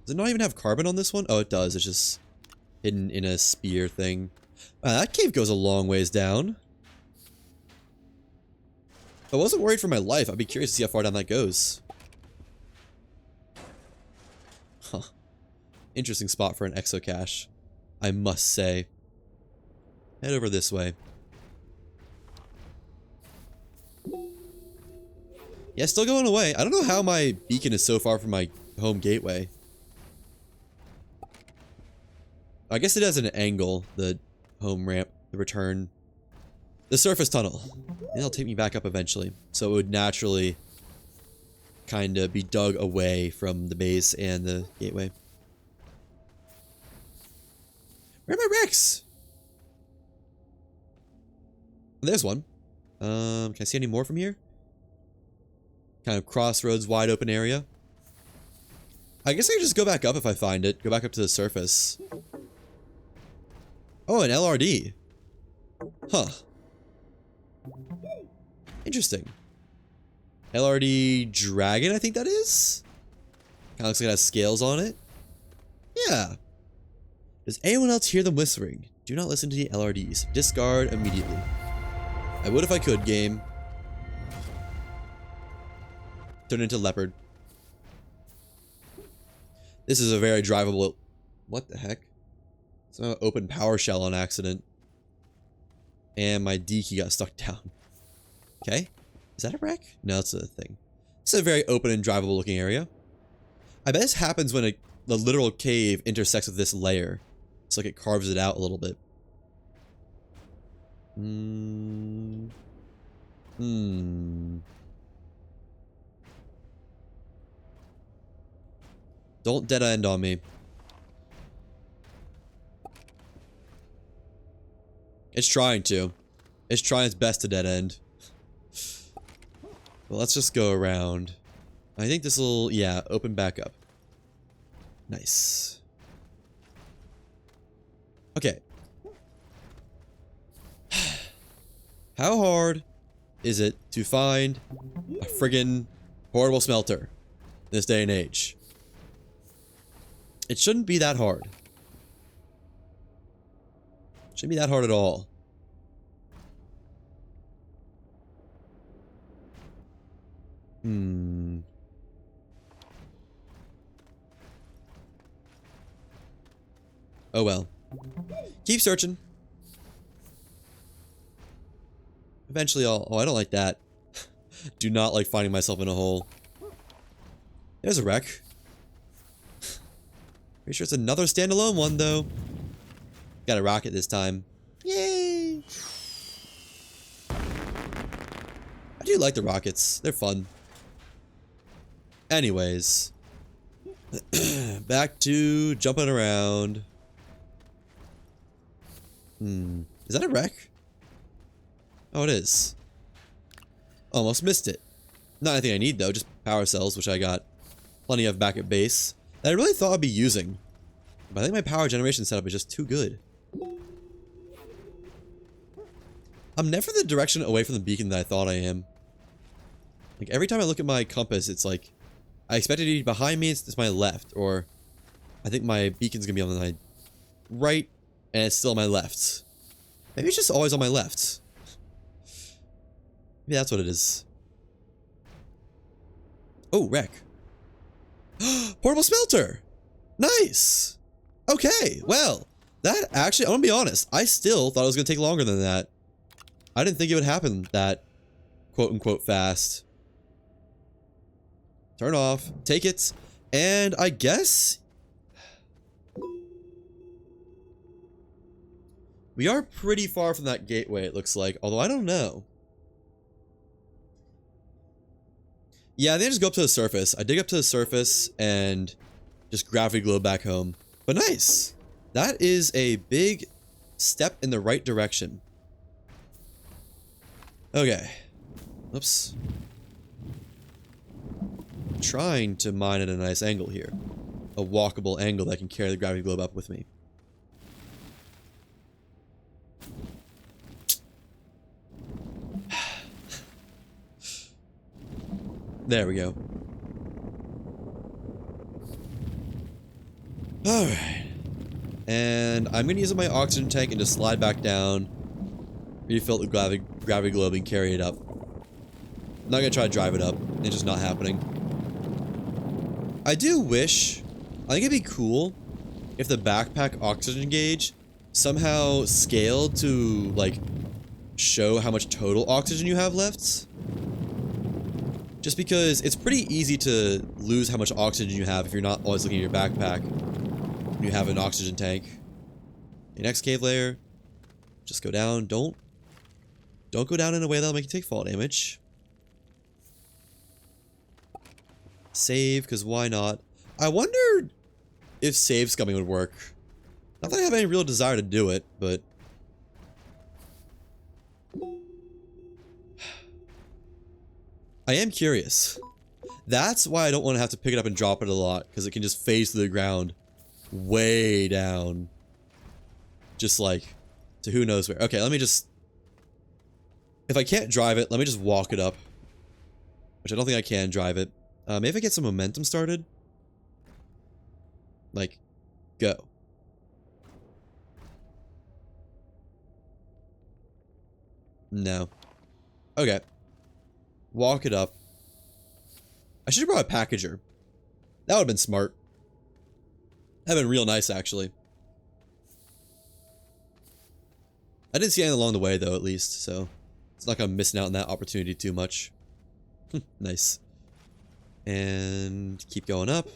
Does it not even have carbon on this one? Oh, it does. It's just hidden in a spear thing. Wow, that cave goes a long ways down. If I wasn't worried for my life, I'd be curious to see how far down that goes. Huh. Interesting spot for an exocache, I must say. Head over this way. Yeah, still going away. I don't know how my beacon is so far from my home gateway. I guess it has an angle, the home ramp, the return. The surface tunnel. It'll take me back up eventually. So it would naturally kind of be dug away from the base and the gateway. Where are my wrecks? There's one. Can I see any more from here? kind of crossroads, wide open area. I guess I can just go back up if I find it. Go back up to the surface. Oh, an LRD. Huh. Interesting. LRD Dragon, I think that is? Kind of looks like it has scales on it. Yeah. Does anyone else hear them whispering? Do not listen to the LRDs. Discard immediately. I would if I could, game. Turn into leopard. This is a very drivable... What the heck? It's an open power shell on accident. And my D key got stuck down. Okay. Is that a wreck? No, it's a thing. It's a very open and drivable looking area. I bet this happens when the literal cave intersects with this layer. It's like it carves it out a little bit. Don't dead end on me. It's trying to. It's trying its best to dead end. Well, let's just go around. I think this will, yeah, open back up. Nice. Okay. How hard is it to find a friggin' portable smelter in this day and age? It shouldn't be that hard. Shouldn't be that hard at all. Oh well. Keep searching. Eventually I'll... Oh, I don't like that. Do not like finding myself in a hole. There's a wreck. Pretty sure it's another standalone one, though. Got a rocket this time. Yay! I do like the rockets. They're fun. Anyways. Back to jumping around. Is that a wreck? Oh, it is. Almost missed it. Not anything I need, though. Just power cells, which I got plenty of back at base. That I really thought I'd be using. But I think my power generation setup is just too good. I'm never the direction away from the beacon that I thought I am. Like, every time I look at my compass, it's like... I expect it to be behind me, it's my left. Or, I think my beacon's gonna be on my right, and it's still on my left. Maybe it's just always on my left. Maybe that's what it is. Oh, wreck. Portable smelter! Nice! Okay, well, that actually, I'm gonna be honest, I still thought it was gonna take longer than that. I didn't think it would happen that quote-unquote fast. Turn off, take it, and I guess... we are pretty far from that gateway, it looks like, although I don't know. Yeah, they just go up to the surface. I dig up to the surface and just gravity glow back home. But nice! That is a big step in the right direction. Okay. Oops. Trying to mine at a nice angle here. A walkable angle that can carry the gravity globe up with me. There we go. Alright. And I'm going to use up my oxygen tank and just slide back down. Refill the gravity globe and carry it up. I'm not going to try to drive it up. It's just not happening. I do wish... I think it'd be cool if the backpack oxygen gauge somehow scaled to, like, show how much total oxygen you have left. Just because it's pretty easy to lose how much oxygen you have if you're not always looking at your backpack when you have an oxygen tank. Okay, next cave layer. Just go down. Don't go down in a way that'll make you take fall damage. Save, because why not? I wonder if save scumming would work. Not that I have any real desire to do it, but... I am curious. That's why I don't want to have to pick it up and drop it a lot, because it can just phase through the ground way down. Just like, to who knows where. Okay, let me just... If I can't drive it, let me just walk it up. Which I don't think I can drive it. Maybe if I get some momentum started. Like, go. No. Okay. Walk it up. I should have brought a packager. That would have been smart. That would have been real nice, actually. I didn't see anything along the way, though, at least, so... It's not gonna missing out on that opportunity too much. Nice. And keep going up.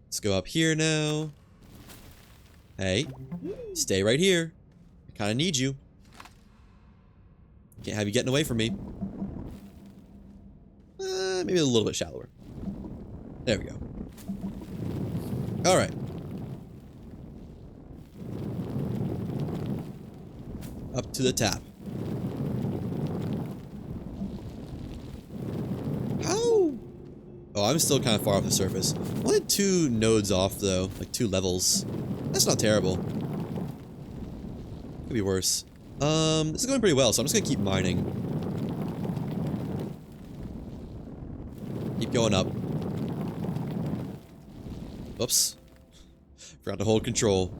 Let's go up here now. Hey, stay right here. I kind of need you. Can't have you getting away from me. Maybe a little bit shallower. There we go. All right. Up to the tap. How? Oh, I'm still kind of far off the surface. Only 2 nodes off, though. Like 2 levels. That's not terrible. Could be worse. This is going pretty well, so I'm just gonna keep mining. Keep going up. Oops. Forgot to hold control.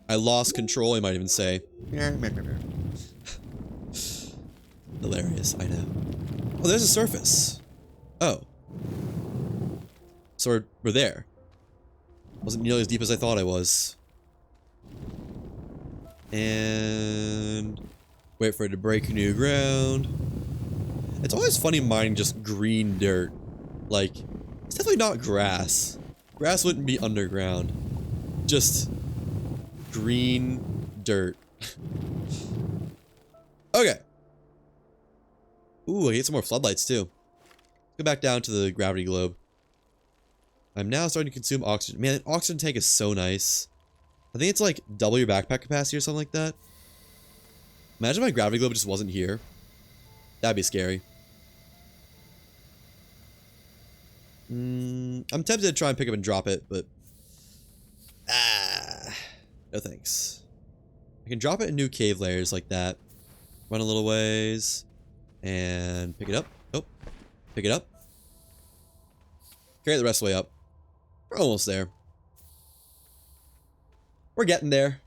I lost control, I might even say. Hilarious, I know. Oh, there's a surface. Oh. So we're there. Wasn't nearly as deep as I thought I was. And... wait for it to break new ground. It's always funny mining just green dirt. Like, it's definitely not grass. Grass wouldn't be underground. Just... green dirt. Okay. Ooh, I get some more floodlights too. Go back down to the gravity globe. I'm now starting to consume oxygen. Man, an oxygen tank is so nice. I think it's like double your backpack capacity or something like that. Imagine my gravity globe just wasn't here. That'd be scary. I'm tempted to try and pick up and drop it, but... no thanks. I can drop it in new cave layers like that. Run a little ways. And pick it up. Oh. Pick it up. Carry it the rest of the way up. We're almost there. We're getting there.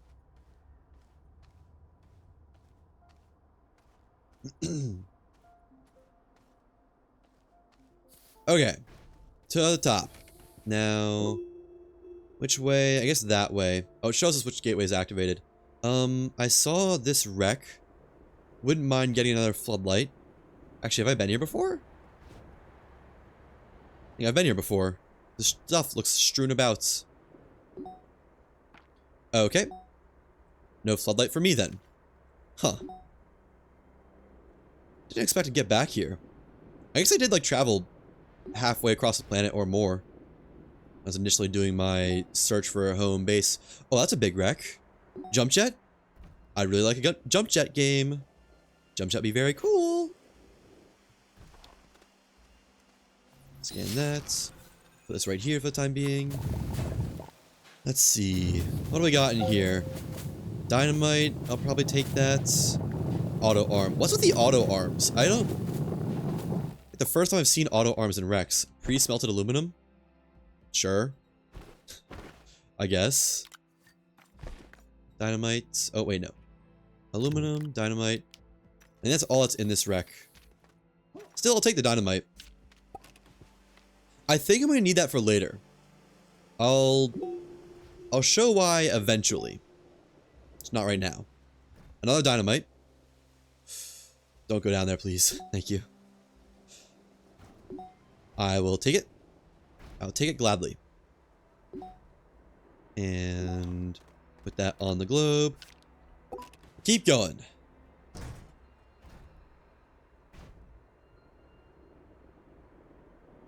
Okay. To the top. Now, which way? I guess that way. Oh, it shows us which gateway is activated. I saw this wreck. Wouldn't mind getting another floodlight. Actually, have I been here before? Yeah, I've been here before. The stuff looks strewn about. Okay. No floodlight for me then. Huh. Didn't expect to get back here. I guess I did like travel halfway across the planet or more. I was initially doing my search for a home base. Oh, that's a big wreck. Jump jet? I'd really like a jump jet game. Jump jet would be very cool. Scan that. Put this right here for the time being. Let's see. What do we got in here? Dynamite. I'll probably take that. Auto arm. What's with the auto arms? I don't... The first time I've seen auto arms in wrecks. Pre-smelted aluminum? Sure. I guess. Dynamite. Oh, wait, no. Aluminum, dynamite. And that's all that's in this wreck. Still, I'll take the dynamite. I think I'm going to need that for later. I'll show why eventually. It's not right now. Another dynamite. Don't go down there, please. Thank you. I will take it. I'll take it gladly. And put that on the globe. Keep going.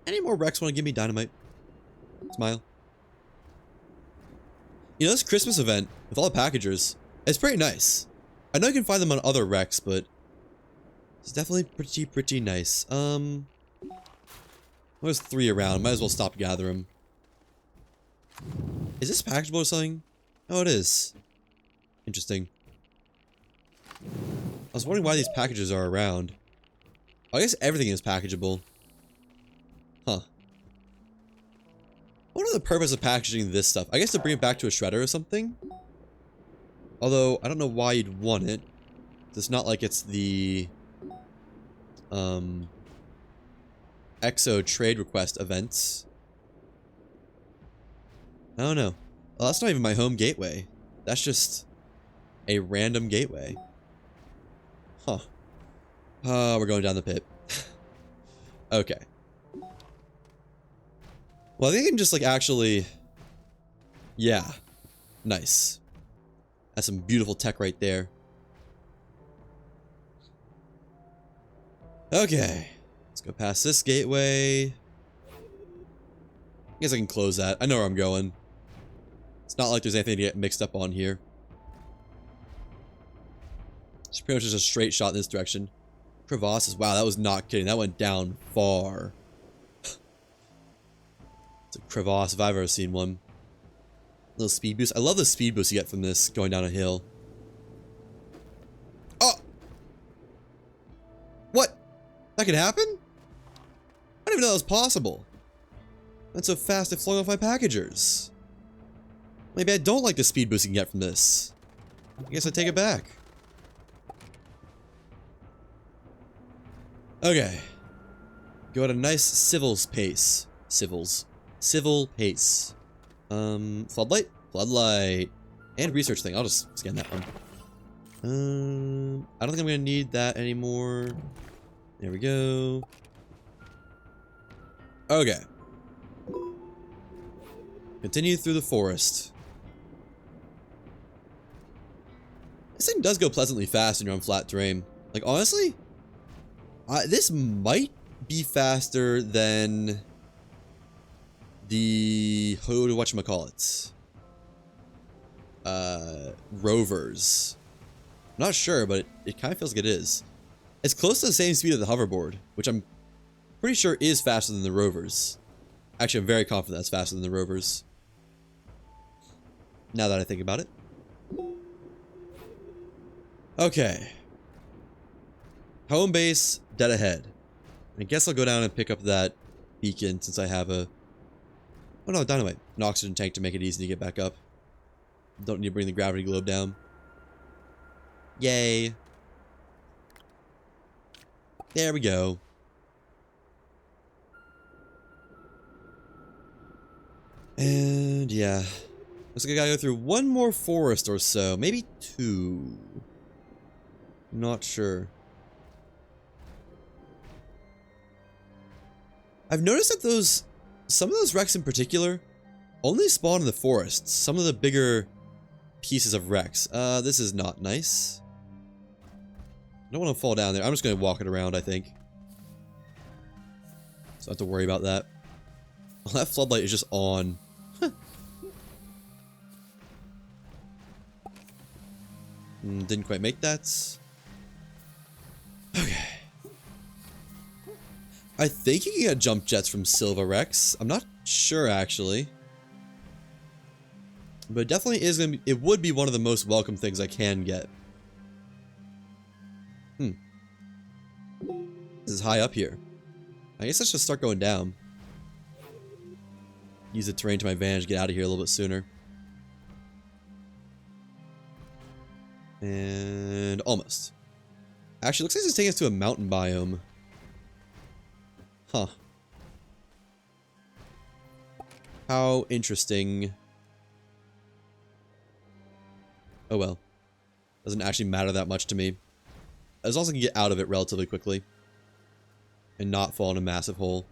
Any more wrecks want to give me dynamite? Smile. You know, this Christmas event with all the packagers, it's pretty nice. I know you can find them on other wrecks, but it's definitely pretty nice. There's 3 around. Might as well stop gather them. Is this packageable or something? Oh, it is. Interesting. I was wondering why these packages are around. I guess everything is packageable. Huh. What are the purpose of packaging this stuff? I guess to bring it back to a shredder or something? Although, I don't know why you'd want it. It's not like it's the... EXO trade request events. I don't know. Well, that's not even my home gateway. That's just a random gateway. Huh. We're going down the pit. Okay. Well, I think I can just, like, actually... Yeah. Nice. That's some beautiful tech right there. Okay. Let's go past this gateway. I guess I can close that. I know where I'm going. It's not like there's anything to get mixed up on here. It's pretty much just a straight shot in this direction. Crevasses. Wow, that was not kidding. That went down far. It's a crevasse if I've ever seen one. Little speed boost. I love the speed boost you get from this going down a hill. Oh! What? That could happen? I didn't even know that was possible. That's so fast it flung off my packagers. Maybe I don't like the speed boost you can get from this. I guess I take it back. Okay. Go at a nice civils pace. Civil pace. Floodlight? Floodlight. And research thing. I'll just scan that one. I don't think I'm gonna need that anymore. There we go. Okay. Continue through the forest. This thing does go pleasantly fast when you're on flat terrain. Like, honestly, this might be faster than the whatchamacallit? Rovers. I'm not sure, but it kind of feels like it is. It's close to the same speed of the hoverboard, which I'm pretty sure is faster than the Rovers. Actually, I'm very confident that's faster than the Rovers. Now that I think about it. Okay. Home base, dead ahead. I guess I'll go down and pick up that beacon since I have a... Oh no, dynamite. An oxygen tank to make it easy to get back up. Don't need to bring the gravity globe down. Yay. There we go. And yeah. Looks like I gotta go through one more forest or so. Maybe 2. Not sure. I've noticed that some of those wrecks in particular only spawn in the forests. Some of the bigger pieces of wrecks. This is not nice. I don't want to fall down there. I'm just going to walk it around, I think. So I don't have to worry about that. Well, that floodlight is just on. Didn't quite make that. Okay. I think you can get jump jets from Silva Rex. I'm not sure, actually. But it definitely is going to be... It would be one of the most welcome things I can get. This is high up here. I guess I should start going down. Use the terrain to my advantage, get out of here a little bit sooner. And almost. Actually, looks like it's taking us to a mountain biome. Huh. How interesting. Oh well. Doesn't actually matter that much to me. As long as I can get out of it relatively quickly. And not fall in a massive hole.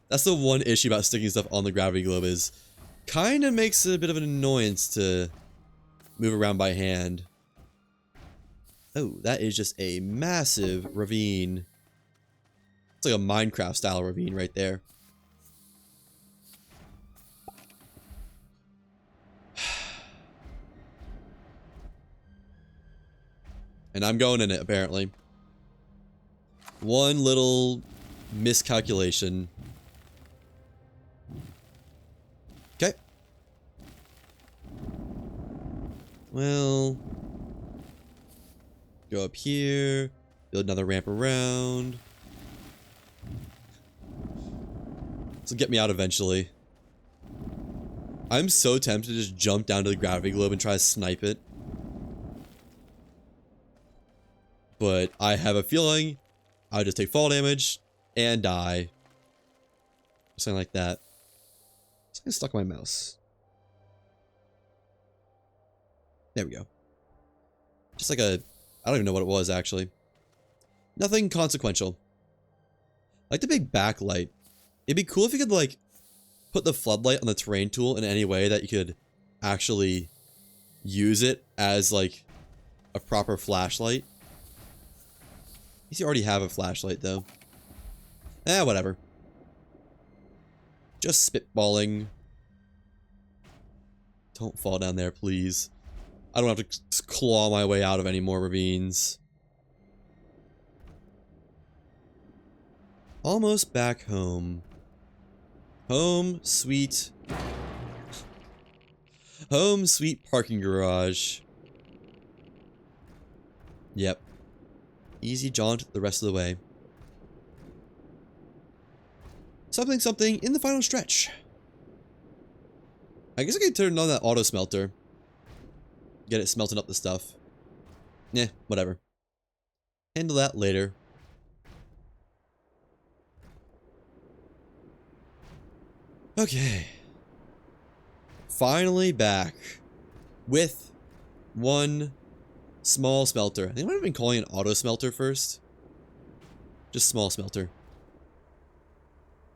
That's the one issue about sticking stuff on the gravity globe is kind of makes it a bit of an annoyance to move around by hand. Oh, that is just a massive ravine. It's like a Minecraft style ravine right there. And I'm going in it, apparently. One little miscalculation. Okay. Well, go up here, build another ramp around. This will get me out eventually. I'm so tempted to just jump down to the gravity globe and try to snipe it. But I have a feeling I'll just take fall damage and die. Something like that. Something stuck on my mouse. There we go. Just like a... I don't even know what it was, actually. Nothing consequential. I like the big backlight. It'd be cool if you could, like, put the floodlight on the terrain tool in any way that you could actually use it as, like, a proper flashlight. I guess you already have a flashlight, though. Whatever. Just spitballing. Don't fall down there, please. I don't have to claw my way out of any more ravines. Almost back home. Home, sweet. Home, sweet parking garage. Yep. Easy jaunt the rest of the way. Something, something in the final stretch. I guess I could turn on that auto smelter. Get it smelting up the stuff. Whatever. Handle that later. Okay. Finally back. With one small smelter. I think I might have been calling it auto smelter first. Just small smelter.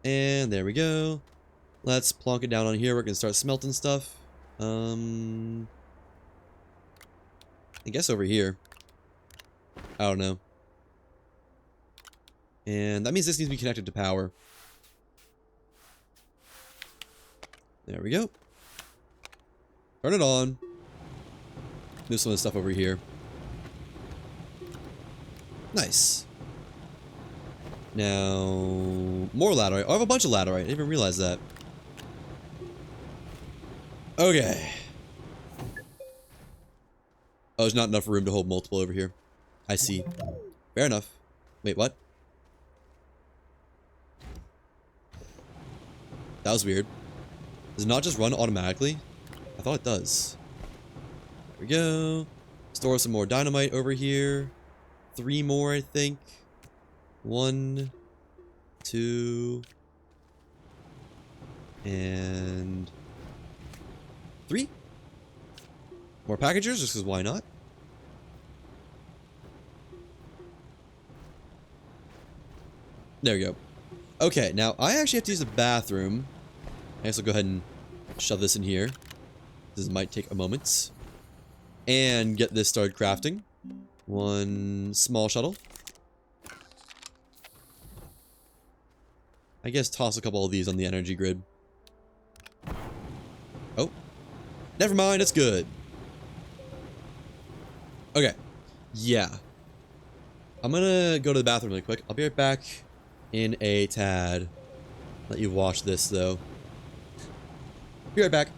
And there we go. Let's plonk it down on here. We're gonna start smelting stuff. I guess over here. I don't know. And that means this needs to be connected to power. There we go. Turn it on. Move some of the stuff over here. Nice. Now, more laterite. Oh, I have a bunch of laterite. I didn't even realize that. Okay. Oh, there's not enough room to hold multiple over here. I see. Fair enough. Wait, what? That was weird. Does it not just run automatically? I thought it does. There we go. Store some more dynamite over here. 3 more, I think. 1, 2, and 3. More packagers, just because why not? There we go. Okay, now I actually have to use the bathroom. I guess I'll go ahead and shove this in here. This might take a moment. And get this started crafting. 1 small shuttle. I guess toss a couple of these on the energy grid. Oh. Never mind, it's good. Okay. Yeah. I'm gonna go to the bathroom really quick. I'll be right back in a tad. Let you watch this, though. Be right back.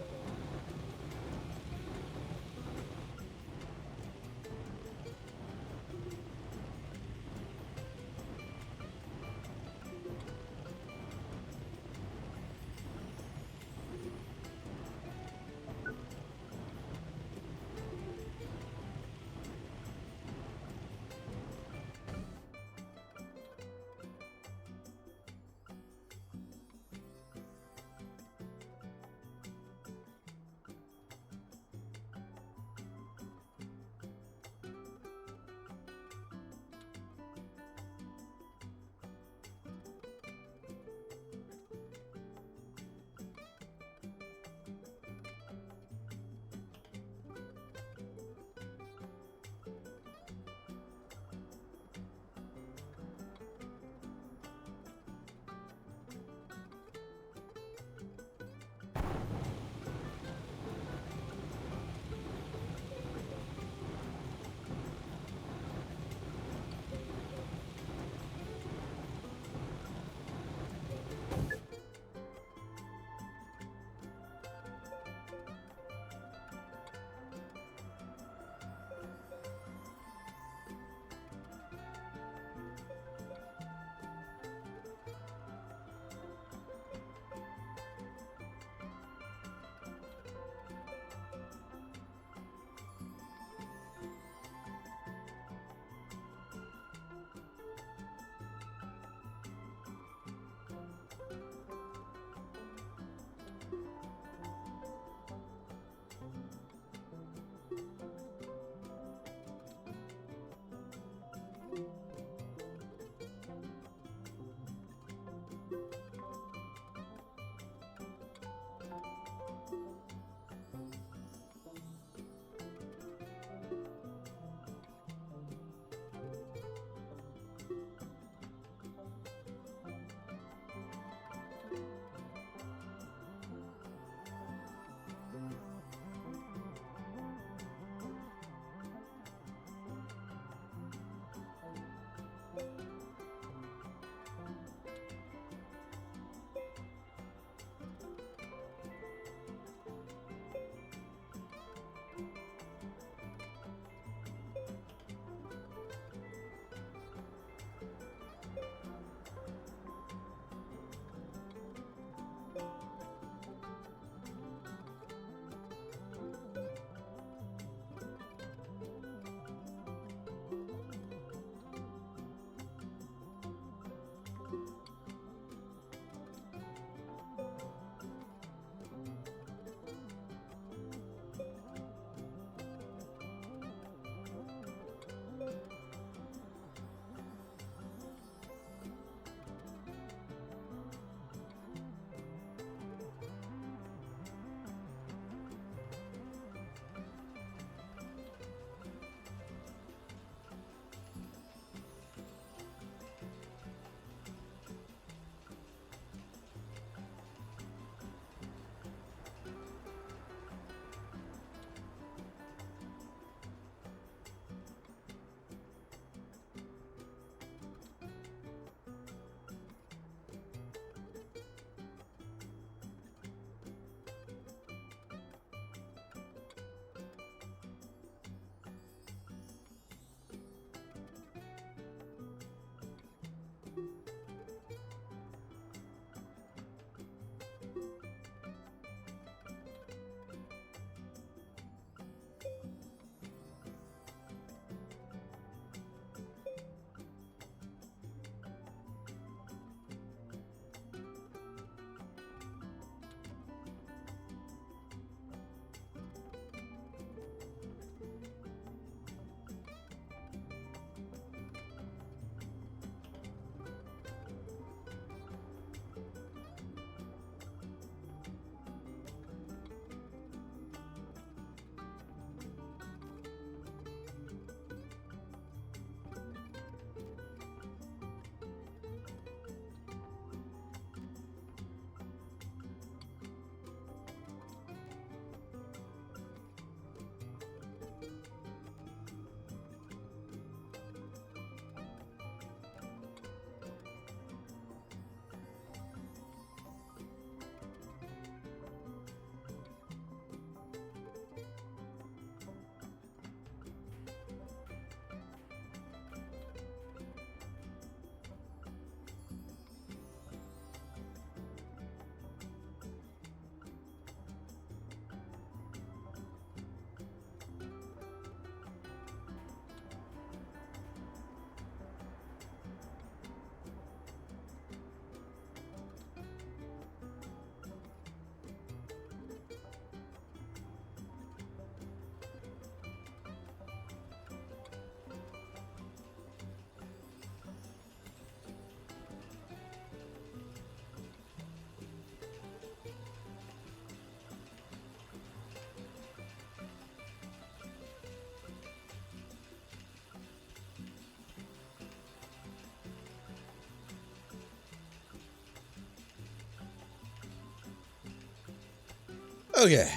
Okay.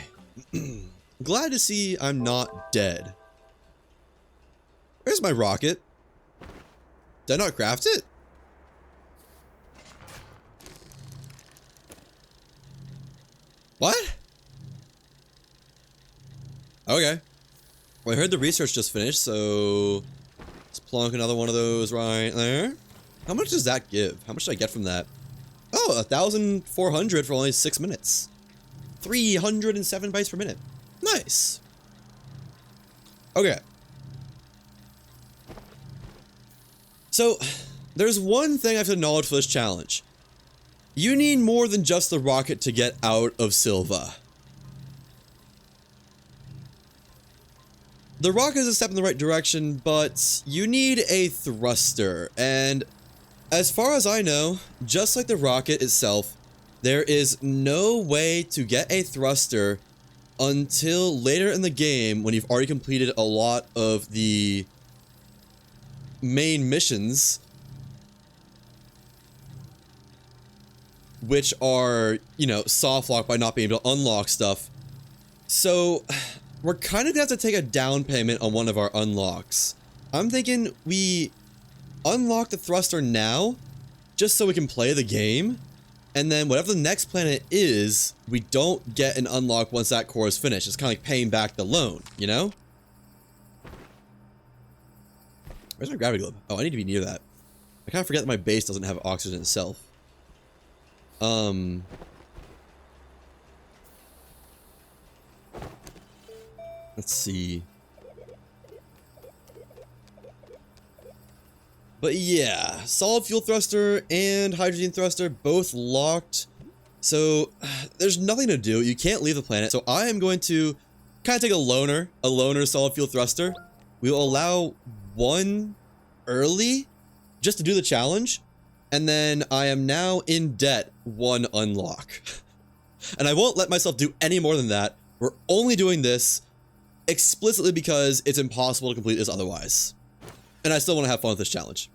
Glad to see I'm not dead. Where's my rocket? Did I not craft it? What? Okay. Well, I heard the research just finished, so let's plonk another one of those right there. How much does that give? How much did I get from that? Oh, 1,400 for only 6 minutes. 307 bytes per minute. Nice. Okay. So, there's one thing I have to acknowledge for this challenge. You need more than just the rocket to get out of Silva. The rocket is a step in the right direction, but you need a thruster, and as far as I know, just like the rocket itself, there is no way to get a thruster until later in the game when you've already completed a lot of the main missions, which are, you know, soft lock by not being able to unlock stuff. So we're kind of gonna have to take a down payment on one of our unlocks. I'm thinking we unlock the thruster now, just so we can play the game, and then whatever the next planet is, we don't get an unlock once that core is finished. It's kind of like paying back the loan, you know? Where's my gravity globe? Oh, I need to be near that. I kind of forget that my base doesn't have oxygen itself. Let's see. But yeah, solid fuel thruster and hydrogen thruster both locked. So there's nothing to do. You can't leave the planet. So I am going to kind of take a loner solid fuel thruster. We will allow one early just to do the challenge. And then I am now in debt one unlock. And I won't let myself do any more than that. We're only doing this explicitly because it's impossible to complete this otherwise. And I still want to have fun with this challenge.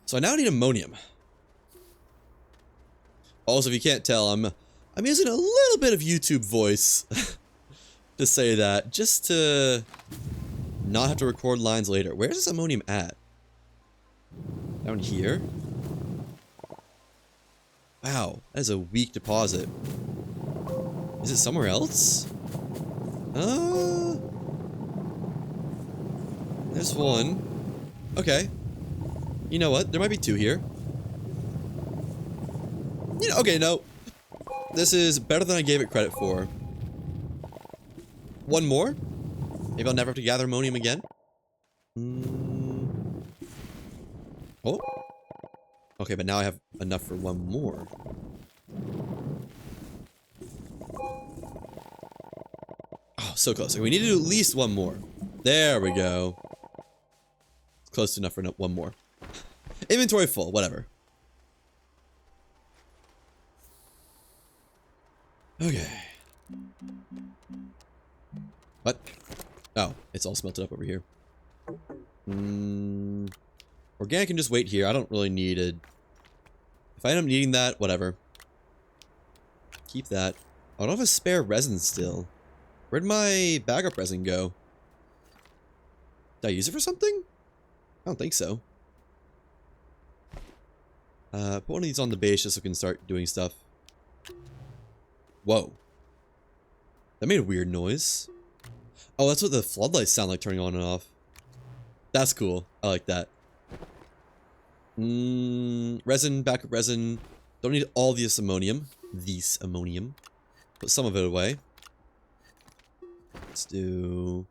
So I now need ammonium. Also, if you can't tell, I'm using a little bit of YouTube voice to say that, just to not have to record lines later. Where's this ammonium at? Down here? Wow, that is a weak deposit. Is it somewhere else? There's one. Okay. You know what? There might be two here. You know, okay, no. This is better than I gave it credit for. One more? Maybe I'll never have to gather ammonium again. Oh. Okay, but now I have enough for one more. Oh, so close. Okay, we need to do at least one more. There we go. Close enough for one more. Inventory full, whatever. Okay. What? Oh, it's all smelted up over here. Organic can just wait here. I don't really need it. If I end up needing that, whatever. Keep that. I don't have a spare resin still. Where'd my backup resin go? Did I use it for something? I don't think so. Put one of these on the base just so we can start doing stuff. Whoa. That made a weird noise. Oh, that's what the floodlights sound like turning on and off. That's cool. I like that. Resin, backup resin. Don't need all this ammonium. Put some of it away. Let's do...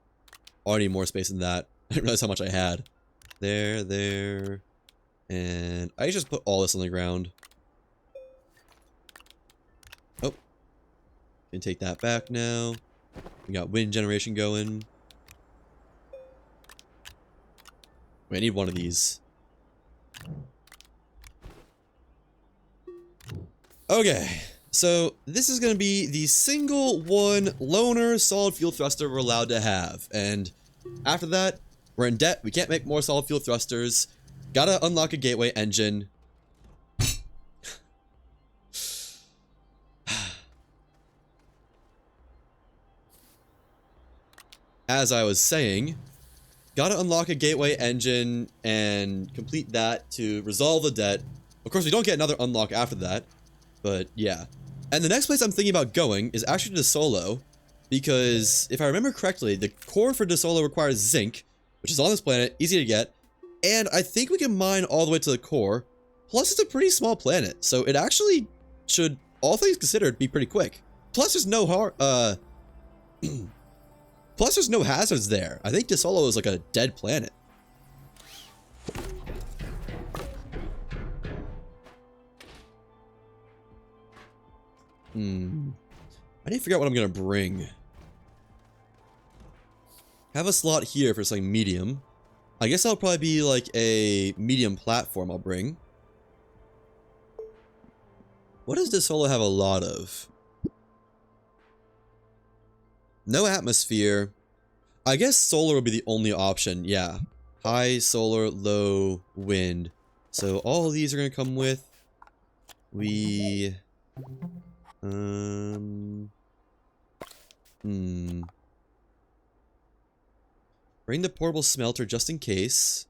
Oh, I need more space than that. I didn't realize how much I had. There. And I just put all this on the ground. Oh. Can take that back now. We got wind generation going. Wait, I need one of these. Okay, so this is going to be the single one loner solid fuel thruster we're allowed to have. And after that, we're in debt. We can't make more solid fuel thrusters. Gotta unlock a gateway engine. as I was saying, gotta unlock a gateway engine and complete that to resolve the debt. Of course, we don't get another unlock after that, but yeah. And the next place I'm thinking about going is actually to Solo, because if I remember correctly, the core for DeSolo requires zinc, which is on this planet, easy to get, and I think we can mine all the way to the core. Plus, it's a pretty small planet, so it actually should, all things considered, be pretty quick. Plus, there's no plus, there's no hazards there. I think DeSolo is like a dead planet. I need to figure out what I'm gonna bring. Have a slot here for something medium. I guess that'll probably be like a medium platform I'll bring. What does DeSolo have a lot of? No atmosphere. I guess solar would be the only option, yeah. High solar, low wind. So all of these are gonna come with. Bring the portable smelter just in case.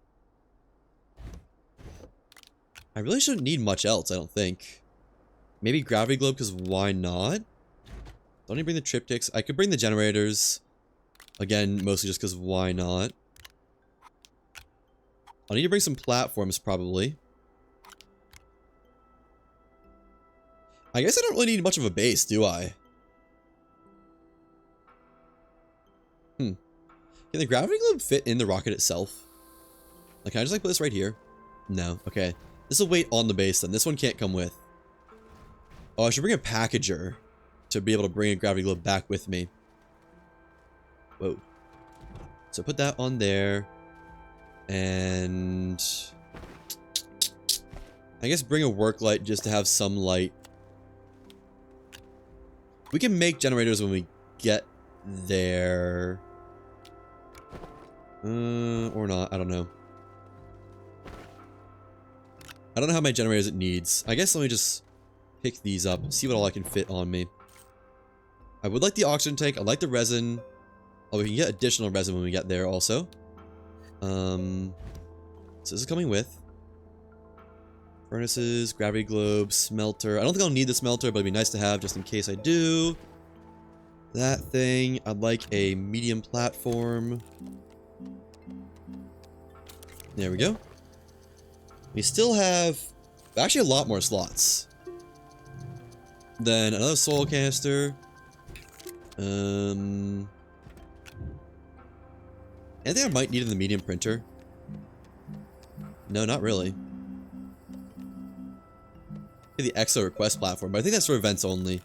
I really shouldn't need much else, I don't think. Maybe gravity globe, because why not? Don't need to bring the triptychs. I could bring the generators. Again, mostly just because why not? I'll need to bring some platforms, probably. I guess I don't really need much of a base, do I? Can the gravity globe fit in the rocket itself? Like, can I just, like, put this right here? No. Okay. This will wait on the base, then. This one can't come with. Oh, I should bring a packager to be able to bring a gravity globe back with me. Whoa. So put that on there. And I guess bring a work light just to have some light. We can make generators when we get there. Or not. I don't know. I don't know how many generators it needs. I guess let me just pick these up and see what all I can fit on me. I would like the oxygen tank. I like the resin. Oh, we can get additional resin when we get there also. So this is coming with furnaces, gravity globe, smelter. I don't think I'll need the smelter, but it'd be nice to have just in case I do. That thing. I'd like a medium platform. There we go. We still have actually a lot more slots. Then another soul canister. Anything I might need in the medium printer? No, not really. The EXO request platform, but I think that's for events only.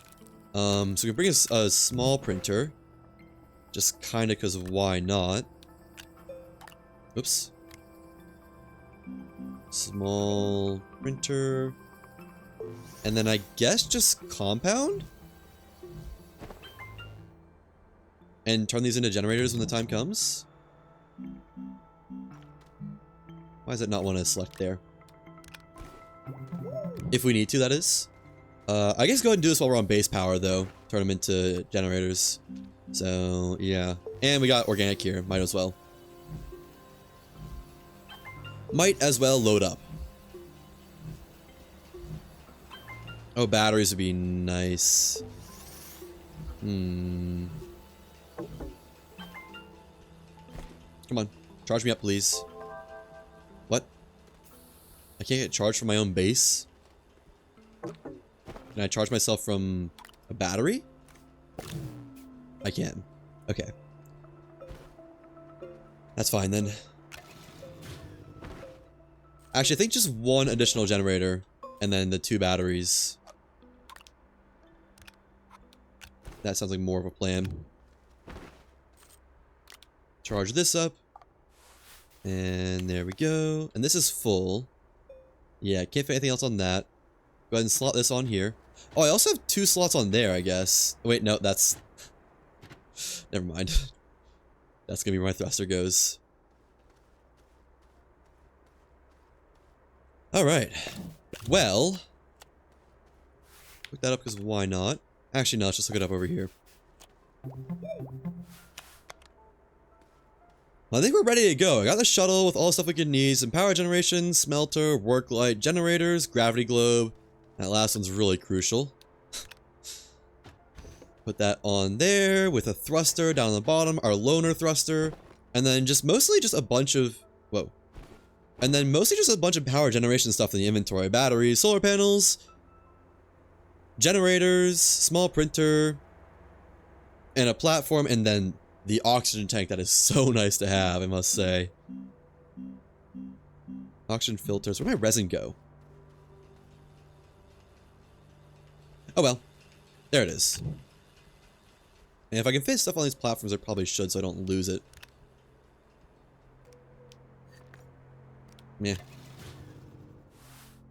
So we can bring a small printer. Just kinda cause why not? Oops. Small printer. And then I guess just compound? And turn these into generators when the time comes? Why does it not want to select there? If we need to, that is. I guess go ahead and do this while we're on base power, though. Turn them into generators. So, yeah. And we got organic here. Might as well. Might as well load up. Oh, batteries would be nice. Come on. Charge me up, please. What? I can't get charged from my own base? Can I charge myself from a battery? I can. Okay. That's fine then. Actually, I think just one additional generator and then the 2 batteries. That sounds like more of a plan. Charge this up. And there we go. And this is full. Yeah, can't fit anything else on that. Go ahead and slot this on here. Oh, I also have 2 slots on there, I guess. Wait, no, that's... Never mind. That's gonna be where my thruster goes. Alright. Well... Look that up because why not? Actually, no, let's just look it up over here. I think we're ready to go. I got the shuttle with all the stuff we could need. Some power generation, smelter, work light, generators, gravity globe. That last one's really crucial. Put that on there with a thruster down on the bottom, our loner thruster. And then mostly just a bunch of... Whoa. And then mostly just a bunch of power generation stuff in the inventory. Batteries, solar panels, generators, small printer, and a platform, and then the oxygen tank that is so nice to have, I must say. Oxygen filters. Where'd my resin go? Oh well. There it is. And if I can fit stuff on these platforms, I probably should so I don't lose it. Yeah.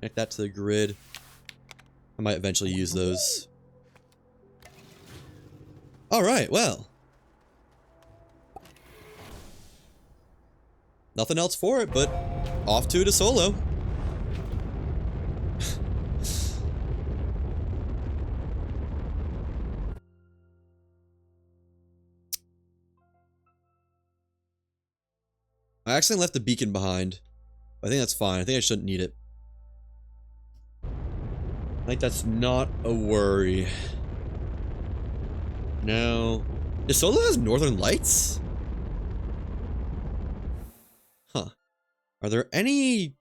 Connect that to the grid. I might eventually use those. Alright, well. Nothing else for it, but off to solo. I accidentally left the beacon behind. I think that's fine. I think I shouldn't need it. I think that's not a worry. No. Solo has northern lights? Huh. Are there any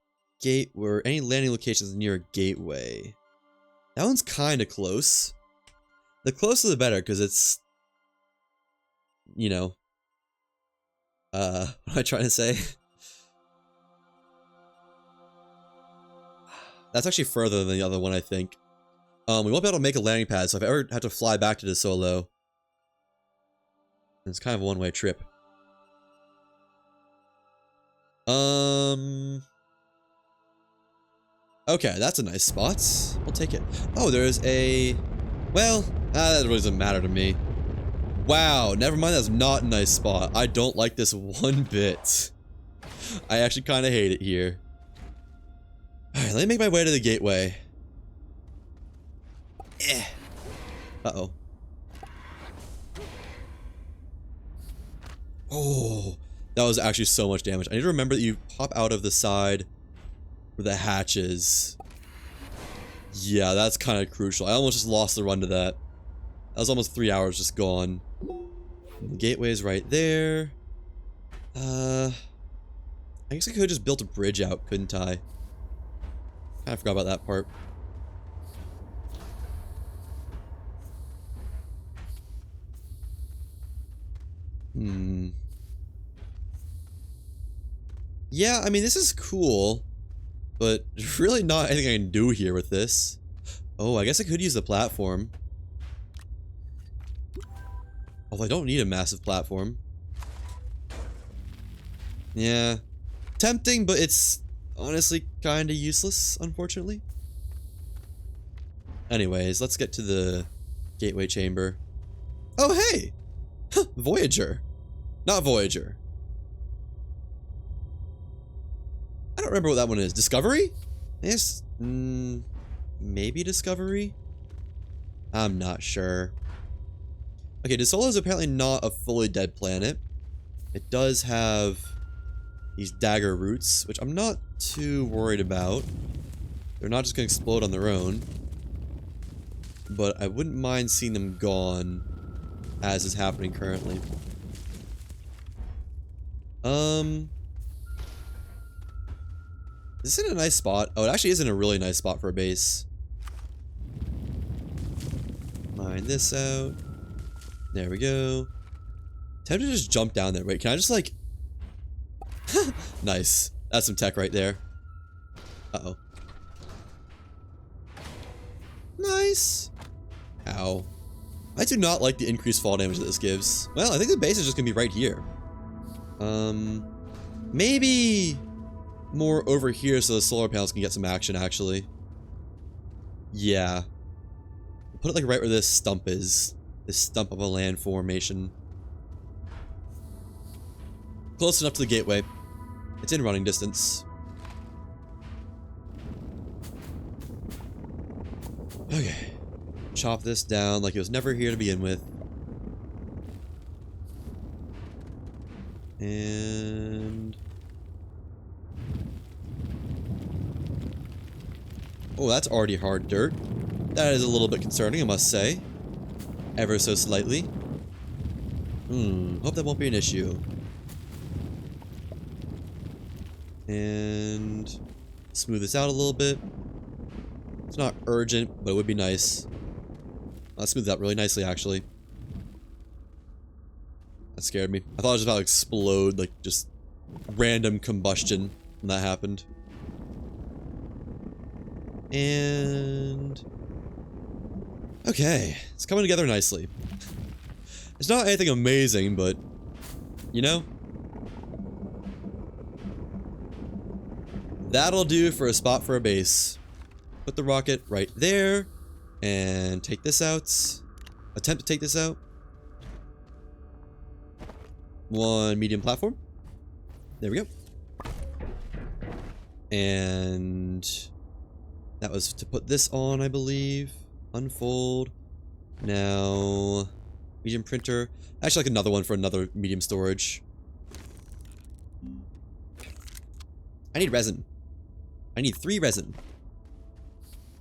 any landing locations near a gateway? That one's kind of close. The closer the better, because it's... You know... what am I trying to say? That's actually further than the other one, I think. We won't be able to make a landing pad, so if I ever have to fly back to solo, it's kind of a one-way trip. Okay, that's a nice spot. We'll take it. Oh, there's a... Well, that really doesn't matter to me. Wow, never mind, that's not a nice spot. I don't like this one bit. I actually kind of hate it here. Alright, let me make my way to the gateway. Uh-oh. Oh, that was actually so much damage. I need to remember that you pop out of the side where the hatch is. Yeah, that's kind of crucial. I almost just lost the run to that. That was almost 3 hours just gone. The gateway's right there. I guess I could have just built a bridge out, couldn't I? I forgot about that part. Yeah, I mean, this is cool, but there's really not anything I can do here with this. Oh, I guess I could use the platform. Although I don't need a massive platform. Yeah. Tempting, but it's honestly kind of useless, unfortunately. Anyways, let's get to the gateway chamber. Oh, hey! Voyager. Not Voyager. I don't remember what that one is. Discovery? Yes. Maybe Discovery? I'm not sure. Okay, Desolo is apparently not a fully dead planet. It does have these dagger roots, which I'm not too worried about. They're not just going to explode on their own. But I wouldn't mind seeing them gone, as is happening currently. Is this in a nice spot? Oh, it actually is in a really nice spot for a base. Mine this out. There we go. Time to just jump down there. Wait, can I just like... Nice. That's some tech right there. Uh-oh. Nice. Ow. I do not like the increased fall damage that this gives. Well, I think the base is just gonna be right here. Maybe more over here so the solar panels can get some action, actually. Yeah. Put it like right where this stump is. This stump of a land formation. Close enough to the gateway. It's in running distance. Okay. Chop this down like it was never here to begin with. And... oh, that's already hard dirt. That is a little bit concerning, I must say. Ever so slightly. Hope that won't be an issue. And... smooth this out a little bit. It's not urgent, but it would be nice. I'll smooth that really nicely, actually. That scared me. I thought it was about to explode, like, just random combustion when that happened. And... okay, it's coming together nicely. It's not anything amazing, but, you know? That'll do for a spot for a base. Put the rocket right there, and take this out. Attempt to take this out. One medium platform. There we go. And that was to put this on, I believe. Unfold. Now, medium printer. Actually, like another one for another medium storage. I need resin. I need 3 resin.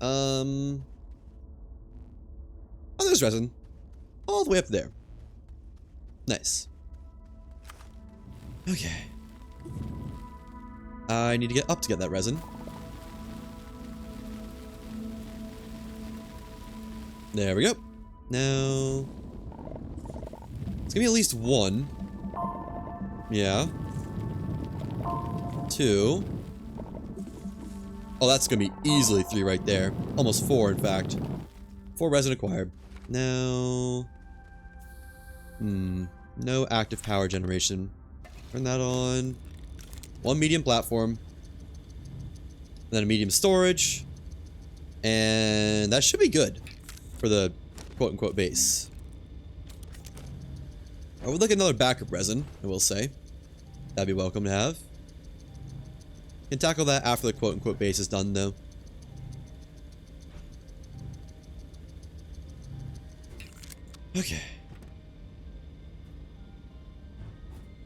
Oh, there's resin. All the way up there. Nice. Okay. I need to get up to get that resin. There we go. Now... it's gonna be at least 1. Yeah. 2. Oh, that's gonna be easily 3 right there. Almost 4, in fact. 4 resin acquired. Now... no active power generation. Turn that on. 1 medium platform. And then a medium storage. And that should be good for the quote-unquote base. I would like another backup resin, I will say. That'd be welcome to have. Can tackle that after the quote-unquote base is done, though. Okay.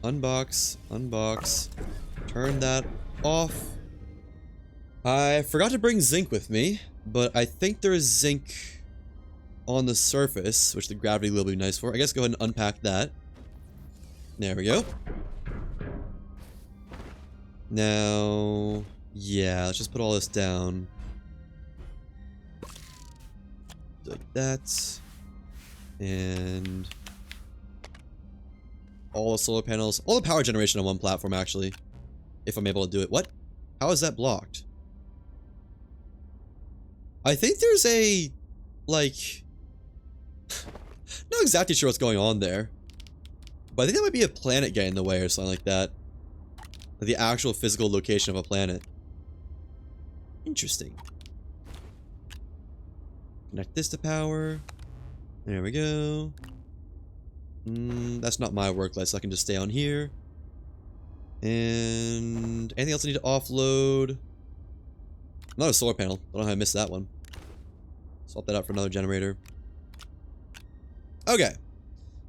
Unbox, unbox. Turn that off. I forgot to bring zinc with me, but I think there is zinc on the surface, which the gravity will be nice for. I guess go ahead and unpack that. There we go. Now, yeah, let's just put all this down. Like that. And all the solar panels, all the power generation on one platform, actually. If I'm able to do it. What? How is that blocked? I think there's a, like, not exactly sure what's going on there. But I think that might be a planet getting in the way or something like that. Like the actual physical location of a planet. Interesting. Connect this to power. There we go. That's not my work light, so I can just stay on here. And anything else I need to offload? Not a solar panel. I don't know how I missed that one. Swap that out for another generator. Okay.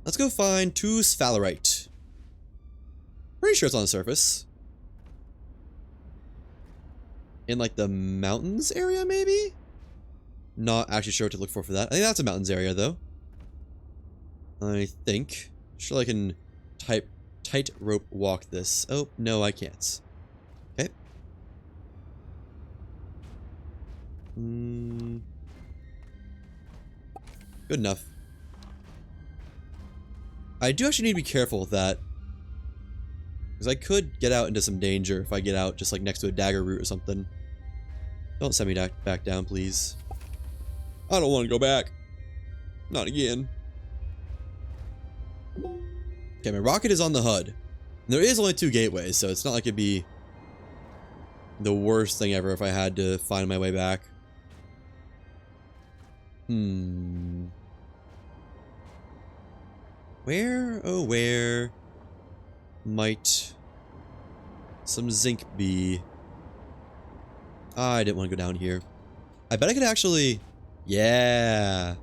Let's go find 2 sphalerite. Pretty sure it's on the surface. In like the mountains area, maybe? Not actually sure what to look for that. I think that's a mountains area, though. I think. Sure I can tight rope walk this. Oh, no, I can't. Okay. Good enough. I do actually need to be careful with that. Because I could get out into some danger if I get out just like next to a dagger root or something. Don't send me back down, please. I don't want to go back. Not again. Okay, my rocket is on the HUD. And there is only 2 gateways, so it's not like it'd be the worst thing ever if I had to find my way back. Where, oh where might some zinc be? I didn't want to go down here. I bet I could actually, yeah,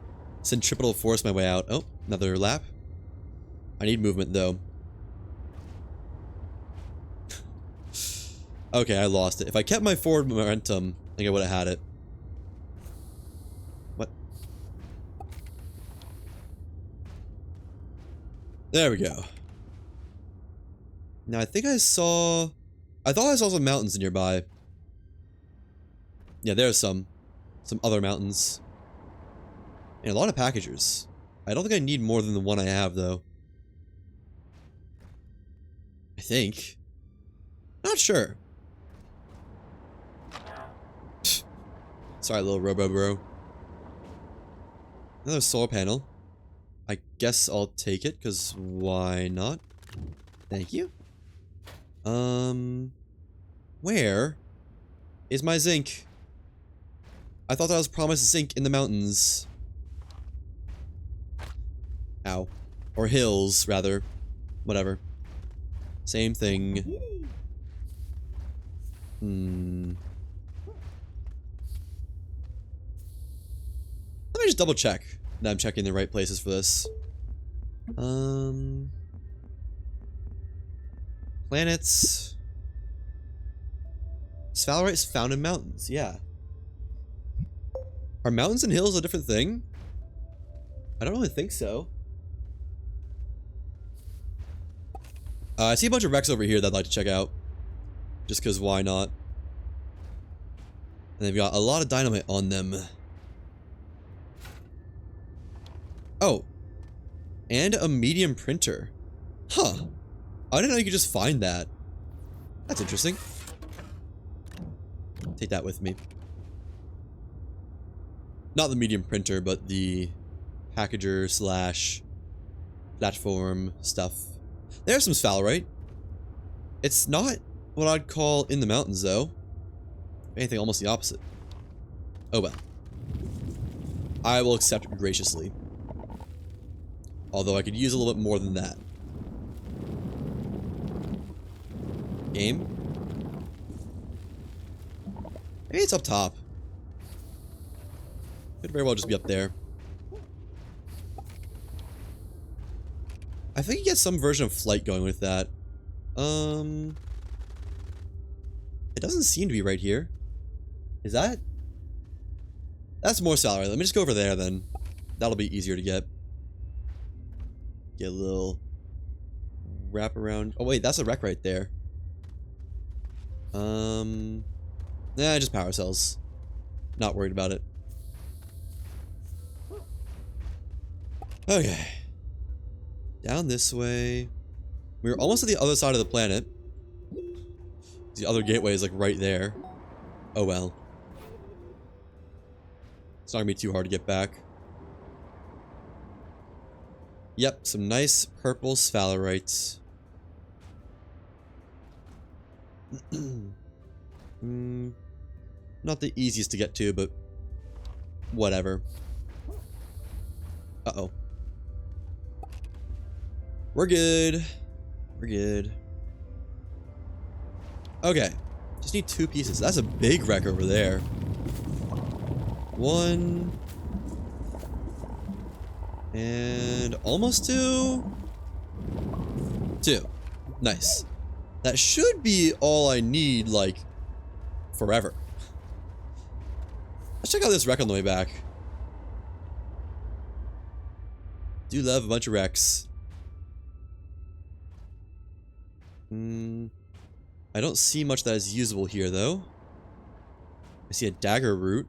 centripetal force my way out. Oh, another lap. I need movement though. Okay, I lost it. If I kept my forward momentum, I think I would have had it. What? There we go. Now, I think I saw... I thought I saw some mountains nearby. Yeah, there's some. Some other mountains. And a lot of packagers. I don't think I need more than the one I have, though. I think. Not sure. Sorry, little robo-bro. Another solar panel. I guess I'll take it, because why not? Thank you. Where is my zinc? I thought that I was promised zinc in the mountains. Ow. Or hills, rather. Whatever. Same thing. Let me just double check that I'm checking the right places for this. Planets. Sphalerite is found in mountains, yeah. Are mountains and hills a different thing? I don't really think so. I see a bunch of wrecks over here that I'd like to check out. Just because why not? And they've got a lot of dynamite on them. Oh. And a medium printer. Huh. I didn't know you could just find that. That's interesting. Take that with me. Not the medium printer, but the packager slash platform stuff. There's some sphalerite. It's not what I'd call in the mountains, though. If anything, almost the opposite. Oh well. I will accept graciously. Although I could use a little bit more than that. Game? Maybe it's up top. Could very well just be up there. I think you get some version of flight going with that. It doesn't seem to be right here. Is that? That's more salary. Let me just go over there then. That'll be easier to get. Get a little wrap around. Oh wait, that's a wreck right there. Nah, just power cells. Not worried about it. Okay. Down this way. We were almost at the other side of the planet. The other gateway is like right there. Oh well. It's not gonna be too hard to get back. Yep, some nice purple sphalerites. Not the easiest to get to, but whatever. Uh-oh. We're good. We're good. Okay. Just need 2 pieces. That's a big wreck over there. 1. And almost 2. 2. Nice. That should be all I need, like, forever. Let's check out this wreck on the way back. Do love a bunch of wrecks. I don't see much that is usable here, though. I see a dagger root.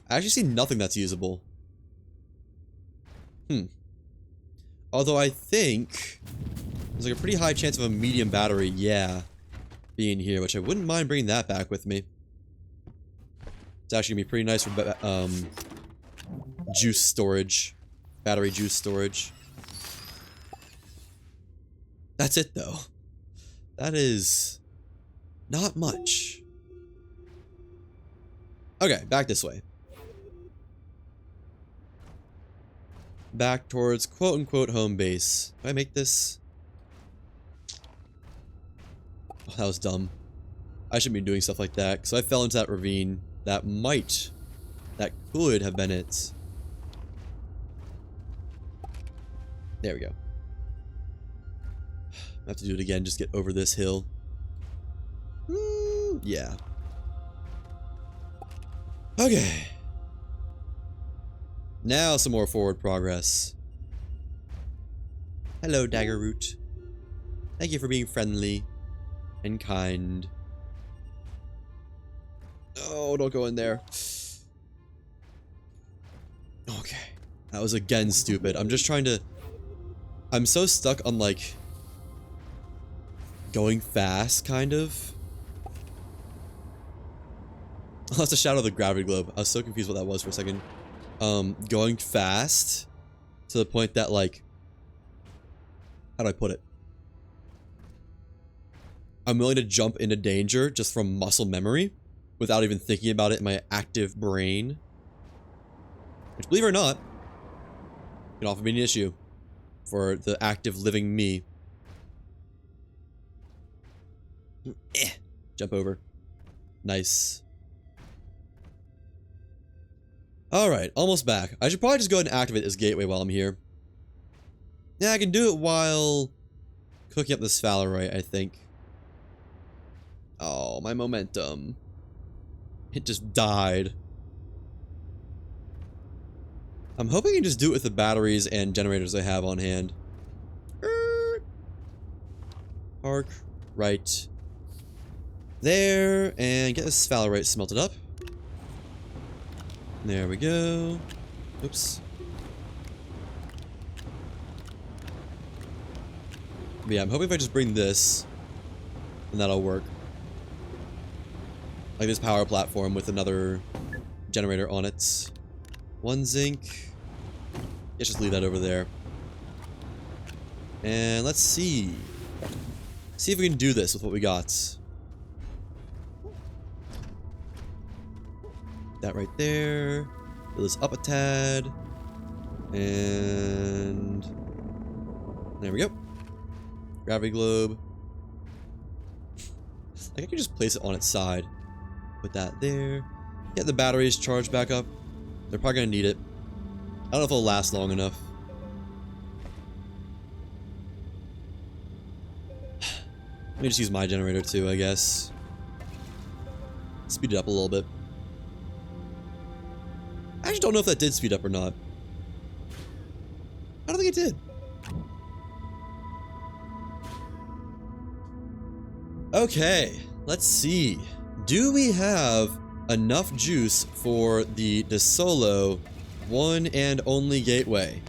I actually see nothing that's usable. Although I think there's like a pretty high chance of a medium battery, yeah, being here, which I wouldn't mind bringing that back with me. It's actually gonna be pretty nice for juice storage, battery juice storage. That's it, though. That is not much. Okay, back this way. Back towards quote-unquote home base. Can I make this? Oh, that was dumb. I shouldn't be doing stuff like that, because I fell into that ravine. That could have been it. There we go. I have to do it again, just get over this hill. Yeah. Okay. Now some more forward progress. Hello, Daggerroot. Thank you for being friendly and kind. Oh, don't go in there. Okay. That was again stupid. I'm just trying to... I'm so stuck on, like... going fast, kind of. Oh, that's a shadow of the gravity globe. I was so confused what that was for a second. Going fast to the point that, like... How do I put it? I'm willing to jump into danger just from muscle memory without even thinking about it in my active brain. Which, believe it or not, can often be an issue for the active living me. Jump over. Nice. Alright, almost back. I should probably just go ahead and activate this gateway while I'm here. Yeah, I can do it while cooking up this sphalerite, I think. Oh, my momentum. It just died. I'm hoping I can just do it with the batteries and generators I have on hand. Park right there, and get this sphalerite smelted up. There we go. Oops. But yeah, I'm hoping if I just bring this, then that'll work. Like this power platform with another generator on it. 1 zinc. Let's just leave that over there. And let's see. See if we can do this with what we got. That right there. Fill this up a tad. And there we go. Gravity globe. Like I could just place it on its side. Put that there. Get the batteries charged back up. They're probably gonna need it. I don't know if it'll last long enough. Let me just use my generator too, I guess. Speed it up a little bit. I actually don't know if that did speed up or not. I don't think it did. Okay, let's see. Do we have enough juice for the DeSolo one and only gateway?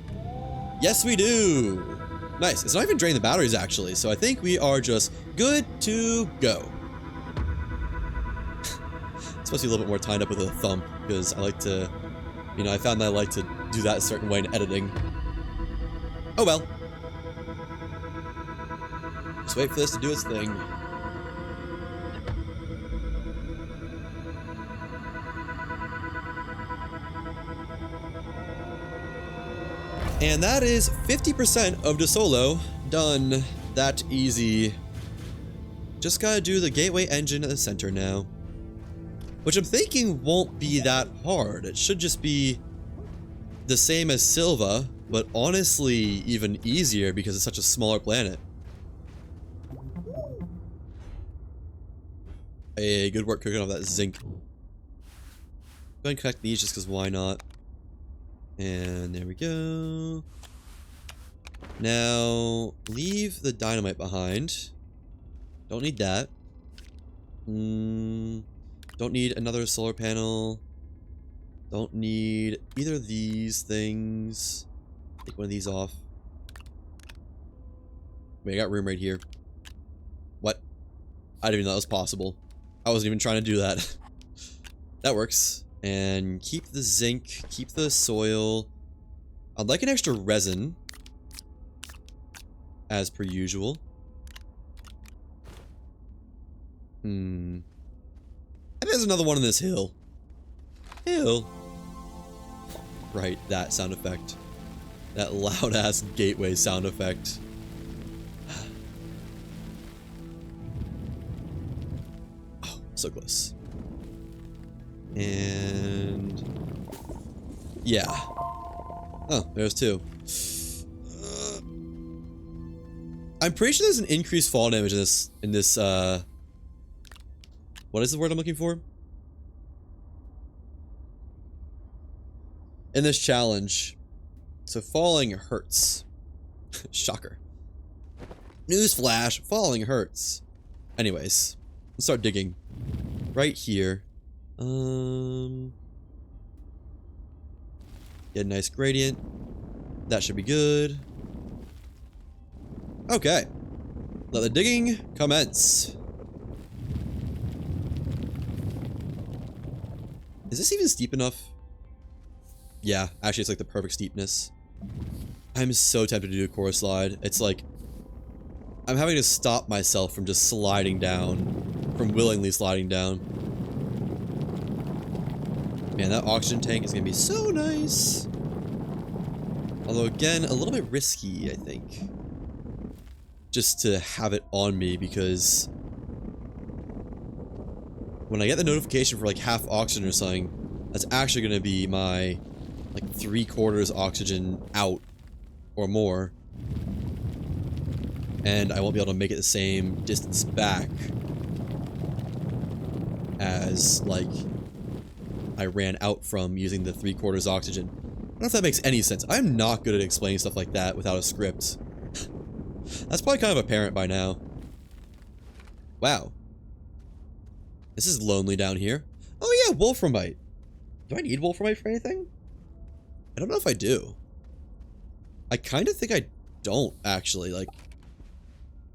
Yes, we do. Nice. It's not even draining the batteries, actually, so I think we are just good to go. It's supposed to be a little bit more tied up with a thumb, because I like to, you know, I found that I like to do that a certain way in editing. Oh well. Just wait for this to do its thing. And that is 50% of DeSolo done. That easy. Just gotta do the gateway engine at the center now. Which I'm thinking won't be that hard. It should just be the same as Silva, but honestly even easier because it's such a smaller planet. Hey, good work cooking off that zinc. Go ahead and connect these just because why not? And there we go. Now, leave the dynamite behind. Don't need that. Don't need another solar panel. Don't need either of these things. Take one of these off. Wait, I got room right here. What? I didn't even know that was possible. I wasn't even trying to do that. That works. And keep the zinc, keep the soil. I'd like an extra resin. As per usual. I think there's another one in this hill. Hill. Right, that sound effect. That loud-ass gateway sound effect. Oh, so close. And yeah. Oh, there's two. I'm pretty sure there's an increased fall damage in this What is the word I'm looking for? In this challenge. So falling hurts. Shocker. Newsflash, falling hurts. Anyways, let's start digging. Right here. Get a nice gradient. That should be good. Okay. Let the digging commence. Is this even steep enough? Yeah, actually it's like the perfect steepness. I'm so tempted to do a core slide. It's like I'm having to stop myself from just sliding down, from willingly sliding down. Man, that oxygen tank is gonna be so nice. Although again, a little bit risky, I think. Just to have it on me, because when I get the notification for like half oxygen or something, that's actually gonna be my like 3/4 oxygen out or more. And I won't be able to make it the same distance back as like I ran out from using the 3/4 oxygen. I don't know if that makes any sense. I'm not good at explaining stuff like that without a script. That's probably kind of apparent by now. Wow. This is lonely down here. Oh yeah, wolframite. Do I need wolframite for anything? I don't know if I do. I kind of think I don't, actually. Like,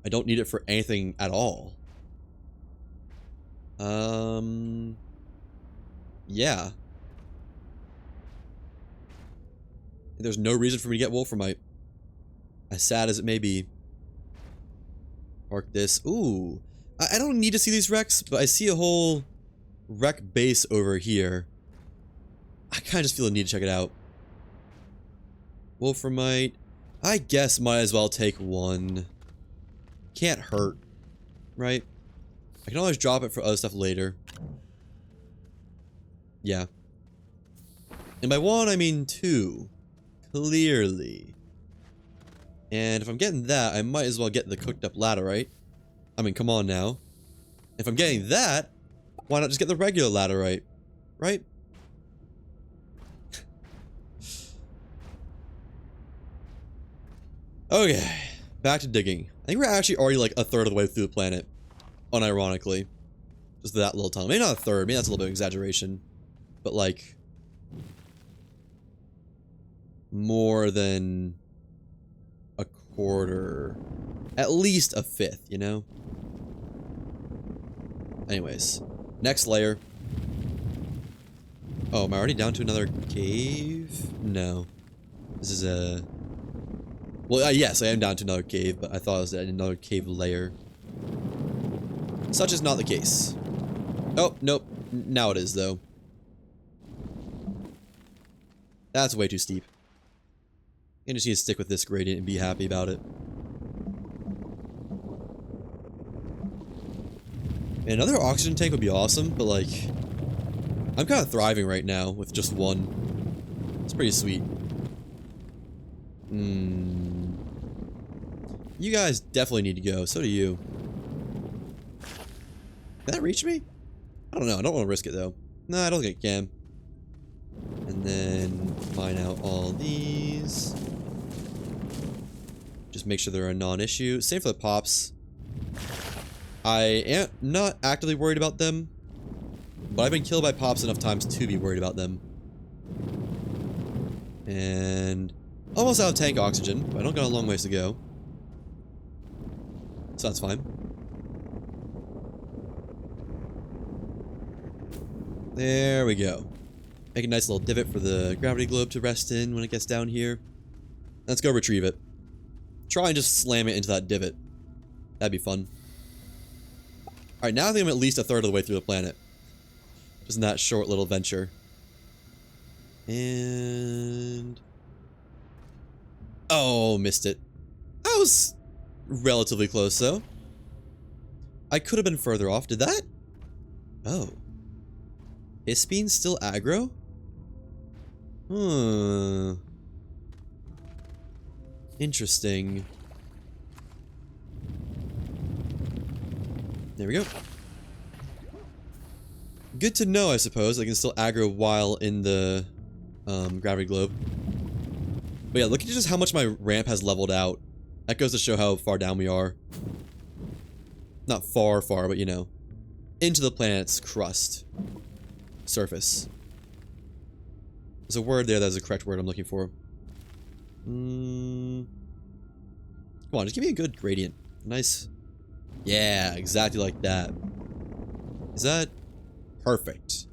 I don't need it for anything at all. Yeah. There's no reason for me to get wolframite. As sad as it may be. Park this. Ooh. I don't need to see these wrecks, but I see a whole wreck base over here. I kind of just feel the need to check it out. Wolframite. I guess might as well take one. Can't hurt. Right? I can always drop it for other stuff later. Yeah. And by one, I mean two. Clearly. And if I'm getting that, I might as well get the cooked up laterite. I mean, come on now. If I'm getting that, why not just get the regular laterite? Right? Okay. Back to digging. I think we're actually already like 1/3 of the way through the planet. Unironically. Just that little time. Maybe not 1/3. Maybe that's a little bit of exaggeration. But like... more than... 1/4. At least 1/5, you know? Anyways. Next layer. Oh, am I already down to another cave? No. This is a... Well, yes, I am down to another cave, but I thought it was another cave layer. Such is not the case. Oh, nope. Now it is, though. That's way too steep. I just need to stick with this gradient and be happy about it. And another oxygen tank would be awesome, but like... I'm kind of thriving right now with just one. It's pretty sweet. You guys definitely need to go. So do you. Can that reach me? I don't know. I don't want to risk it, though. No, I don't think it can. And then mine out all these. Just make sure they're a non-issue. Same for the pops. I am not actively worried about them, but I've been killed by pops enough times to be worried about them. And almost out of tank oxygen, but I don't got a long ways to go. So that's fine. There we go. Make a nice little divot for the gravity globe to rest in when it gets down here. Let's go retrieve it. Try and just slam it into that divot. That'd be fun. Alright, now I think I'm at least 1/3 of the way through the planet. Just in that short little venture. And... oh, missed it. I was relatively close, though. I could have been further off. Did that? Oh. Hispine still aggro? Interesting. There we go. Good to know, I suppose. I can still aggro while in the gravity globe. But yeah, look at just how much my ramp has leveled out. That goes to show how far down we are. Not far, but you know. Into the planet's crust. Surface. There's a word there that's the correct word I'm looking for. Come on, just give me a good gradient. Nice. Yeah, exactly like that. Is that perfect?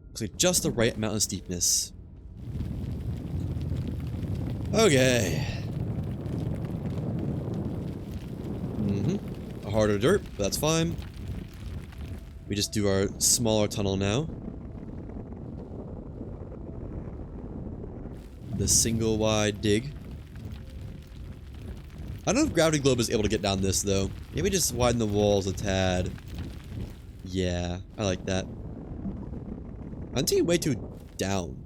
Looks like just the right amount of steepness. Okay. A harder dirt, but that's fine. We just do our smaller tunnel now. The single wide dig. I don't know if Gravity Globe is able to get down this, though. Maybe just widen the walls a tad. Yeah, I like that. I'm taking way too down.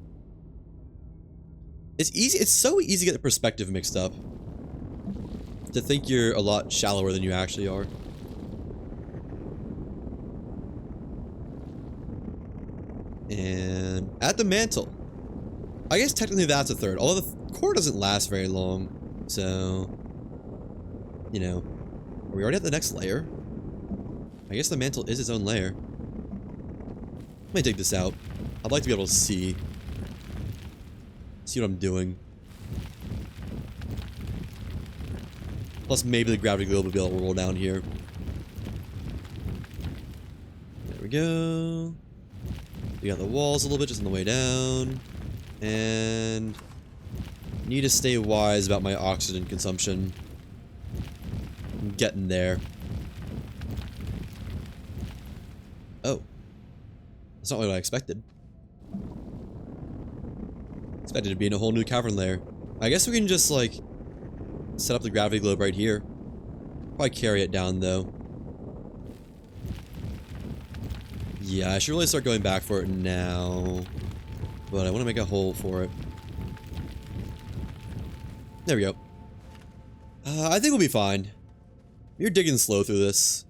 It's easy. It's so easy to get the perspective mixed up. To think you're a lot shallower than you actually are. And at the mantle. I guess technically that's a third. Although the core doesn't last very long. So, you know. Are we already at the next layer? I guess the mantle is its own layer. Let me dig this out. I'd like to be able to see. See what I'm doing. Plus maybe the gravity globe will be able to roll down here. There we go. We got the walls a little bit just on the way down. And need to stay wise about my oxygen consumption. I'm getting there. Oh. That's not what I expected. Expected to be in a whole new cavern layer. I guess we can just, like, set up the gravity globe right here. Probably carry it down, though. Yeah, I should really start going back for it now. But I want to make a hole for it. There we go. I think we'll be fine. You're digging slow through this.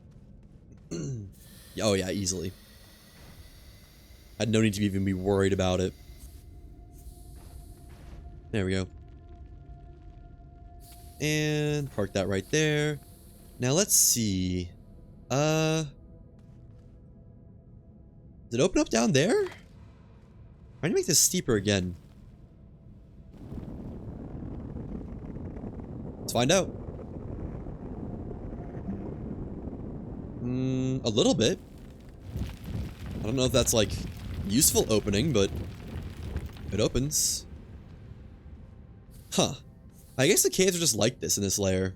Oh yeah, easily. I had no need to even be worried about it. There we go. And park that right there. Now let's see. Did it open up down there? I'm trying to make this steeper again. Let's find out. A little bit. I don't know if that's like useful opening, but it opens. Huh. I guess the caves are just like this in this layer.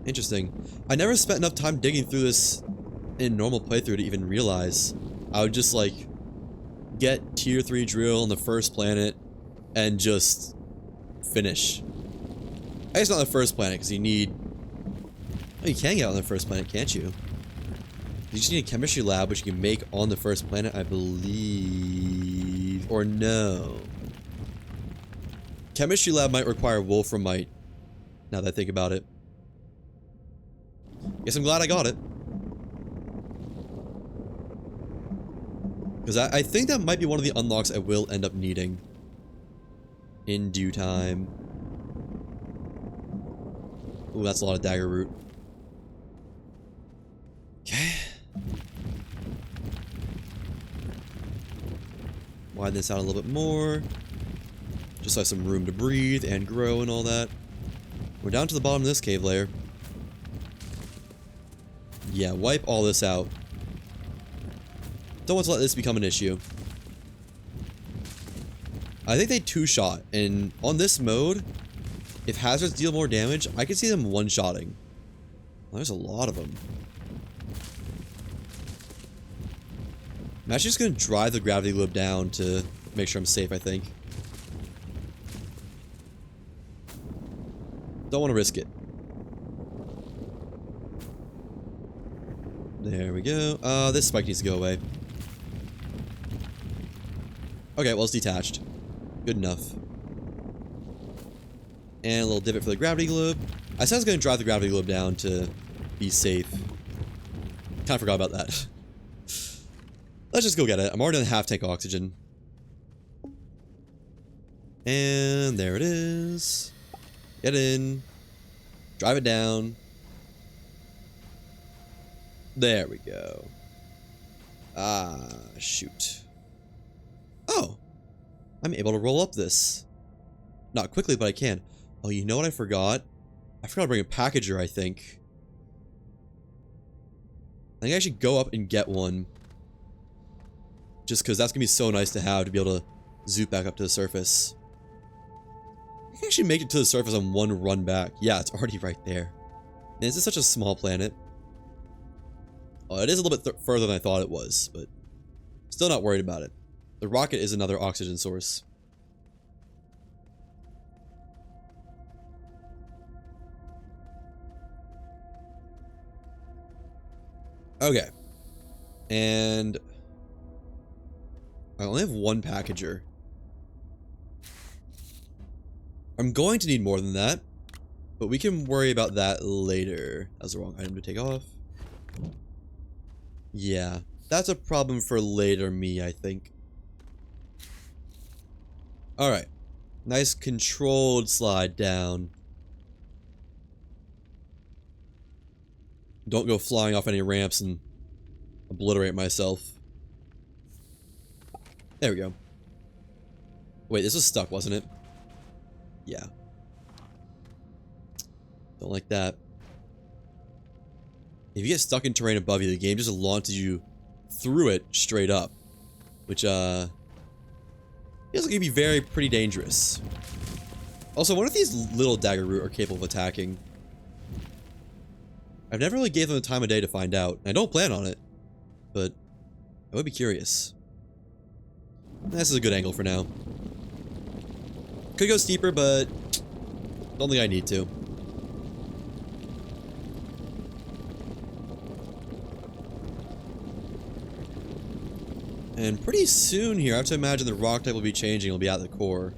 Interesting. I never spent enough time digging through this in normal playthrough to even realize. I would just like get tier 3 drill on the first planet and just finish. I guess not the first planet because you need... Oh, you can get on the first planet, can't you? You just need a chemistry lab which you can make on the first planet, I believe. Or no. Chemistry lab might require wolframite. Now that I think about it. Guess I'm glad I got it. Because I think that might be one of the unlocks I will end up needing. In due time. Ooh, that's a lot of dagger root. Okay. Widen this out a little bit more. Just so I have some room to breathe and grow and all that. We're down to the bottom of this cave layer. Yeah, wipe all this out. Don't want to let this become an issue. I think they two-shot, and on this mode, if hazards deal more damage, I can see them one-shotting. Well, there's a lot of them. I'm actually just going to drive the gravity globe down to make sure I'm safe, I think. Don't want to risk it. There we go. This spike needs to go away. Okay, well, it's detached. Good enough. And a little divot for the gravity globe. I said I was going to drive the gravity globe down to be safe. Kind of forgot about that. Let's just go get it. I'm already on half tank oxygen. And there it is. Get in. Drive it down. There we go. Ah, shoot. Oh. I'm able to roll up this. Not quickly, but I can. Oh, you know what I forgot? I forgot to bring a packager, I think. I think I should go up and get one. Just because that's going to be so nice to have to be able to zoop back up to the surface. I can actually make it to the surface on one run back. Yeah, it's already right there. Man, this is such a small planet. Oh, it is a little bit further than I thought it was, but still not worried about it. The rocket is another oxygen source. Okay. And I only have one packager. I'm going to need more than that, but we can worry about that later. That was the wrong item to take off. Yeah, that's a problem for later me, I think. Alright. Nice controlled slide down. Don't go flying off any ramps and obliterate myself. There we go. Wait, this was stuck, wasn't it? Yeah. Don't like that. If you get stuck in terrain above you, the game just launches you through it straight up. Which, feels like it'd be pretty dangerous. Also, what if these little dagger root are capable of attacking? I've never really gave them the time of day to find out. I don't plan on it, but I would be curious. This is a good angle for now. Could go steeper, but don't think I need to. And pretty soon here, I have to imagine the rock type will be changing. It'll be at the core.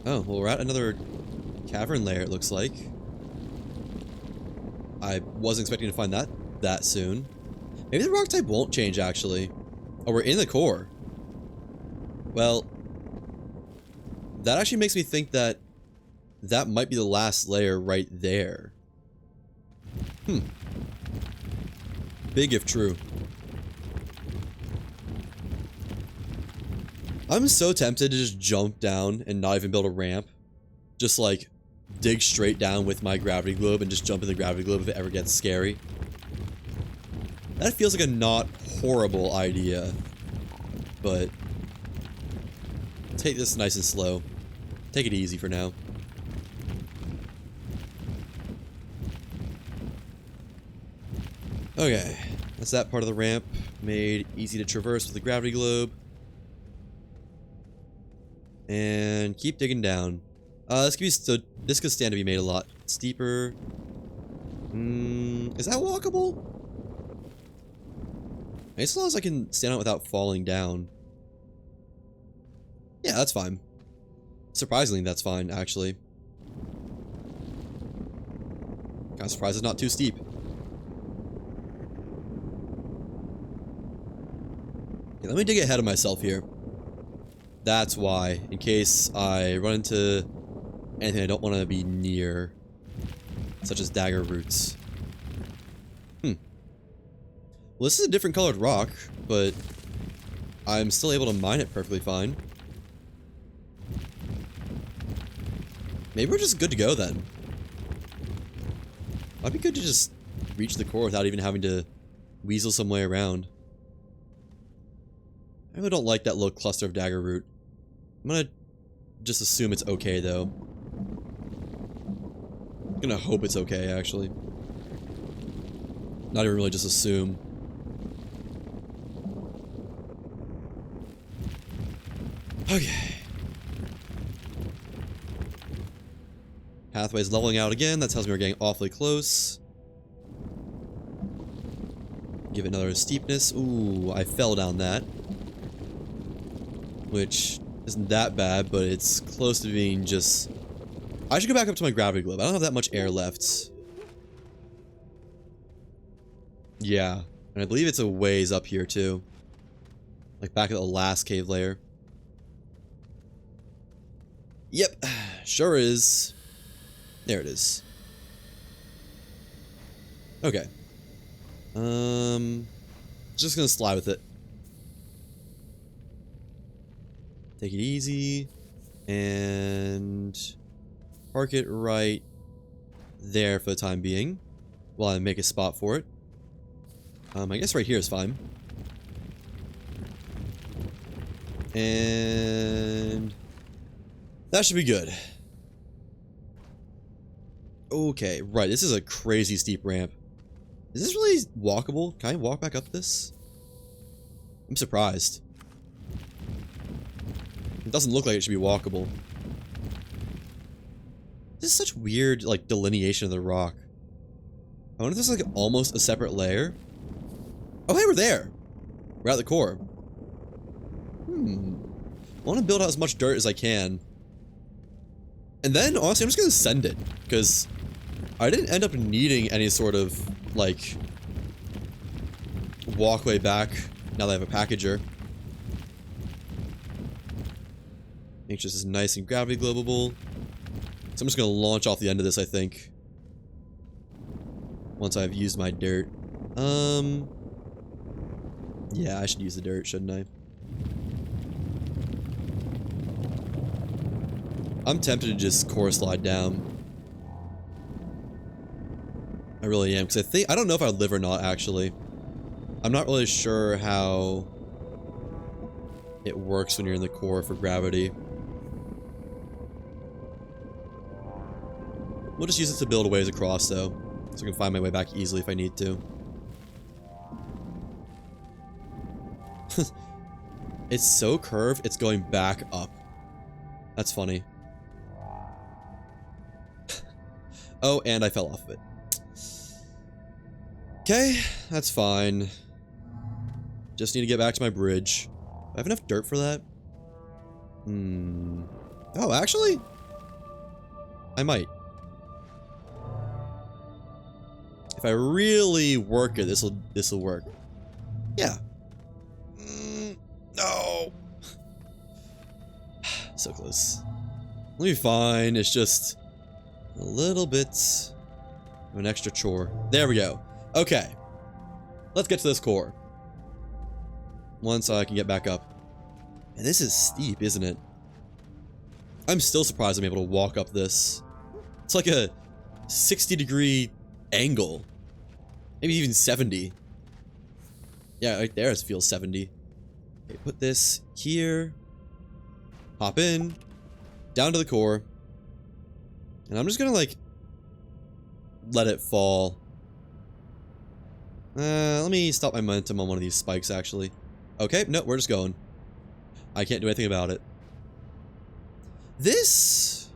Oh, well, we're at another cavern layer, it looks like. I wasn't expecting to find that soon. Maybe the rock type won't change, actually. Oh, we're in the core. Well, that actually makes me think that that might be the last layer right there. Big if true. I'm so tempted to just jump down and not even build a ramp. Just like dig straight down with my gravity globe and just jump in the gravity globe if it ever gets scary. That feels like a not horrible idea. But take this nice and slow. Take it easy for now. Okay, that's that part of the ramp. Made easy to traverse with the gravity globe. And keep digging down. This could stand to be made a lot steeper. Is that walkable? As long as I can stand on it without falling down. Yeah, that's fine. Surprisingly, that's fine, actually. Kind of surprised it's not too steep. Okay, let me dig ahead of myself here. That's why, in case I run into anything I don't want to be near, such as dagger roots. Well, this is a different colored rock, but I'm still able to mine it perfectly fine. Maybe we're just good to go then. Might be good to just reach the core without even having to weasel some way around. I really don't like that little cluster of dagger root. I'm gonna just assume it's okay though. I'm gonna hope it's okay, actually. Not even really just assume. Okay. Pathway's leveling out again. That tells me we're getting awfully close. Give it another steepness. Ooh, I fell down that. Which isn't that bad, but it's close to being just... I should go back up to my gravity globe. I don't have that much air left. Yeah. And I believe it's a ways up here, too. Like back at the last cave layer. Yep, sure is. There it is. Okay. Just gonna slide with it. Take it easy. And park it right there for the time being. While I make a spot for it. I guess right here is fine. And that should be good. Okay, right. This is a crazy steep ramp. Is this really walkable? Can I walk back up this? I'm surprised. It doesn't look like it should be walkable. This is such weird, like, delineation of the rock. I wonder if this is, like, almost a separate layer. Oh, hey, we're there! We're at the core. I want to build out as much dirt as I can. And then, honestly, I'm just gonna send it. Because I didn't end up needing any sort of, like, walkway back now that I have a packager. Make sure this is nice and gravity globable. So I'm just gonna launch off the end of this, I think. Once I've used my dirt. Yeah, I should use the dirt, shouldn't I? I'm tempted to just core slide down. I really am, because I don't know if I'd live or not, actually. I'm not really sure how it works when you're in the core for gravity. We'll just use it to build a ways across, though, so I can find my way back easily if I need to. It's so curved, it's going back up. That's funny. Oh, and I fell off of it. Okay, that's fine. Just need to get back to my bridge. Do I have enough dirt for that? Oh, actually? I might. If I really work it, this'll work. Yeah. No. So close. We'll be fine. It's just a little bit of an extra chore. There we go. Okay. Let's get to this core. Once I can get back up. And this is steep, isn't it? I'm still surprised I'm able to walk up this. It's like a 60-degree angle. Maybe even 70. Yeah, right there it feels 70. Okay, put this here. Hop in. Down to the core. And I'm just gonna, like, let it fall. Let me stop my momentum on one of these spikes, actually. Okay, no, we're just going. I can't do anything about it. This...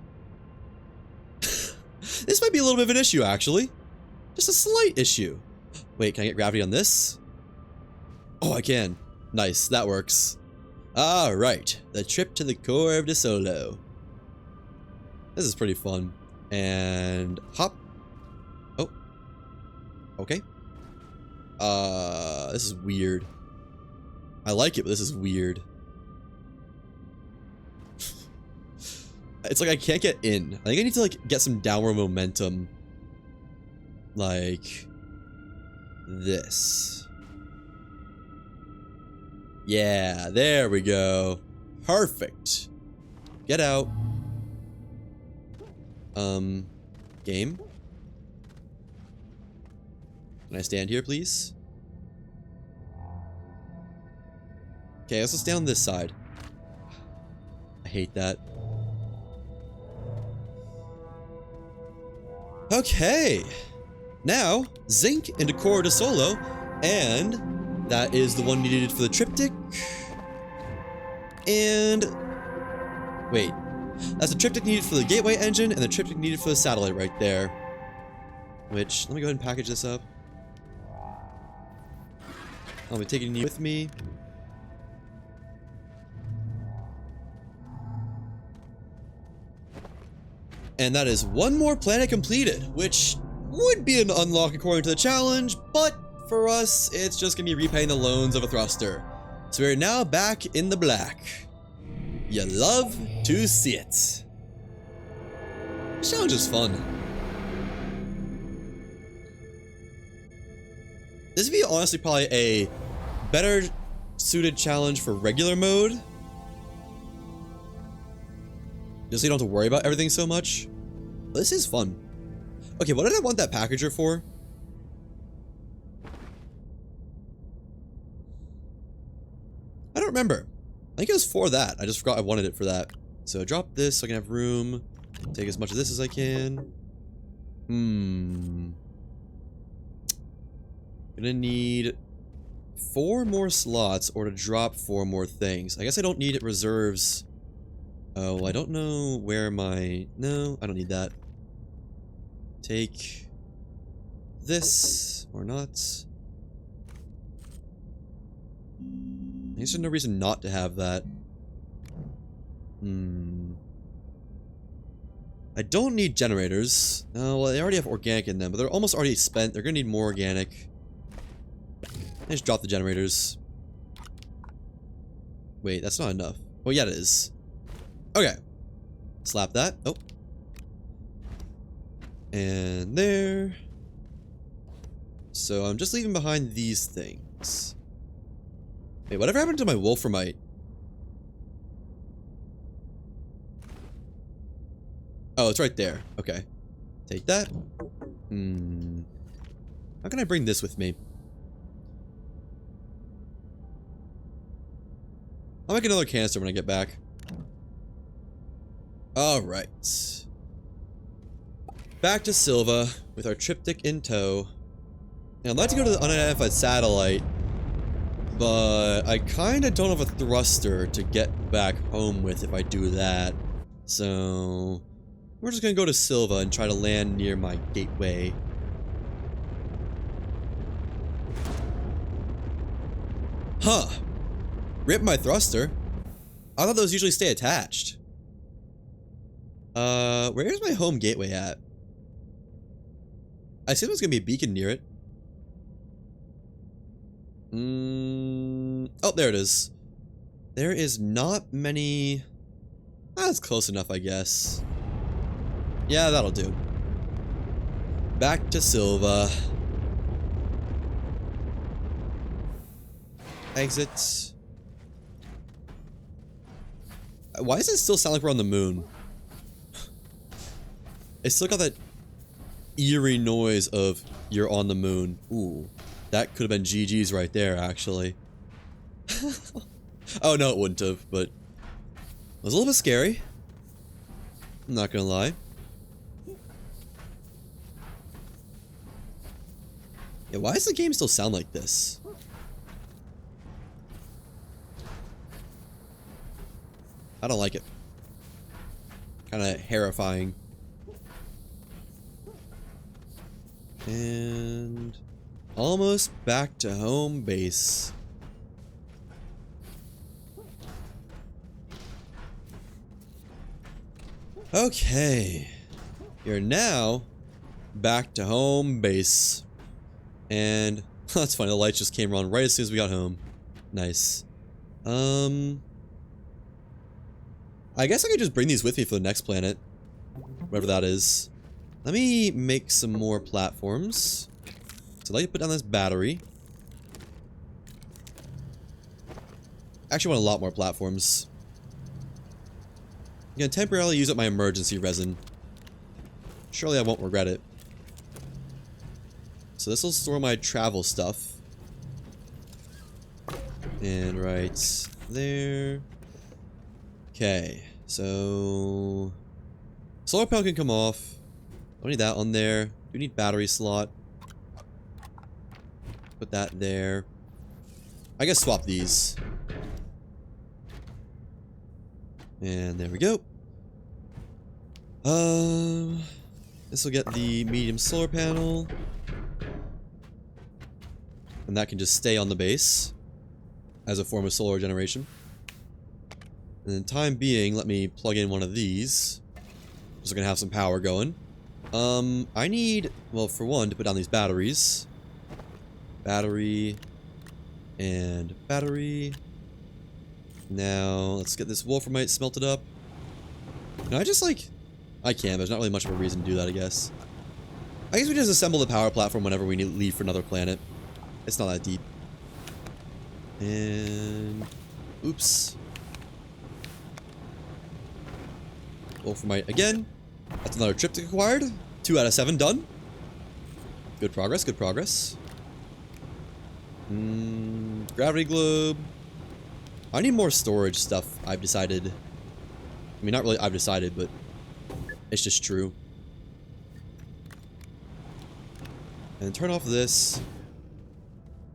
this might be a little bit of an issue, actually. Just a slight issue. Wait, can I get gravity on this? Oh, I can. Nice, that works. Alright, the trip to the core of DeSolo. This is pretty fun. And hop. Oh. Okay. This is weird. I like it, but this is weird. It's like I can't get in. I think I need to, like, get some downward momentum. Like this. Yeah, there we go. Perfect. Get out. Game? Can I stand here, please? Okay, let's stand on this side. I hate that. Okay. Now, zinc into Core DeSolo, and that is the one needed for the triptych. And wait, that's the triptych needed for the gateway engine and the triptych needed for the satellite right there. Which, let me go ahead and package this up. I'll be taking you with me. And that is one more planet completed, which would be an unlock according to the challenge, but for us, it's just gonna be repaying the loans of a thruster. So we're now back in the black. You love to see it. This challenge is fun. This would be honestly probably a better suited challenge for regular mode. Just so you don't have to worry about everything so much. But this is fun. Okay, what did I want that packager for? I don't remember. I think it was for that. I just forgot I wanted it for that. So drop this so I can have room. Take as much of this as I can. Gonna need 4 more slots or to drop 4 more things. I guess I don't need reserves. Oh, I don't know where my... No, I don't need that. Take this or not. I guess there's no reason not to have that. I don't need generators. Oh, well, they already have organic in them, but they're almost already spent. They're gonna need more organic. I just drop the generators. Wait, that's not enough. Well, yeah, it is. Okay. Slap that. Oh. And there. So I'm just leaving behind these things. Wait, whatever happened to my wolframite? Oh, it's right there. Okay. Take that. How can I bring this with me? I'll make another canister when I get back. Alright. Back to Silva with our triptych in tow. And I'd like to go to the unidentified satellite, but I kinda don't have a thruster to get back home with if I do that. So we're just gonna go to Silva and try to land near my gateway. Huh. Rip my thruster. I thought those usually stay attached. Where's my home gateway at? I assume there's gonna be a beacon near it. Oh, there it is. There is not many... That's close enough, I guess. Yeah, that'll do. Back to Silva. Exit. Why does it still sound like we're on the moon? It's still got that eerie noise of you're on the moon. Ooh, that could have been GG's right there, actually. Oh, no, it wouldn't have, but it was a little bit scary. I'm not gonna lie. Yeah, why does the game still sound like this? I don't like it. Kinda terrifying. And almost back to home base. Okay. You're now back to home base. And that's funny, the lights just came on right as soon as we got home. Nice. I guess I could just bring these with me for the next planet. Whatever that is. Let me make some more platforms. So let me put down this battery. Actually, I want a lot more platforms. I'm gonna temporarily use up my emergency resin. Surely I won't regret it. So this will store my travel stuff. And right there. Okay, so solar panel can come off. Don't need that on there. Do need battery slot. Put that there. I guess swap these. And there we go. This will get the medium solar panel. And that can just stay on the base as a form of solar generation. And then time being, let me plug in one of these. So we're gonna have some power going. I need, well, for one, to put down these batteries. Battery. And battery. Now, let's get this wolframite smelted up. Can I just, like... I can, there's not really much of a reason to do that, I guess. I guess we just assemble the power platform whenever we leave for another planet. It's not that deep. And... oops. Wolframite again. That's another triptych acquired. 2 out of 7 done. Good progress, good progress. Gravity globe. I need more storage stuff, I've decided. I mean, not really I've decided, but it's just true. And turn off this.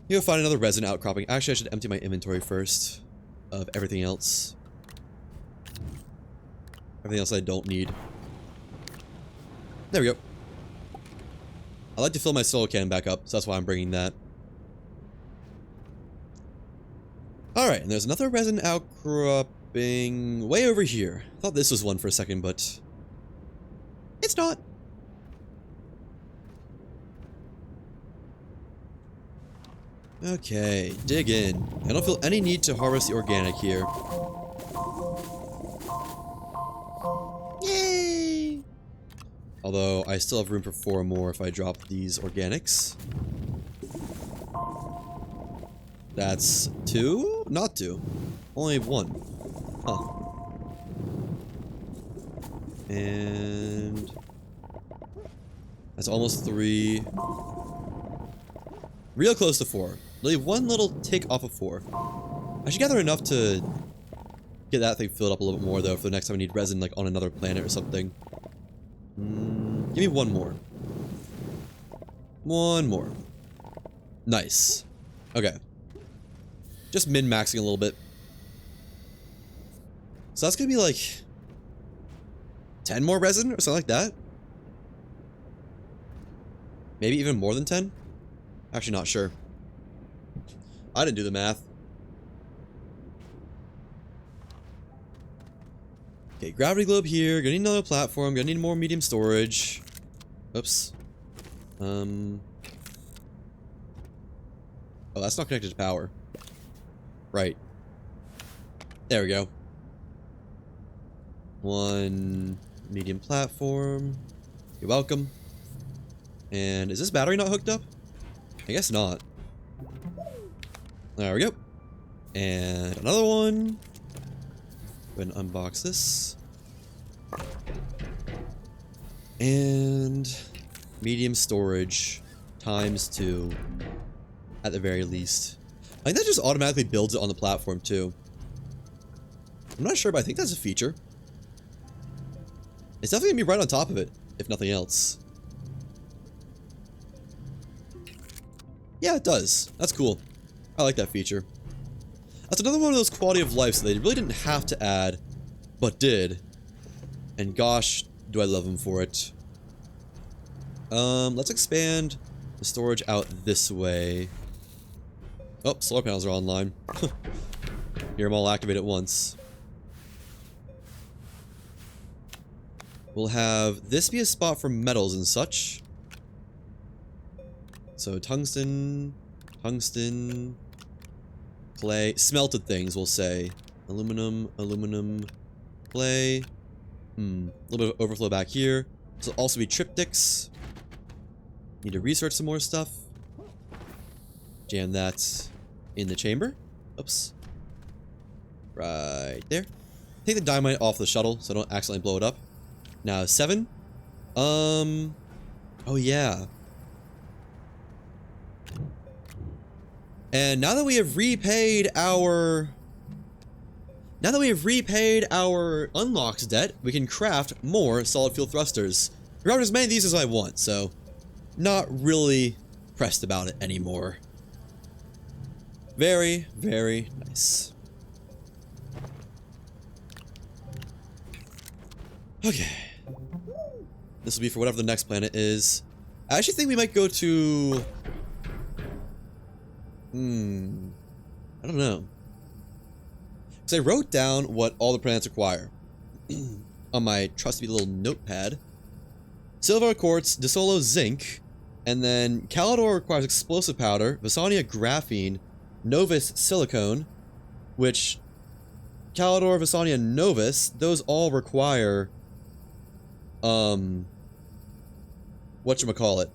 You'll find another resin outcropping. Actually, I should empty my inventory first of everything else. Everything else I don't need. There we go. I like to fill my solar cannon back up, so that's why I'm bringing that. Alright, and there's another resin outcropping way over here. I thought this was one for a second, but it's not. Okay, dig in. I don't feel any need to harvest the organic here. Yay! Although, I still have room for 4 more if I drop these organics. That's 2? Not 2. Only 1. Huh. And... that's almost 3. Real close to 4. Leave 1 little tick off of 4. I should gather enough to get that thing filled up a little bit more, though, for the next time I need resin, like, on another planet or something. Give me 1 more. 1 more. Nice. Okay. Just min-maxing a little bit. So that's gonna be, like, 10 more resin or something like that? Maybe even more than 10? Actually, not sure. I didn't do the math. Okay, gravity globe here. Gonna need another platform. Gonna need more medium storage. Oops. Oh, that's not connected to power. Right. There we go. 1 medium platform. You're welcome. And is this battery not hooked up? I guess not. There we go. And another one. Go ahead and unbox this. And medium storage ×2 at the very least. I think that just automatically builds it on the platform too. I'm not sure, but I think that's a feature. It's definitely gonna be right on top of it, if nothing else. Yeah, it does. That's cool. I like that feature. That's another one of those quality of life that they really didn't have to add, but did. And gosh, do I love them for it. Let's expand the storage out this way. Oh, solar panels are online. Hear them all activate at once. We'll have this be a spot for metals and such. So tungsten, tungsten, clay, smelted things, we'll say. Aluminum, aluminum, clay. A little bit of overflow back here. This will also be triptychs. Need to research some more stuff. Jam that in the chamber. Oops. Right there. Take the dynamite off the shuttle so I don't accidentally blow it up. Now 7. Oh yeah. And now that we have repaid our unlocks debt, we can craft more solid fuel thrusters. Grab as many of these as I want, so not really pressed about it anymore. Very, very nice. Okay. This will be for whatever the next planet is. I actually think we might go to... I don't know. Because I wrote down what all the planets require on my trusty little notepad. Silver quartz, Disolo zinc, and then Calidor requires explosive powder, Visania graphene, Novus silicone, which Calidor, Visania, and Novus, those all require, whatchamacallit.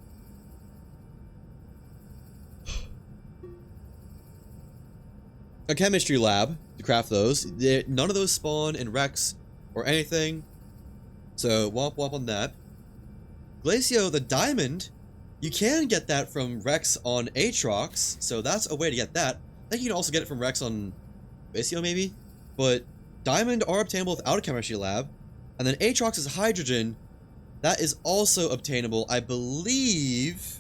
A chemistry lab to craft those. None of those spawn in Rex or anything. So, womp womp on that. Glacio, the diamond, you can get that from Rex on Aatrox, so that's a way to get that. I think you can also get it from Rex on Glacio, maybe? But diamond are obtainable without a chemistry lab. And then Aatrox's hydrogen, that is also obtainable, I believe,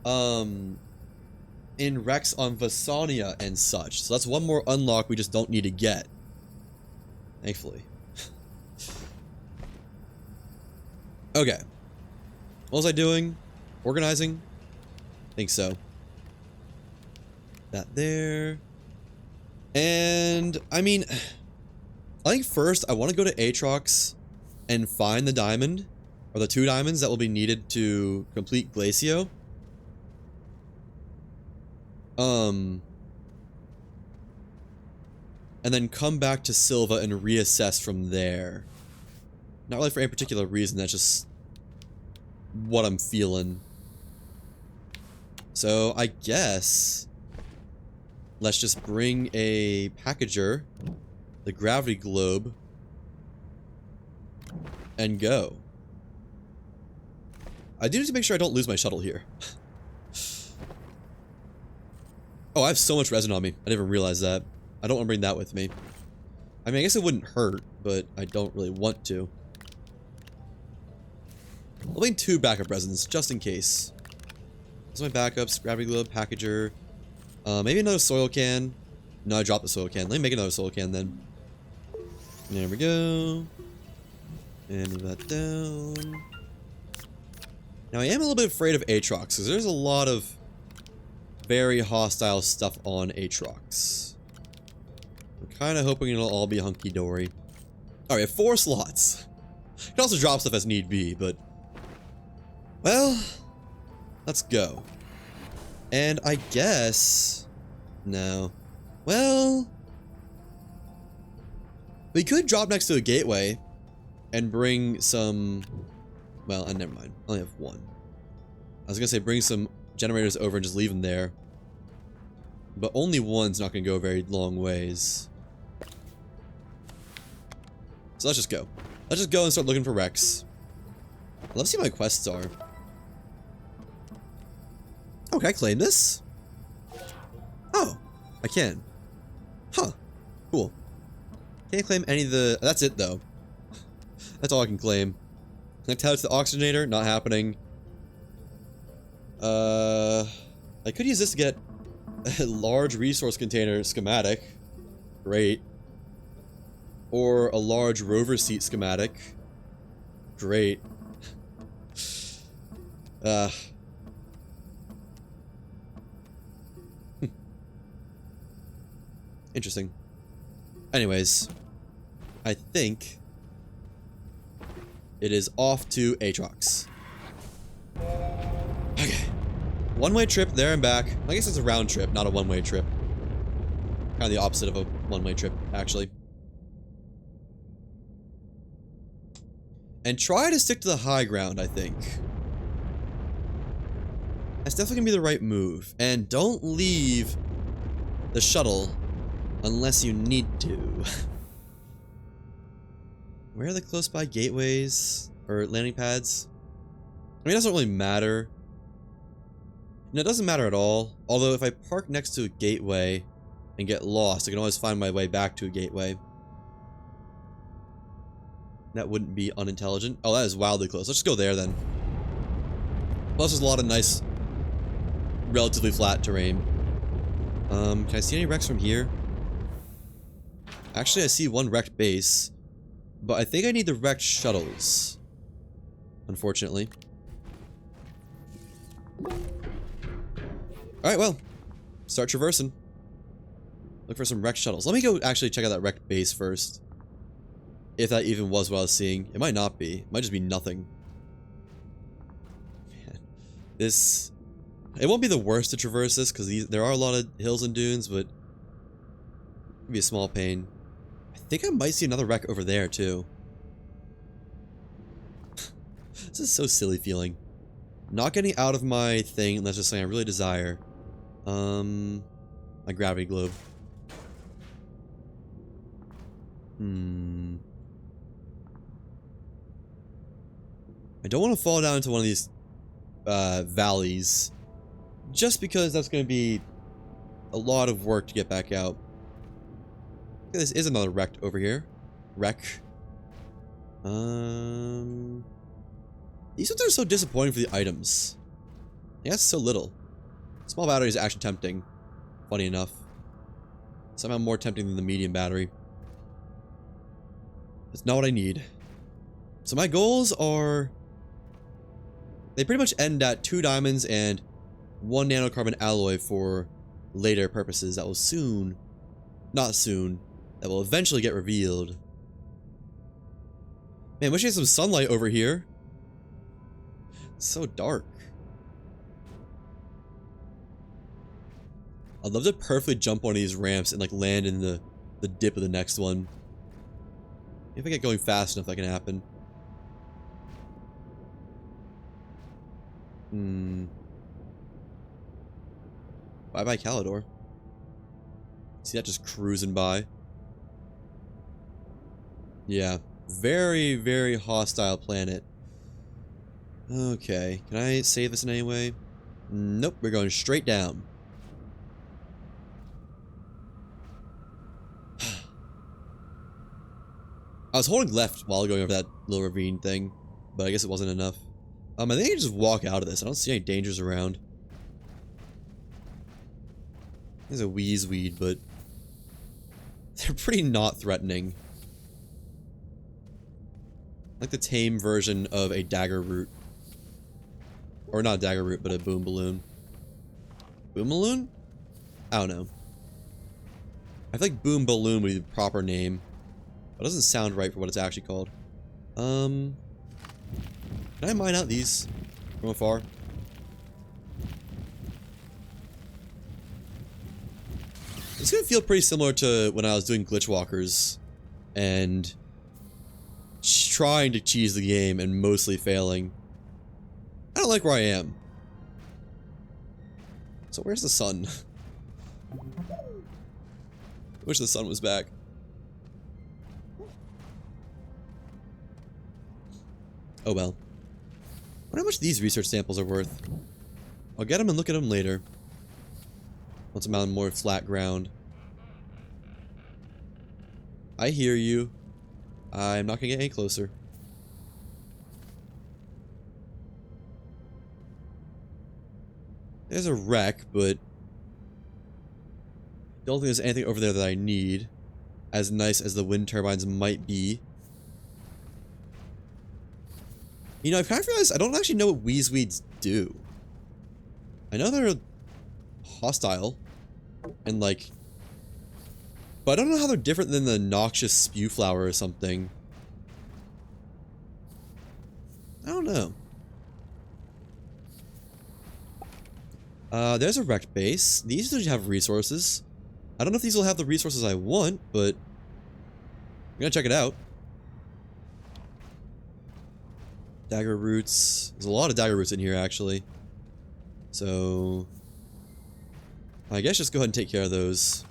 in Rex on Visania and such. So that's one more unlock we just don't need to get. Thankfully. Okay. What was I doing? Organizing? Think so. That there. And, I mean, I think first I want to go to Aatrox and find the diamond, or the 2 diamonds that will be needed to complete Glacio. And then come back to Silva and reassess from there. Not really for any particular reason, that's just what I'm feeling. So, I guess let's just bring a packager, the gravity globe, and go. I do need to make sure I don't lose my shuttle here. Oh, I have so much resin on me. I didn't even realize that. I don't want to bring that with me. I mean, I guess it wouldn't hurt, but I don't really want to. I'll bring 2 backup resins, just in case. Those are my backups. Gravity globe, packager. Maybe another soil can. No, I dropped the soil can. Let me make another soil can then. There we go. And move that down. Now, I am a little bit afraid of Aatrox, because there's a lot of very hostile stuff on Aatrox. I'm kind of hoping it'll all be hunky-dory. Alright, we have 4 slots. You can also drop stuff as need be, but... well, let's go. And I guess... no. Well... we could drop next to a gateway and bring some... well, never mind. I only have 1. I was gonna say bring some generators over and just leave them there. But only 1's not gonna go very long ways. So let's just go. Let's just go and start looking for Rex. Let's see what my quests are. Oh, can I claim this? Oh, I can. Huh. Cool. Can't claim any of the... that's it, though. That's all I can claim. Connect to the oxygenator. Not happening. I could use this to get a large resource container schematic. Great. Or a large rover seat schematic. Great. Interesting. Anyways, I think it is off to Aatrox. Okay. One-way trip there and back. I guess it's a round trip, not a one-way trip. Kind of the opposite of a one-way trip, actually. And try to stick to the high ground, I think. That's definitely gonna be the right move. And don't leave the shuttle unless you need to. Where are the close by gateways or landing pads? I mean, it doesn't really matter. No, it doesn't matter at all. Although if I park next to a gateway and get lost, I can always find my way back to a gateway. That wouldn't be unintelligent. Oh, that is wildly close. Let's just go there then. Plus, there's a lot of nice, relatively flat terrain. Can I see any wrecks from here? Actually, I see one wrecked base. But I think I need the wrecked shuttles. Unfortunately. Alright, well. Start traversing. Look for some wrecked shuttles. Let me go actually check out that wrecked base first. If that even was what I was seeing. It might not be. It might just be nothing. Man. This... it won't be the worst to traverse this, because there are a lot of hills and dunes, but... it could be a small pain. I think I might see another wreck over there, too. This is so silly feeling. Not getting out of my thing unless it's something I really desire. My gravity globe. I don't want to fall down into one of these valleys, just because that's going to be a lot of work to get back out. Okay, this is another wreck over here. Wreck. These ones are so disappointing for the items. Yeah, that's so little. Small battery is actually tempting. Funny enough. Somehow more tempting than the medium battery. It's not what I need. So my goals are... they pretty much end at 2 diamonds and 1 nanocarbon alloy for later purposes that will soon... not soon. That will eventually get revealed. Man, wish I had some sunlight over here. It's so dark. I'd love to perfectly jump one of these ramps and like land in the dip of the next one. If I get going fast enough, that can happen. Bye-bye, Calidor. See that just cruising by? Yeah. Very, very hostile planet. Okay. Can I save this in any way? Nope. We're going straight down. I was holding left while going over that little ravine thing, but I guess it wasn't enough. I think I can just walk out of this. I don't see any dangers around. There's a wheeze-weed, but they're pretty not threatening. Like the tame version of a dagger root. Or not a dagger root, but a boom balloon. Boom balloon? I don't know. I feel like boom balloon would be the proper name. It doesn't sound right for what it's actually called. Can I mine out these from afar? It's gonna feel pretty similar to when I was doing glitch walkers and trying to cheese the game and mostly failing. I don't like where I am. So where's the sun? I wish the sun was back. Oh well. I wonder how much these research samples are worth. I'll get them and look at them later. Once I'm on more flat ground. I hear you. I'm not gonna get any closer. There's a wreck, but don't think there's anything over there that I need. As nice as the wind turbines might be. You know, I've kind of realized I don't actually know what wheeze-weeds do. I know they're hostile. And like... but I don't know how they're different than the noxious spew flower or something. I don't know. There's a wrecked base. These usually have resources. I don't know if these will have the resources I want, but... I'm gonna check it out. Dagger roots. There's a lot of dagger roots in here, actually. So... I guess just go ahead and take care of those.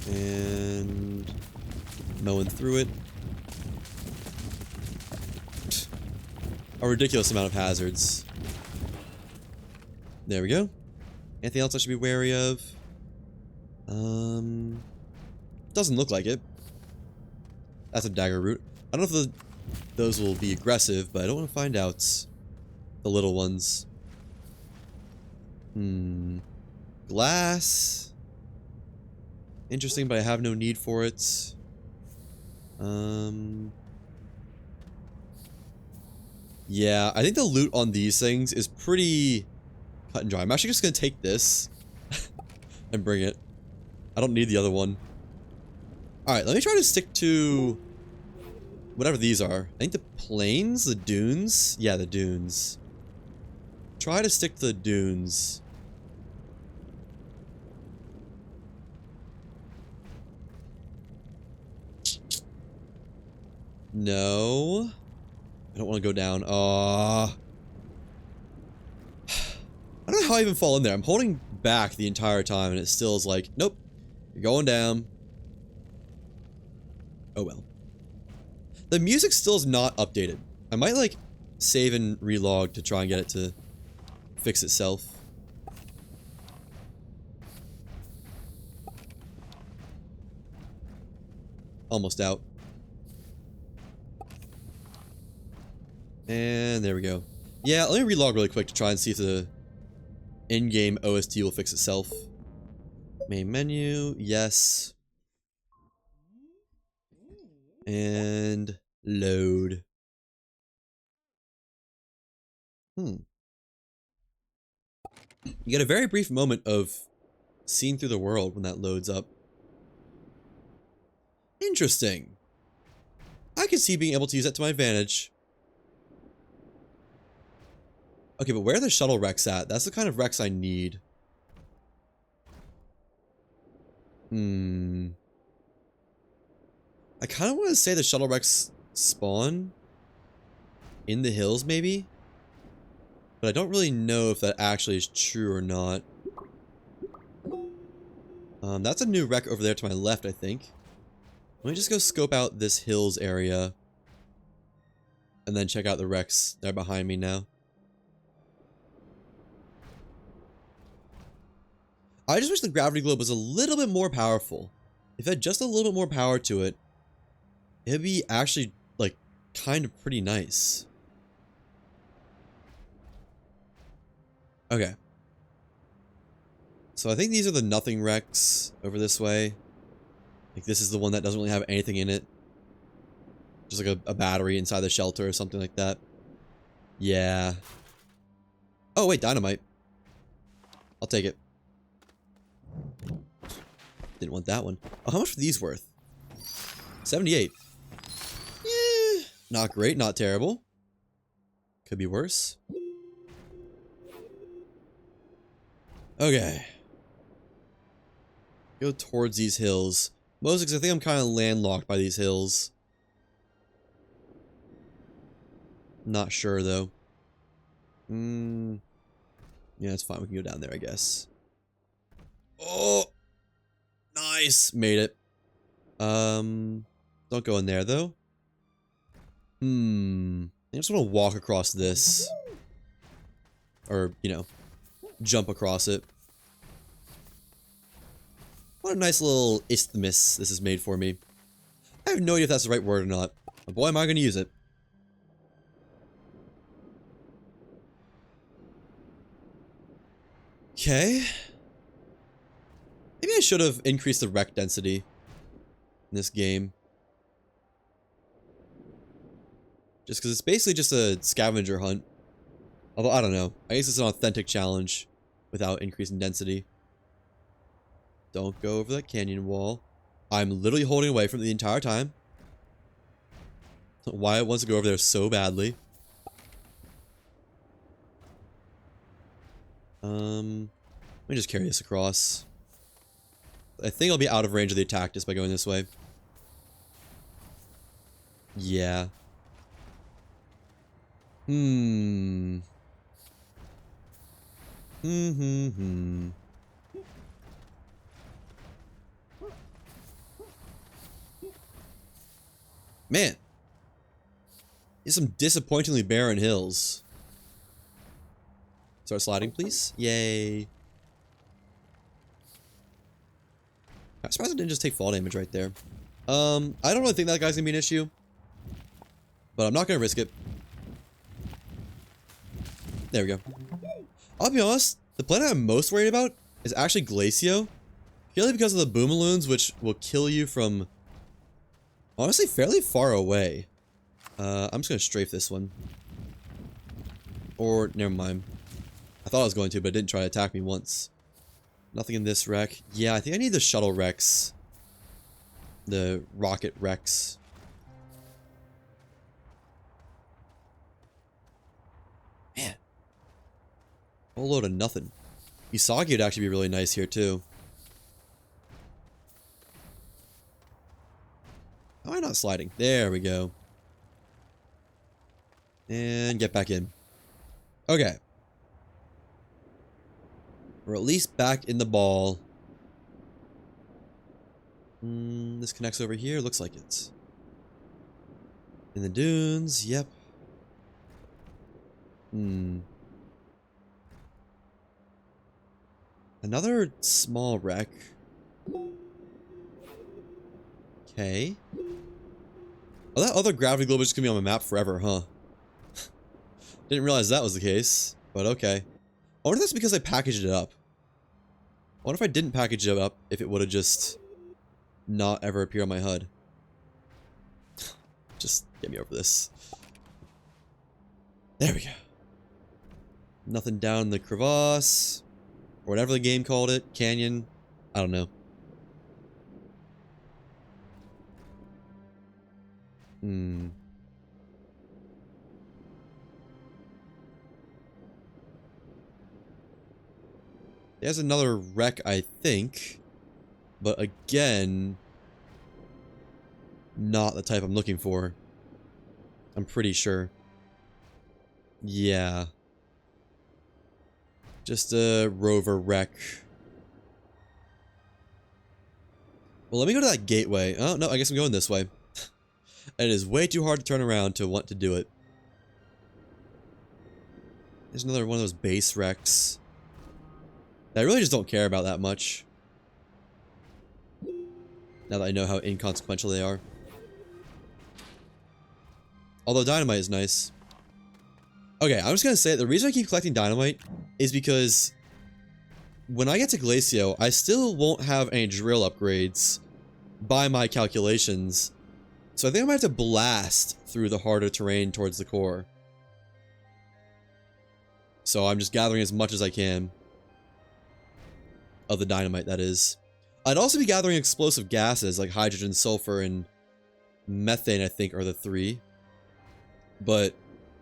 And... mowing through it. A ridiculous amount of hazards. There we go. Anything else I should be wary of? Doesn't look like it. That's a dagger root. I don't know if those will be aggressive, but I don't want to find out. The little ones. Glass. Interesting, but I have no need for it. Yeah, I think the loot on these things is pretty cut and dry. I'm actually just gonna take this and bring it. I don't need the other one. Alright, let me try to stick to whatever these are. I think the plains? The dunes? Yeah, the dunes. Try to stick to the dunes. No. I don't want to go down. I don't know how I even fall in there. I'm holding back the entire time and it still is like, nope, you're going down. Oh well. The music still is not updated. I might like save and relog to try and get it to fix itself. Almost out. And there we go. Yeah, let me relog really quick to try and see if the in-game OST will fix itself. Main menu, yes. And load. You get a very brief moment of seeing through the world when that loads up. Interesting. I could see being able to use that to my advantage. Okay, but where are the shuttle wrecks at? That's the kind of wrecks I need. I kind of want to say the shuttle wrecks spawn in the hills, maybe? But I don't really know if that actually is true or not. That's a new wreck over there to my left, I think. Let me just go scope out this hills area. And then check out the wrecks that are behind me now. I just wish the gravity globe was a little bit more powerful. If it had just a little bit more power to it, it'd be actually, like, kind of pretty nice. Okay. So I think these are the nothing wrecks over this way. Like, this is the one that doesn't really have anything in it. Just like a battery inside the shelter or something like that. Yeah. Oh, wait, dynamite. I'll take it. Didn't want that one. Oh, how much were these worth? 78. Yeah, not great, not terrible. Could be worse. Okay. Go towards these hills. Mostly because I think I'm kind of landlocked by these hills. Not sure, though. Yeah, it's fine. We can go down there, I guess. Oh! Nice! Made it. Don't go in there, though. I just want to walk across this. Or, you know, jump across it. What a nice little isthmus this is made for me. I have no idea if that's the right word or not. But boy, am I going to use it. Okay. Maybe I should have increased the wreck density in this game. Just because it's basically just a scavenger hunt. Although, I don't know. I guess it's an authentic challenge without increasing density. Don't go over that canyon wall. I'm literally holding away from it the entire time. Why it wants to go over there so badly. Let me just carry this across. I think I'll be out of range of the attack just by going this way. Yeah. Man. These are some disappointingly barren hills. Start sliding, please. Yay. I'm surprised I didn't just take fall damage right there. I don't really think that guy's gonna be an issue. But I'm not gonna risk it. There we go. I'll be honest, the planet I'm most worried about is actually Glacio. Purely because of the boomaloons, which will kill you from honestly fairly far away. I'm just gonna strafe this one. Or, never mind. I thought I was going to, but it didn't try to attack me once. Nothing in this wreck. Yeah, I think I need the shuttle wrecks. The rocket wrecks. Man. A whole load of nothing. Usagi would actually be really nice here, too. How am I not sliding? There we go. And get back in. Okay. We're at least back in the ball. This connects over here. Looks like it. In the dunes. Yep. Another small wreck. Okay. Oh, that other gravity globe is just gonna be on my map forever, huh? Didn't realize that was the case, but okay. I wonder if that's because I packaged it up. I wonder if I didn't package it up, if it would have just not ever appeared on my HUD. Just get me over this. There we go. Nothing down the crevasse. Or whatever the game called it. Canyon. I don't know. There's another wreck, I think. But again, not the type I'm looking for. I'm pretty sure. Yeah. Just a rover wreck. Well, let me go to that gateway. Oh, no, I guess I'm going this way. It is way too hard to turn around to want to do it. There's another one of those base wrecks that I really just don't care about that much. Now that I know how inconsequential they are. Although dynamite is nice. Okay, I'm just gonna say the reason I keep collecting dynamite is because when I get to Glacio, I still won't have any drill upgrades by my calculations. So I think I might have to blast through the harder terrain towards the core. So I'm just gathering as much as I can. Of the dynamite, that is. I'd also be gathering explosive gases like hydrogen, sulfur, and methane, I think, are the three. But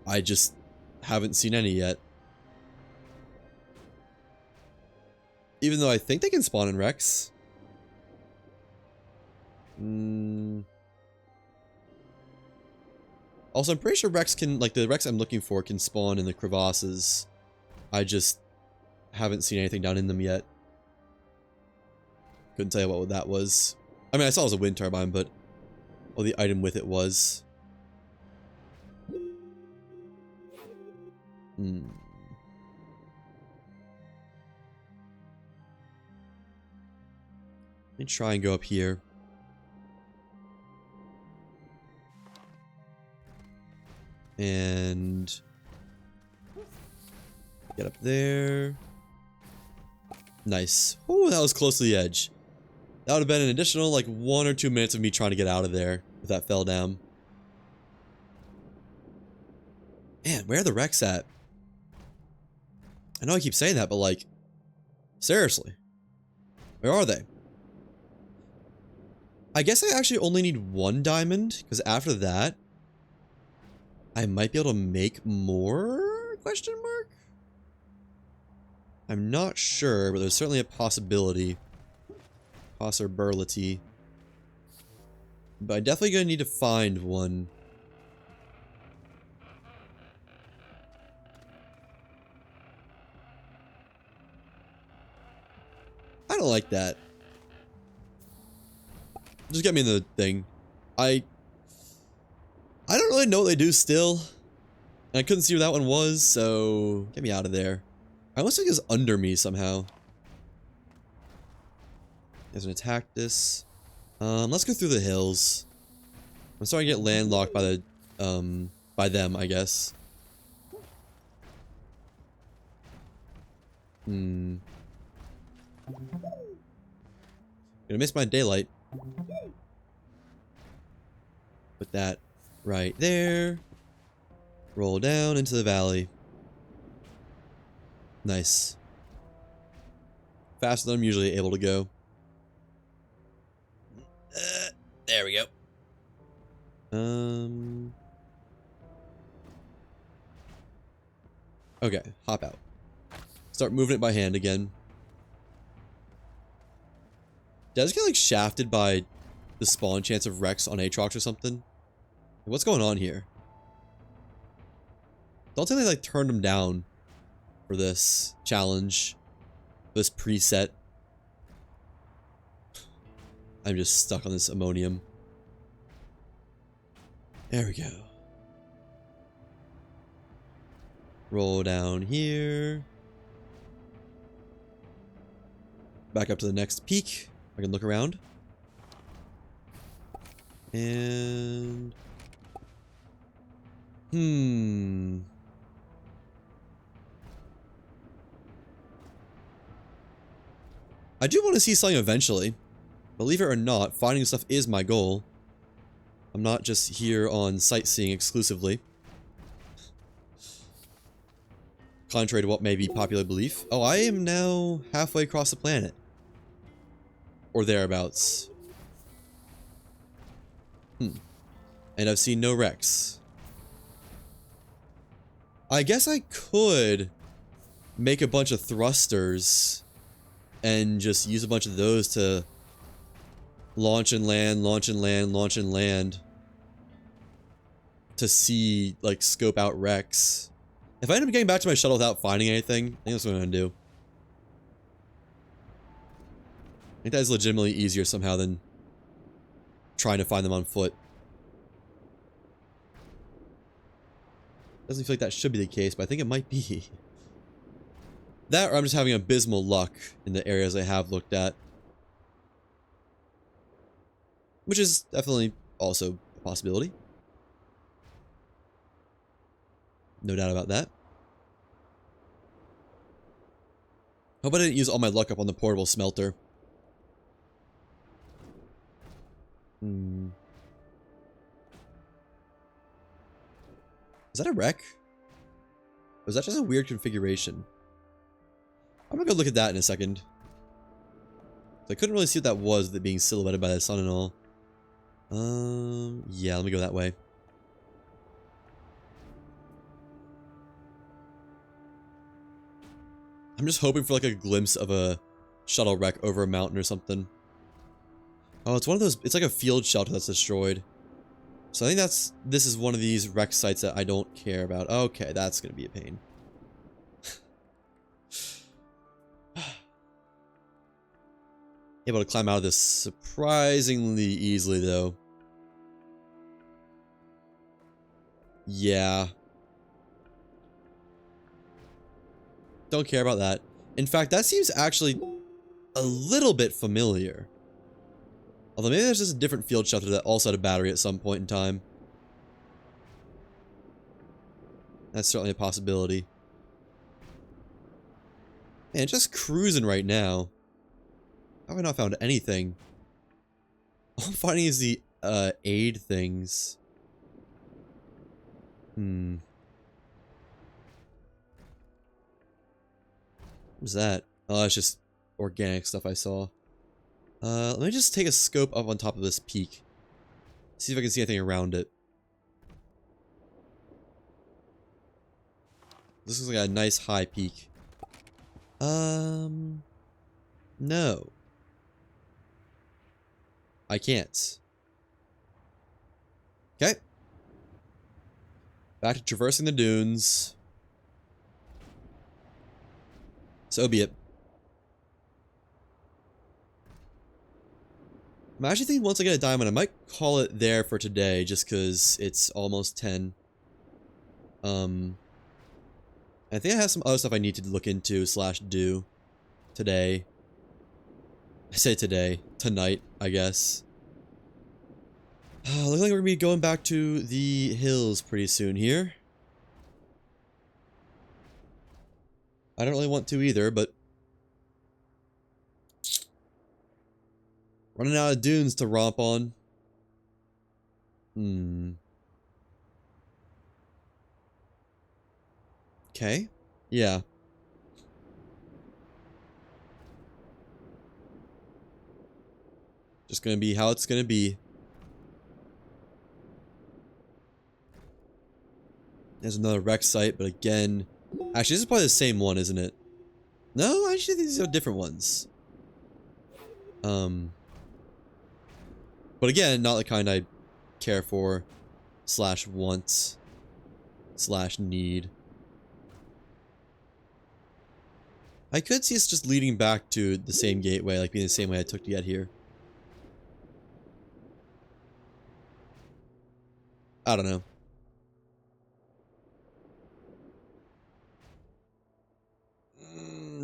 I just haven't seen any yet. Even though I think they can spawn in wrecks. Also, I'm pretty sure wrecks can, like the wrecks I'm looking for can spawn in the crevasses. I just haven't seen anything down in them yet. Couldn't tell you what that was. I mean, I saw it was a wind turbine, but what the item with it was. Let me try and go up here. And get up there. Nice. Oh, that was close to the edge. That would have been an additional like 1 or 2 minutes of me trying to get out of there if that fell down. Man, where are the wrecks at? I know I keep saying that, but like, seriously, where are they? I guess I actually only need 1 diamond, because after that, I might be able to make more? Question mark? I'm not sure, but there's certainly a possibility. Possibility. But I'm definitely gonna need to find one. I don't like that. Just get me in the thing. I don't really know what they do still. And I couldn't see where that one was, so get me out of there. I almost think it's under me somehow. There's an attack this. Let's go through the hills. I'm starting to get landlocked by the by them, I guess. Gonna miss my daylight. Put that right there. Roll down into the valley. Nice. Faster than I'm usually able to go. There we go. Okay, hop out. Start moving it by hand again. Did I just get like shafted by the spawn chance of Rex on Aatrox or something? What's going on here? Don't think they like turned him down for this challenge, this preset. I'm just stuck on this ammonium. There we go. Roll down here. Back up to the next peak. I can look around. And... I do want to see something eventually. Believe it or not, finding stuff is my goal. I'm not just here on sightseeing exclusively. Contrary to what may be popular belief. Oh, I am now halfway across the planet. Or thereabouts. And I've seen no wrecks. I guess I could make a bunch of thrusters and just use a bunch of those to launch and land, launch and land, launch and land to see, like, scope out wrecks. If I end up getting back to my shuttle without finding anything, I think that's what I'm gonna do. I think that is legitimately easier somehow than trying to find them on foot. Doesn't feel like that should be the case, but I think it might be. That or I'm just having abysmal luck in the areas I have looked at. Which is definitely also a possibility. No doubt about that. Hope I didn't use all my luck up on the portable smelter. Is that a wreck? Or is that just a weird configuration? I'm gonna go look at that in a second. I couldn't really see what that was, with it being silhouetted by the sun and all. Yeah, let me go that way. I'm just hoping for like a glimpse of a shuttle wreck over a mountain or something. Oh, it's one of those, it's like a field shelter that's destroyed. So I think this is one of these wreck sites that I don't care about. Okay, that's gonna be a pain. Able to climb out of this surprisingly easily, though. Yeah. Don't care about that. In fact, that seems actually a little bit familiar. Although maybe there's just a different field shelter that also had a battery at some point in time. That's certainly a possibility. Man, just cruising right now. How have I not found anything? All I'm finding is the aid things. What was that? Oh, that's just organic stuff I saw. Let me just take a scope up on top of this peak. See if I can see anything around it. This looks like a nice high peak. No. I can't. Okay. Back to traversing the dunes. So be it. I'm actually thinking once I get a diamond, I might call it there for today, just because it's almost 10. I think I have some other stuff I need to look into / do today. I say today. Tonight, I guess. Looks like we're going to be going back to the hills pretty soon here. I don't really want to either, but... running out of dunes to romp on. Okay. Yeah. Just gonna be how it's gonna be. There's another wreck site, but again... Actually, this is probably the same one, isn't it? No, actually, these are different ones. But again, not the kind I care for, / want, / need. I could see it's just leading back to the same gateway, like being the same way I took to get here. I don't know.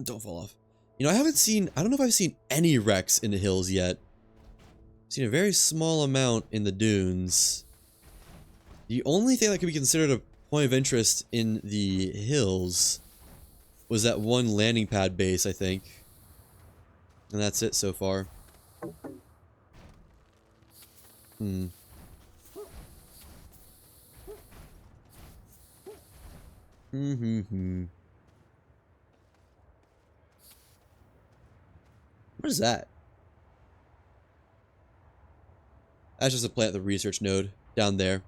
Don't fall off. You know, I don't know if I've seen any wrecks in the hills yet. I've seen a very small amount in the dunes. The only thing that could be considered a point of interest in the hills was that one landing pad base, I think. And that's it so far. Hmm. What is that? That's just a plant, the research node down there.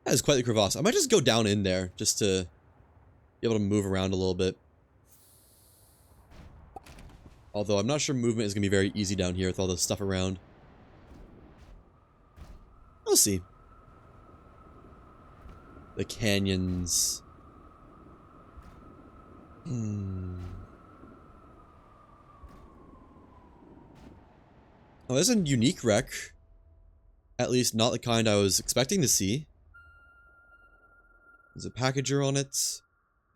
That is quite the crevasse. I might just go down in there just to be able to move around a little bit. Although I'm not sure movement is going to be very easy down here with all this stuff around. We'll see. The canyons. Oh, there's a unique wreck. At least not the kind I was expecting to see. There's a packager on it.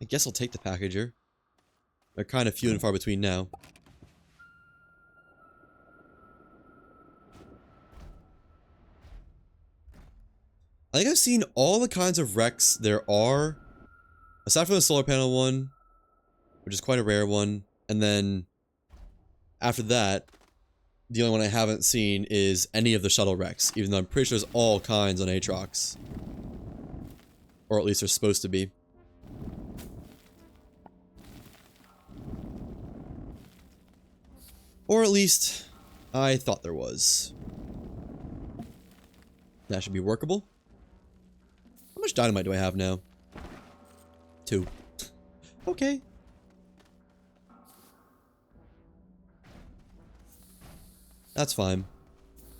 I guess I'll take the packager. They're kind of few and far between now. I think I've seen all the kinds of wrecks there are, aside from the solar panel one, which is quite a rare one, and then after that, the only one I haven't seen is any of the shuttle wrecks, even though I'm pretty sure there's all kinds on Aatrox. Or at least they're supposed to be. Or at least, I thought there was. That should be workable. How much dynamite do I have now? 2. Okay. That's fine.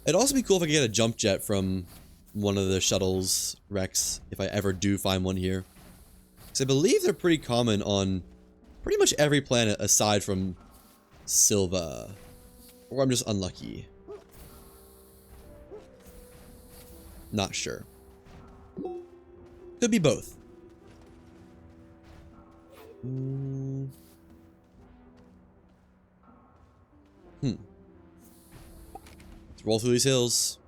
It'd also be cool if I could get a jump jet from one of the shuttle's wrecks, if I ever do find one here. Because I believe they're pretty common on pretty much every planet aside from Silva. Or I'm just unlucky. Not sure. Could be both. Let's roll through these hills.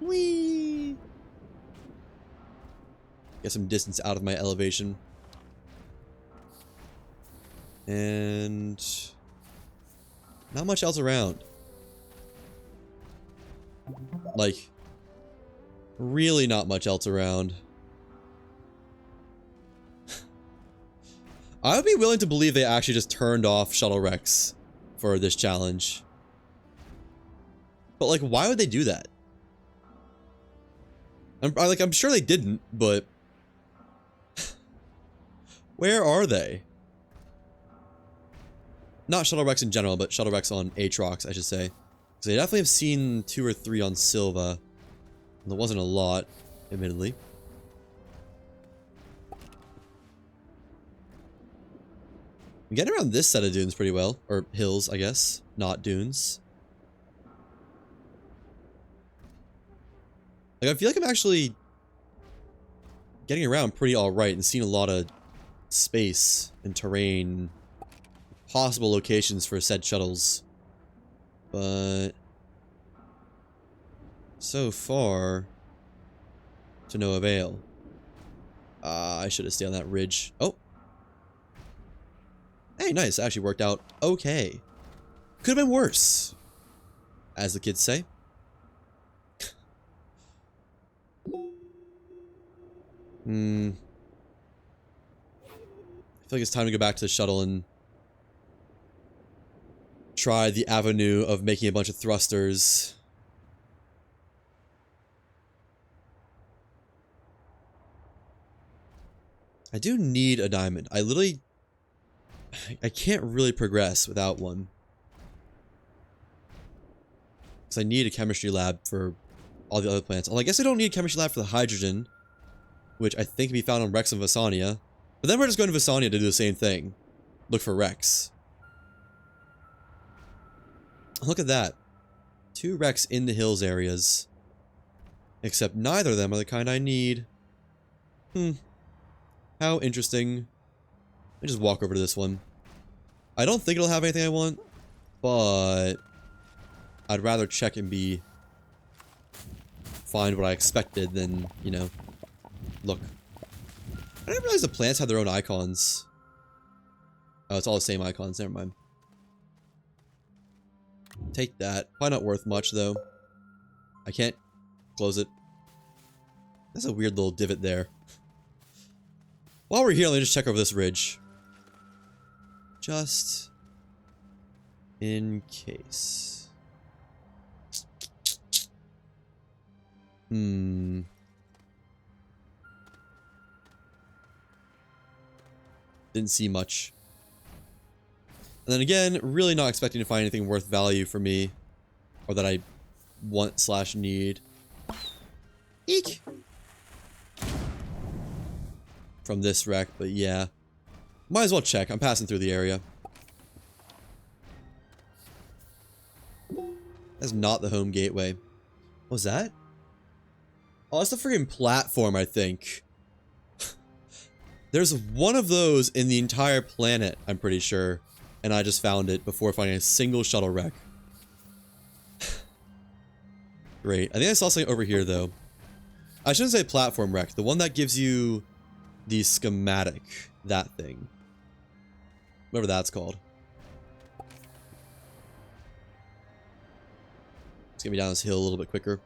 Whee! Get some distance out of my elevation. And not much else around. Like, really not much else around. I would be willing to believe they actually just turned off shuttle wrecks for this challenge. But like, why would they do that? I'm sure they didn't, but where are they? Not shuttle wrecks in general, but shuttle wrecks on Aatrox, I should say. Because I definitely have seen 2 or 3 on Silva. And there wasn't a lot, admittedly. I'm getting around this set of dunes pretty well. Or hills, I guess. Not dunes. Like, I feel like I'm actually getting around pretty alright and seeing a lot of space and terrain, possible locations for said shuttles. But so far, to no avail. I should have stayed on that ridge. Oh. Hey, nice. Actually worked out okay. Could have been worse, as the kids say. I feel like it's time to go back to the shuttle and try the avenue of making a bunch of thrusters. I do need a diamond. I can't really progress without one. Because I need a chemistry lab for all the other plants. Well, I guess I don't need a chemistry lab for the hydrogen. which I think can be found on Rex and Visania. But then we're just going to Visania to do the same thing. Look for Rex. Look at that. 2 Rex in the hills areas. Except neither of them are the kind I need. How interesting. Let me just walk over to this one. I don't think it'll have anything I want, but I'd rather check and find what I expected than, you know, look. I didn't realize the plants had their own icons. Oh, it's all the same icons, never mind. Take that. Probably not worth much, though. I can't close it. That's a weird little divot there. While we're here, let me just check over this ridge. Just in case. Didn't see much. And then again, really not expecting to find anything worth value for me. Or that I want/need. Eek! From this wreck, but yeah. Might as well check. I'm passing through the area. That's not the home gateway. What was that? Oh, that's the freaking platform, I think. There's one of those in the entire planet, I'm pretty sure. And I just found it before finding a single shuttle wreck. Great. I think I saw something over here, though. I shouldn't say platform wreck. The one that gives you the schematic. That thing. Whatever that's called. Let's get me down this hill a little bit quicker.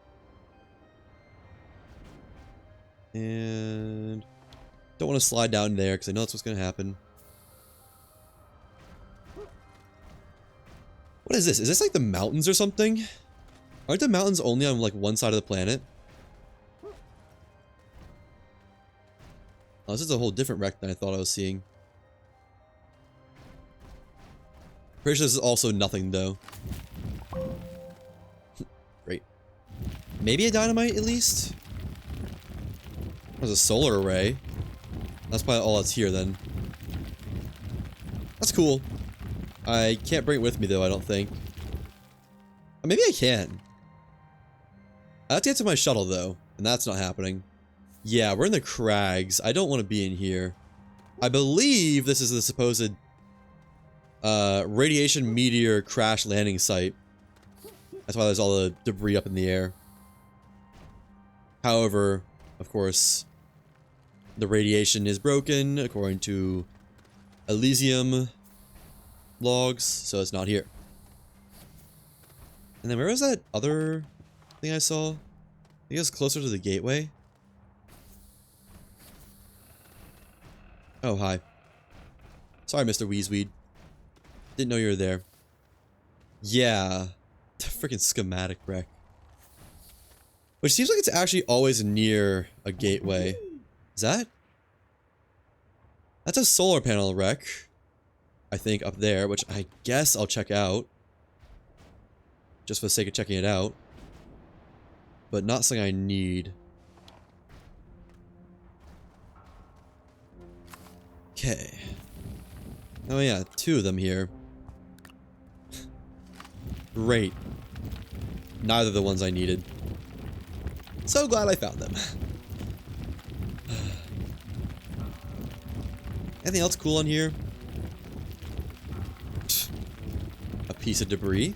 And don't want to slide down there because I know that's what's going to happen. What is this? Is this like the mountains or something? Aren't the mountains only on like one side of the planet? Oh, this is a whole different wreck than I thought I was seeing. Pretty sure this is also nothing though. Great. Maybe a dynamite at least? There's a solar array. That's probably all that's here then. That's cool. I can't bring it with me though, I don't think. Maybe I can. I have to get to my shuttle though, and that's not happening. Yeah, we're in the crags. I don't want to be in here. I believe this is the supposed radiation meteor crash landing site. That's why there's all the debris up in the air. However, of course, the radiation is broken according to Elysium logs, so it's not here. And then where was that other thing I saw? I think it was closer to the gateway. Oh, hi. Sorry, Mr. Weezeweed. Didn't know you were there. Yeah. The freaking schematic wreck. Which seems like it's actually always near a gateway. Is that? That's a solar panel wreck. I think up there, which I guess I'll check out. Just for the sake of checking it out. But not something I need. Okay. Oh yeah, 2 of them here. Great. Neither of the ones I needed. So glad I found them. Anything else cool on here? A piece of debris.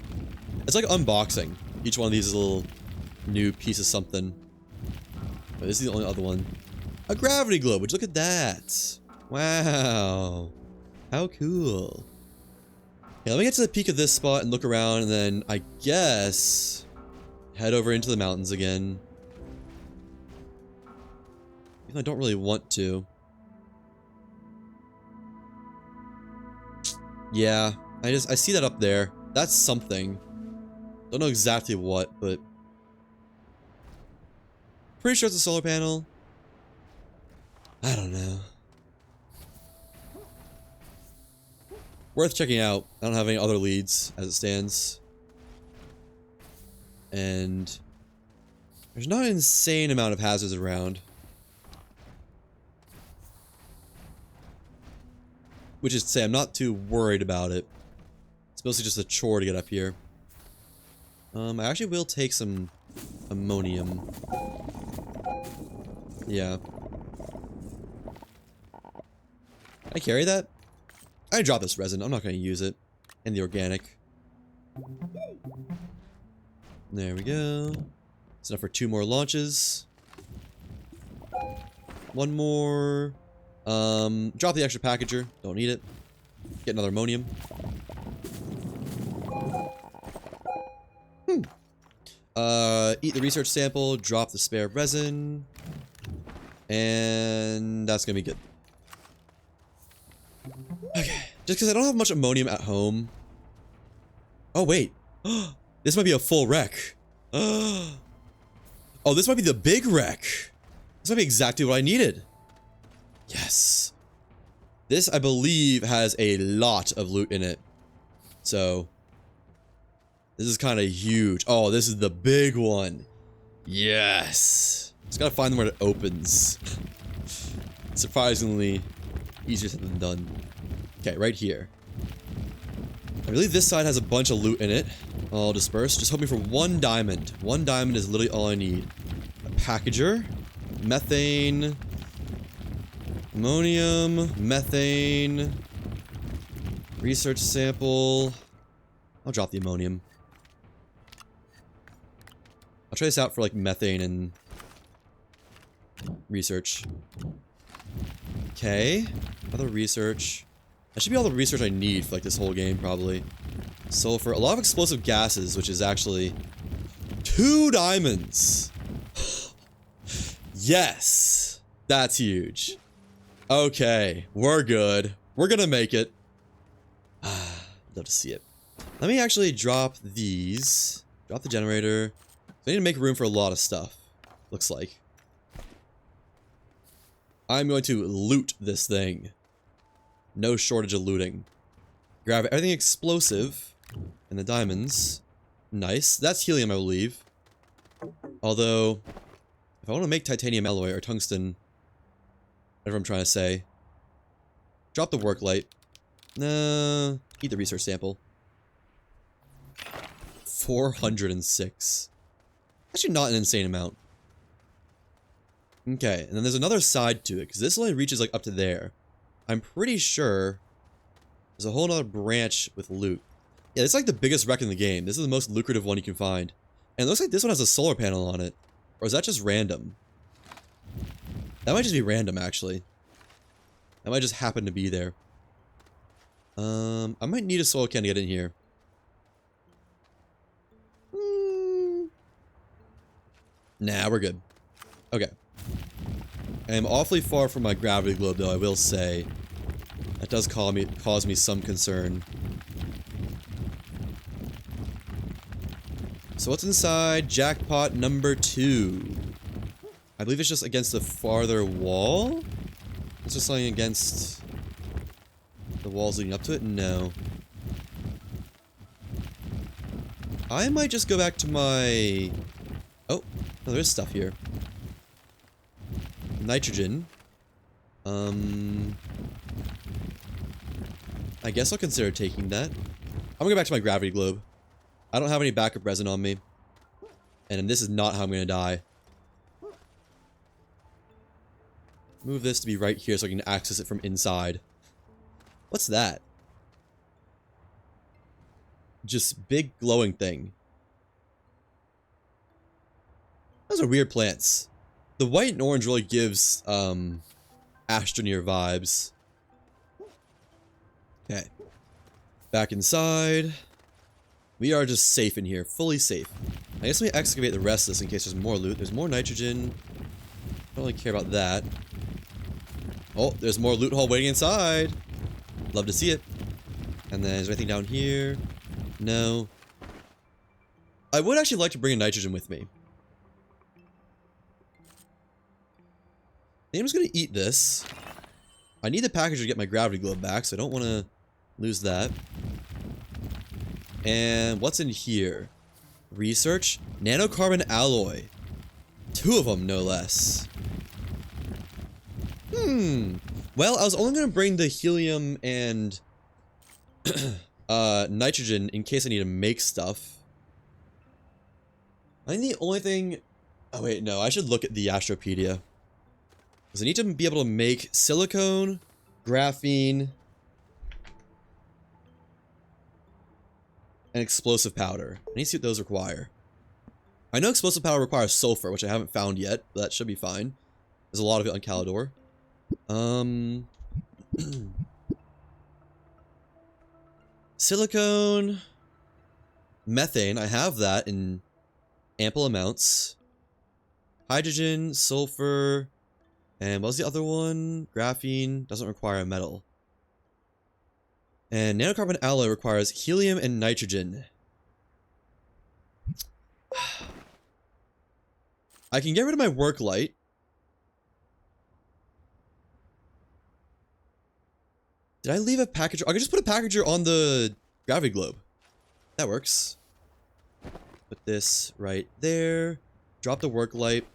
It's like unboxing. Each one of these is a little new piece of something. But this is the only other one. A gravity globe, which look at that. Wow. How cool. Yeah, let me get to the peak of this spot and look around, and then I guess head over into the mountains again. Even though I don't really want to. Yeah, I see that up there. That's something. Don't know exactly what, but pretty sure it's a solar panel. I don't know. Worth checking out. I don't have any other leads as it stands. And there's not an insane amount of hazards around. Which is to say, I'm not too worried about it. It's mostly just a chore to get up here. I actually will take some ammonium. Yeah. Can I carry that? I drop this resin. I'm not going to use it. And the organic. There we go. It's enough for 2 more launches. 1 more. Drop the extra packager. Don't need it. Get another ammonium. Eat the research sample. Drop the spare resin. And that's gonna be good. Okay. Just because I don't have much ammonium at home. Oh, wait. This might be a full wreck. Oh, this might be the big wreck. This might be exactly what I needed. Yes. This, I believe, has a lot of loot in it. So, this is kind of huge. Oh, this is the big one. Yes. Just gotta find where it opens. Surprisingly easier said than done. Okay, right here. I believe this side has a bunch of loot in it. I'll disperse. Just hoping for 1 diamond. 1 diamond is literally all I need. A packager. Methane. Ammonium. Methane. Research sample. I'll drop the ammonium. I'll try this out for like methane and research. Okay. Other research. That should be all the research I need for like this whole game, probably. Sulfur. A lot of explosive gases, which is actually 2 diamonds. Yes. That's huge. Okay. We're good. We're gonna make it. Love to see it. Let me actually drop these. Drop the generator. I need to make room for a lot of stuff. Looks like. I'm going to loot this thing. No shortage of looting. Grab everything explosive. And the diamonds. Nice. That's helium, I believe. Although, if I want to make titanium alloy or tungsten, whatever I'm trying to say, drop the work light. Nah, eat the research sample. 406. Actually not an insane amount. Okay, and then there's another side to it, because this only reaches like up to there. I'm pretty sure there's a whole other branch with loot. Yeah, it's like the biggest wreck in the game. This is the most lucrative one you can find. And it looks like this one has a solar panel on it. Or is that just random? That might just be random, actually. That might just happen to be there. I might need a soil can to get in here. Nah, we're good. Okay. I am awfully far from my gravity globe, though, I will say. That does cause me some concern. So what's inside jackpot number 2? I believe it's just against the farther wall? It's just something against the walls leading up to it? No. I might just go back to my... Oh, no, there's stuff here. Nitrogen. I guess I'll consider taking that. I'm gonna go back to my gravity globe. I don't have any backup resin on me. And this is not how I'm gonna die. Move this to be right here so I can access it from inside. What's that? Just big glowing thing. Those are weird plants. The white and orange really gives Astroneer vibes. Okay. Back inside. We are just safe in here. Fully safe. I guess let me excavate the rest of this in case there's more loot. There's more nitrogen. I don't really care about that. Oh, there's more loot hole waiting inside. Love to see it. And then is there anything down here? No. I would actually like to bring a nitrogen with me. I think I'm just going to eat this. I need the packager to get my gravity globe back, so I don't want to lose that. And what's in here? Research? Nanocarbon alloy. 2 of them, no less. Well, I was only going to bring the helium and nitrogen in case I need to make stuff. I think the only thing... Oh, wait, no. I should look at the Astropedia. Because I need to be able to make silicone, graphene, and explosive powder. I need to see what those require. I know explosive powder requires sulfur, which I haven't found yet, but that should be fine. There's a lot of it on Calidor. Silicone, methane, I have that in ample amounts. Hydrogen, sulfur, and what was the other one? Graphene, doesn't require a metal. And nanocarbon alloy requires helium and nitrogen. I can get rid of my work light. Did I leave a packager? I could just put a packager on the gravity globe. That works. Put this right there. Drop the work light.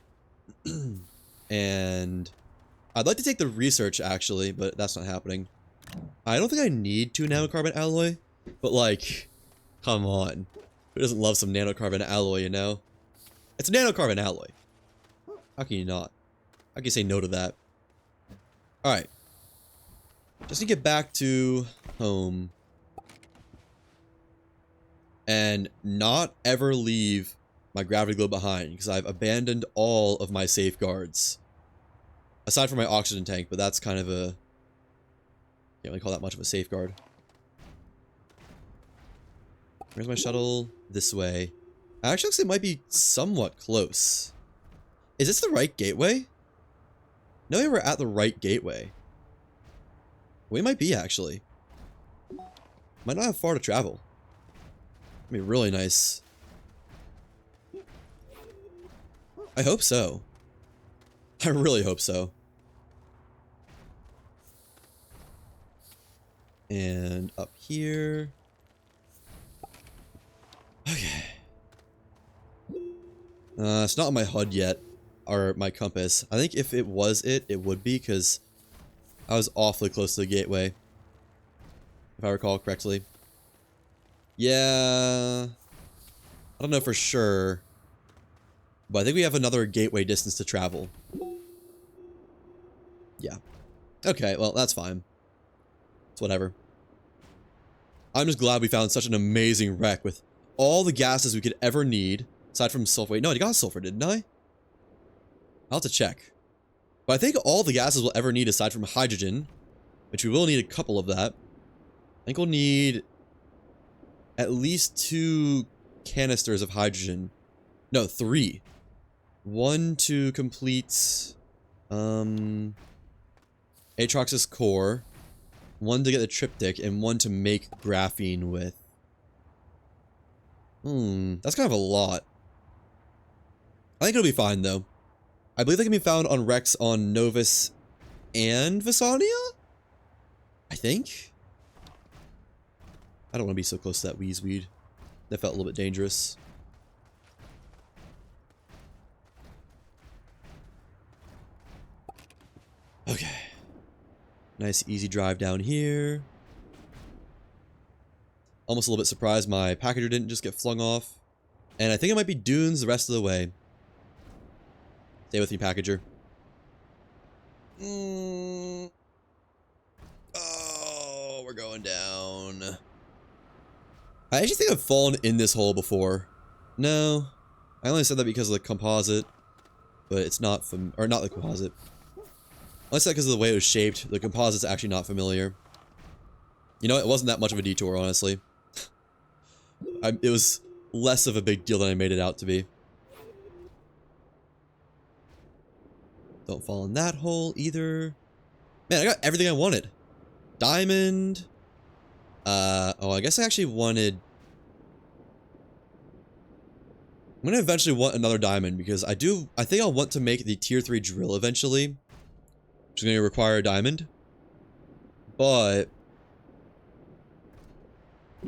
And I'd like to take the research, actually, but that's not happening. I don't think I need 2 nanocarbon alloy, but like, come on. Who doesn't love some nanocarbon alloy, you know? It's a nanocarbon alloy. How can you not? How can you say no to that? Alright. Just need to get back to home. And not ever leave my gravity globe behind, because I've abandoned all of my safeguards. Aside from my oxygen tank, but that's kind of a... Can't really call that much of a safeguard. Where's my shuttle? This way. Actually, looks like it might be somewhat close. Is this the right gateway? No, we were at the right gateway. We might be, actually. Might not have far to travel. That'd be really nice. I hope so. I really hope so. And up here. Okay. It's not on my HUD yet, or my compass. I think if it was it would be, because I was awfully close to the gateway. If I recall correctly. Yeah. I don't know for sure. But I think we have another gateway distance to travel. Yeah. Okay, well, that's fine. It's whatever. I'm just glad we found such an amazing wreck with all the gases we could ever need. Aside from sulfur. Wait, no, I got sulfur, didn't I? I'll have to check. But I think all the gases we'll ever need aside from hydrogen, which we will need a couple of that. I think we'll need at least 2 canisters of hydrogen. No, 3. 1 to complete Aatrox's core, 1 to get the triptych, and 1 to make graphene with. That's kind of a lot. I think it'll be fine, though. I believe they can be found on wrecks on Novus and Visania? I think? I don't want to be so close to that Weezweed. That felt a little bit dangerous. Okay. Nice easy drive down here. Almost a little bit surprised my packager didn't just get flung off. And I think it might be dunes the rest of the way. Stay with me, packager. Oh, we're going down. I actually think I've fallen in this hole before. No. I only said that because of the composite. But it's not or not the composite. I only said that because of the way it was shaped. The composite's actually not familiar. You know, it wasn't that much of a detour, honestly. It was less of a big deal than I made it out to be. Don't fall in that hole either. Man, I got everything I wanted. Diamond. Oh, I guess I actually wanted... I'm gonna eventually want another diamond because I think I'll want to make the tier 3 drill eventually. Which is gonna require a diamond. But... I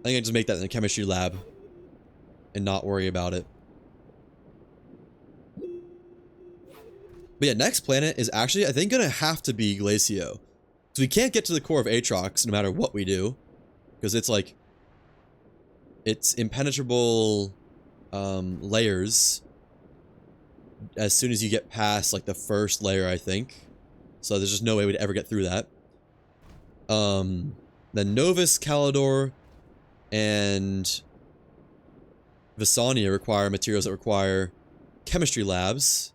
think I just make that in the chemistry lab. And not worry about it. But yeah, next planet is actually, I think, gonna have to be Glacio. So we can't get to the core of Aatrox no matter what we do. Because it's like... It's impenetrable layers as soon as you get past like the first layer, I think. So there's just no way we'd ever get through that. Then Novus, Calidor, and Visania require materials that require chemistry labs.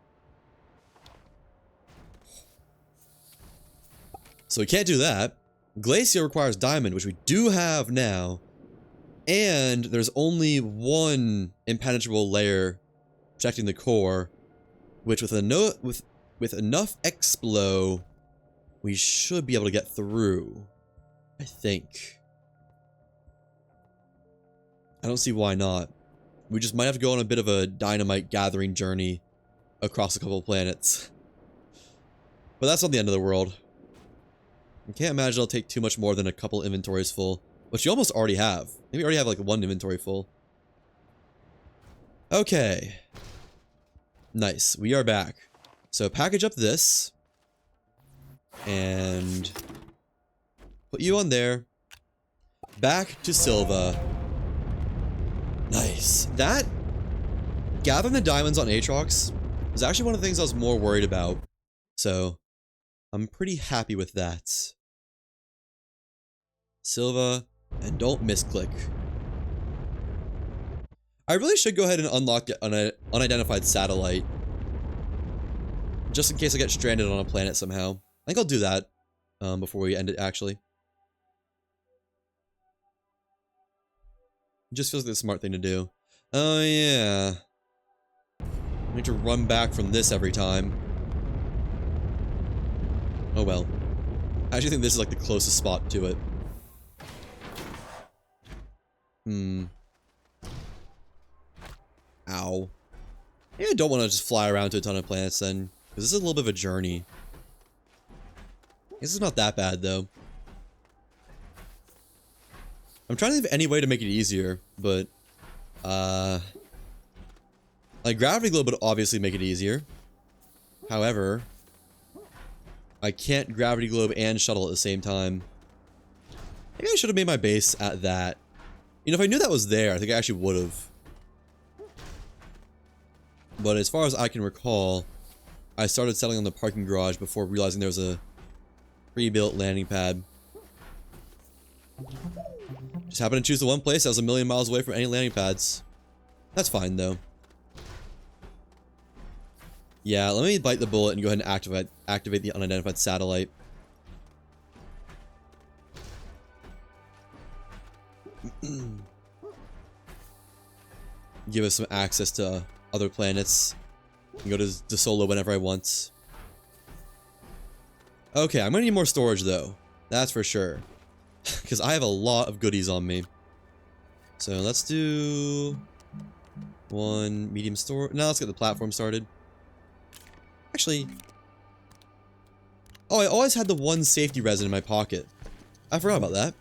So we can't do that. Glacio requires diamond, which we do have now. And there's only one impenetrable layer protecting the core, which with enough explo, we should be able to get through. I think. I don't see why not. We just might have to go on a bit of a dynamite gathering journey across a couple of planets. But that's not the end of the world. I can't imagine it'll take too much more than a couple inventories full, which you almost already have. Maybe you already have like one inventory full. Okay. Nice. We are back. So package up this. And put you on there. Back to Silva. Nice. That, gathering the diamonds on Aatrox is actually one of the things I was more worried about. So, I'm pretty happy with that. Silva, and don't misclick. I really should go ahead and unlock an unidentified satellite. Just in case I get stranded on a planet somehow. I think I'll do that before we end it, actually. It just feels like the smart thing to do. Oh, yeah. I need to run back from this every time. Oh, well. I actually think this is like the closest spot to it. Ow. Yeah, I don't want to just fly around to a ton of planets then. Because this is a little bit of a journey. This is not that bad, though. I'm trying to think of any way to make it easier, but... like, Gravity Globe would obviously make it easier. However... I can't Gravity Globe and Shuttle at the same time. Maybe I should have made my base at that. You know, if I knew that was there, I think I actually would have. But as far as I can recall, I started settling on the parking garage before realizing there was a pre-built landing pad. Just happened to choose the one place that was a million miles away from any landing pads. That's fine, though. Yeah, let me bite the bullet and go ahead and activate the unidentified satellite. Give us some access to other planets. I can go to Solo whenever I want. Okay, I'm gonna need more storage though. That's for sure. Because I have a lot of goodies on me. So let's do... one medium storage. No, let's get the platform started. Actually... oh, I always had the one safety resin in my pocket. I forgot about that.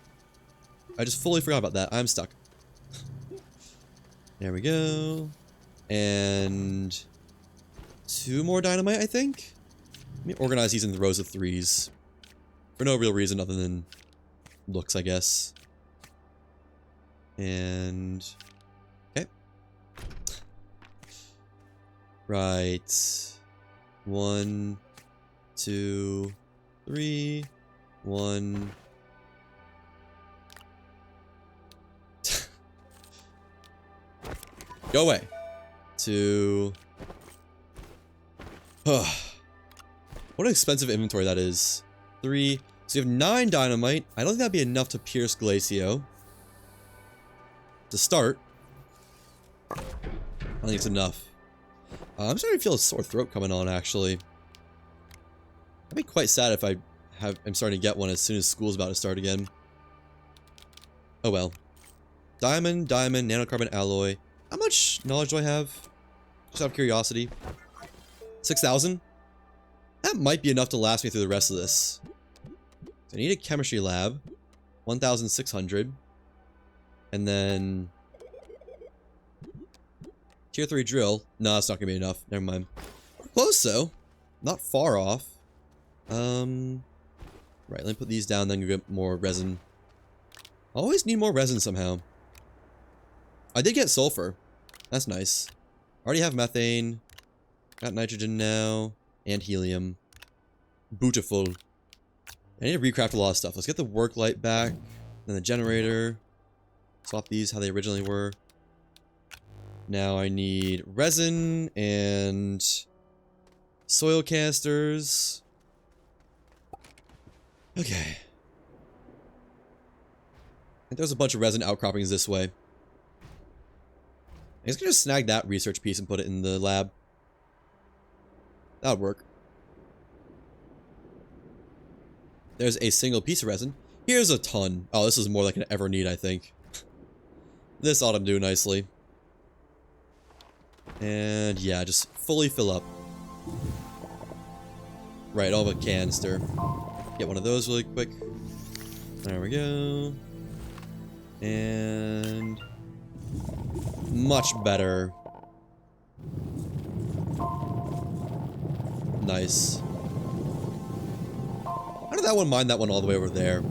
I just fully forgot about that. I'm stuck. There we go. And... two more dynamite, I think? Let me organize these in rows of 3s. For no real reason other than looks, I guess. And... okay. Right. 1, 2, 3, 1. Go away. 2. What an expensive inventory that is. 3. So you have 9 dynamite. I don't think that'd be enough to pierce Glacio. To start. I don't think it's enough. I'm starting to feel a sore throat coming on, actually. I'd be quite sad if I'm starting to get one as soon as school's about to start again. Oh well. Diamond, nanocarbon alloy. How much knowledge do I have? Just out of curiosity. 6,000? That might be enough to last me through the rest of this. So I need a chemistry lab. 1,600. And then... tier 3 drill. No, that's not gonna be enough. Never mind. Close, though. Not far off. Right, let me put these down, then get more resin. I always need more resin somehow. I did get sulfur. That's nice. Already have methane. Got nitrogen now. And helium. Beautiful. I need to recraft a lot of stuff. Let's get the work light back. Then the generator. Swap these how they originally were. Now I need resin and soil canisters. Okay. I think there's a bunch of resin outcroppings this way. I'm just gonna just snag that research piece and put it in the lab. That would work. There's a single piece of resin. Here's a ton. Oh, this is more like an ever need, I think. This ought to do nicely. And yeah, just fully fill up. Right, I'll have a canister. Get one of those really quick. There we go. And much better. Nice. How did that one mine that one all the way over there?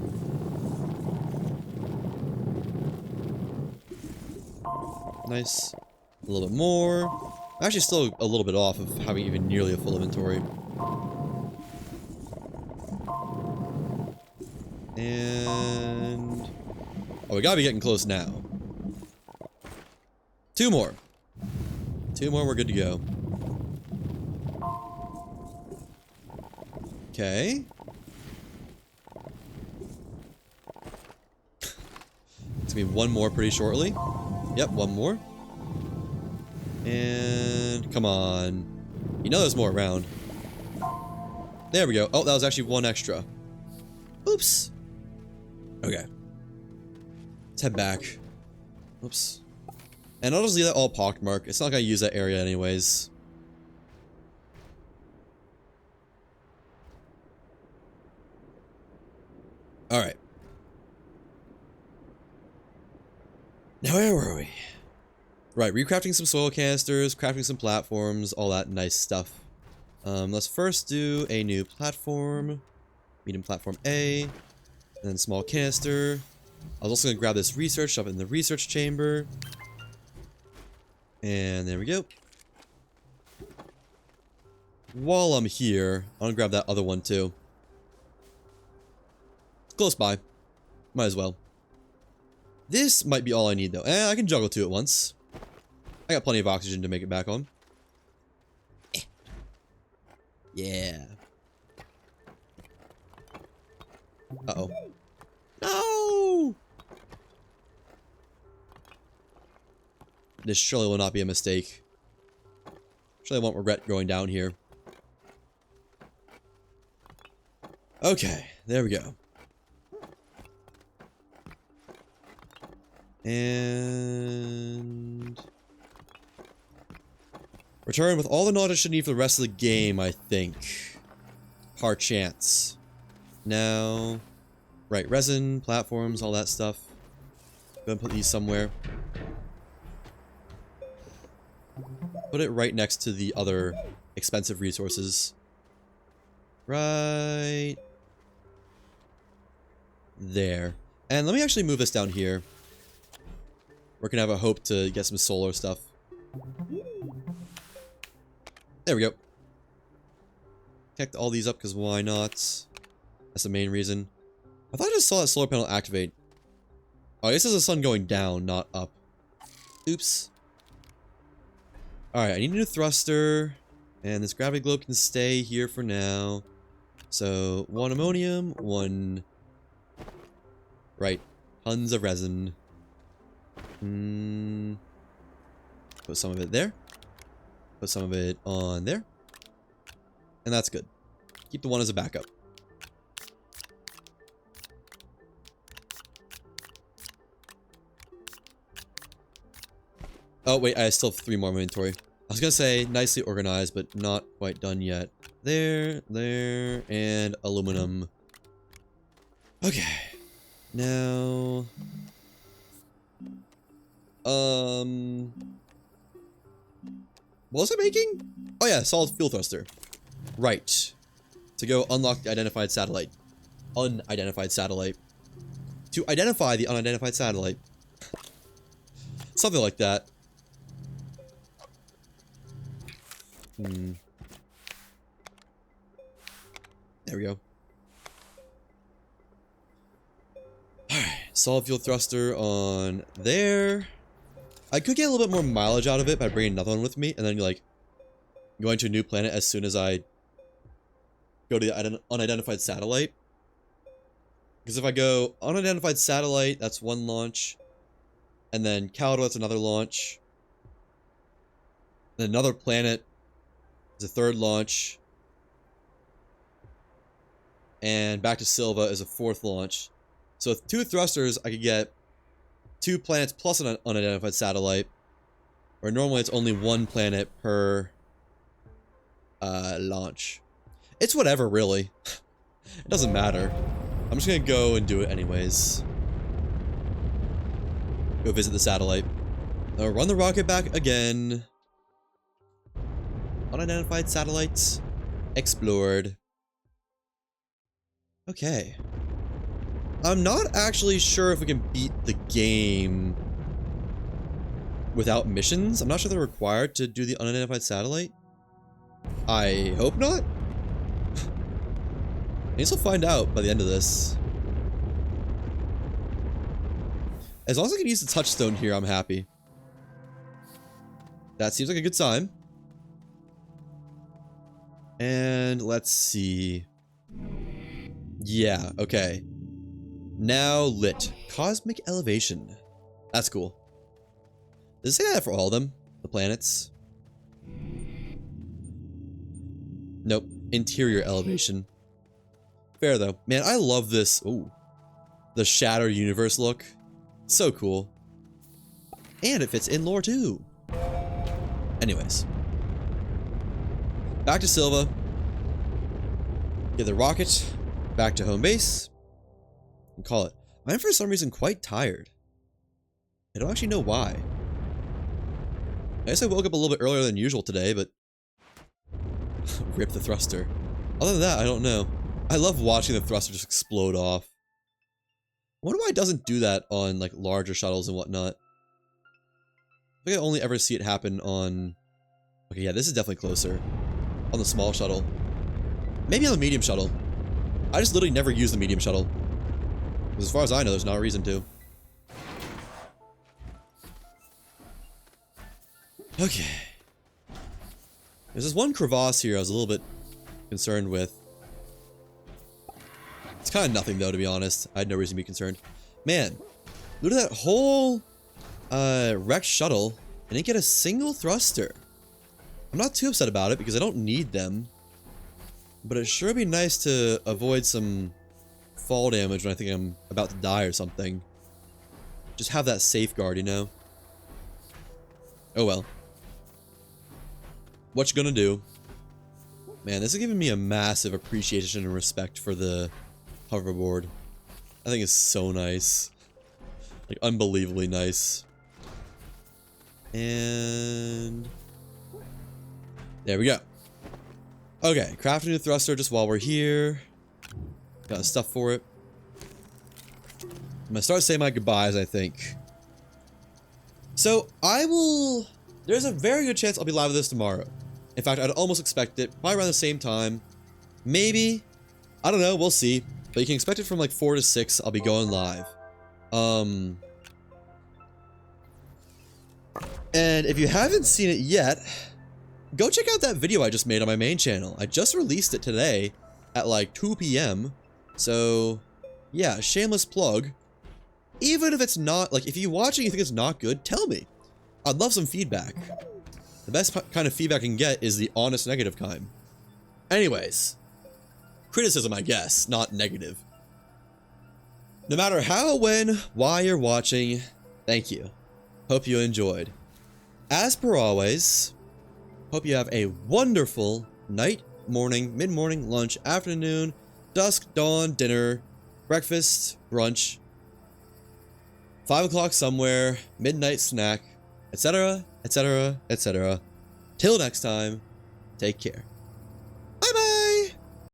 Nice. A little bit more. I'm actually still a little bit off of having even nearly a full inventory. And... oh, we gotta be getting close now. 2 more. 2 more, we're good to go. Okay. It's gonna be 1 more pretty shortly. Yep, 1 more. And come on. You know there's more around. There we go. Oh, that was actually 1 extra. Oops. Okay. Let's head back. Oops. And I'll just leave that all pockmarked. It's not gonna use that area anyways. Alright. Now where were we? Right, recrafting some soil canisters, crafting some platforms, all that nice stuff. Let's first do a new platform. Medium platform A. And then small canister. I was also going to grab this research, shove it in the research chamber. And there we go. While I'm here, I'm going to grab that other one too. Close by. Might as well. This might be all I need though. I can juggle 2 at once. I got plenty of oxygen to make it back on. Yeah. Uh-oh. No! This surely will not be a mistake. Surely I won't regret going down here. Okay, there we go. And... return with all the knowledge I should need for the rest of the game, I think. Par chance. Now... right, resin, platforms, all that stuff. Go and put these somewhere. Put it right next to the other expensive resources. Right... there. And let me actually move this down here. We're gonna have a hope to get some solar stuff. There we go. Connect all these up because why not? That's the main reason. I thought I just saw that solar panel activate. Oh, I guess there's the sun going down, not up. Oops. Alright, I need a new thruster. And this gravity globe can stay here for now. So, 1 ammonium, 1... right. Tons of resin. Put some of it there. Put some of it on there. And that's good. Keep the 1 as a backup. Oh, wait, I still have 3 more in my inventory. I was gonna say nicely organized, but not quite done yet. There, there, and aluminum. Okay. Now... what was I making? Oh yeah, solid fuel thruster. Right. To go unlock the identified satellite. Unidentified satellite. To identify the unidentified satellite. Something like that. There we go. Alright, solid fuel thruster on there. I could get a little bit more mileage out of it by bringing another one with me, and then like going to a new planet as soon as I go to the unidentified satellite. Because if I go unidentified satellite, that's one launch. And then Caldor, that's another launch. Then another planet is a third launch. And back to Silva is a fourth launch. So with 2 thrusters, I could get 2 planets plus an unidentified satellite. Where normally it's only 1 planet per launch. It's whatever, really. It doesn't matter. I'm just gonna go and do it anyways. Go visit the satellite. Run the rocket back again. Unidentified satellites explored. Okay. I'm not actually sure if we can beat the game without missions. I'm not sure they're required to do the unidentified satellite. I hope not. I guess we'll find out by the end of this. As long as I can use the touchstone here, I'm happy. That seems like a good sign. And let's see. Yeah, okay. Now lit. Cosmic elevation. That's cool. Does it say that for all of them? The planets? Nope. Interior elevation. Fair though. Man, I love this. Ooh. The Shattered Universe look. So cool. And it fits in lore too. Anyways. Back to Silva. Get the rocket. Back to home base. And call it. I'm for some reason quite tired. I don't actually know why. I guess I woke up a little bit earlier than usual today, but... Rip the thruster. Other than that, I don't know. I love watching the thruster just explode off. I wonder why it doesn't do that on, like, larger shuttles and whatnot. I think I only ever see it happen on... Okay, yeah, this is definitely closer. On the small shuttle. Maybe on the medium shuttle. I just literally never use the medium shuttle. Because as far as I know, there's not a reason to. Okay. There's this one crevasse here I was a little bit concerned with. It's kind of nothing though, to be honest. I had no reason to be concerned. Man, look at that whole wrecked shuttle and didn't get a single thruster. I'm not too upset about it because I don't need them. But it sure would be nice to avoid some fall damage when I think I'm about to die or something. Just have that safeguard, you know? Oh well. What you gonna do? Man, this is giving me a massive appreciation and respect for the hoverboard. I think it's so nice. Like, unbelievably nice. And... there we go. Okay, crafting a new thruster just while we're here. Got stuff for it. I'm gonna start saying my goodbyes, I think. So, I will... there's a very good chance I'll be live with this tomorrow. In fact, I'd almost expect it. Probably around the same time. Maybe. I don't know, we'll see. But you can expect it from like 4 to 6. I'll be going live. And if you haven't seen it yet, go check out that video I just made on my main channel. I just released it today at like 2 p.m. So, yeah, shameless plug. Even if it's not, like, if you watch it and you think it's not good, tell me. I'd love some feedback. The best kind of feedback I can get is the honest negative kind. Anyways. Criticism, I guess, not negative. No matter how, when, why you're watching, thank you. Hope you enjoyed. As per always, hope you have a wonderful night, morning, mid-morning, lunch, afternoon, dusk, dawn, dinner, breakfast, brunch, 5 o'clock somewhere, midnight snack, etc., etc., etc. Till next time, take care.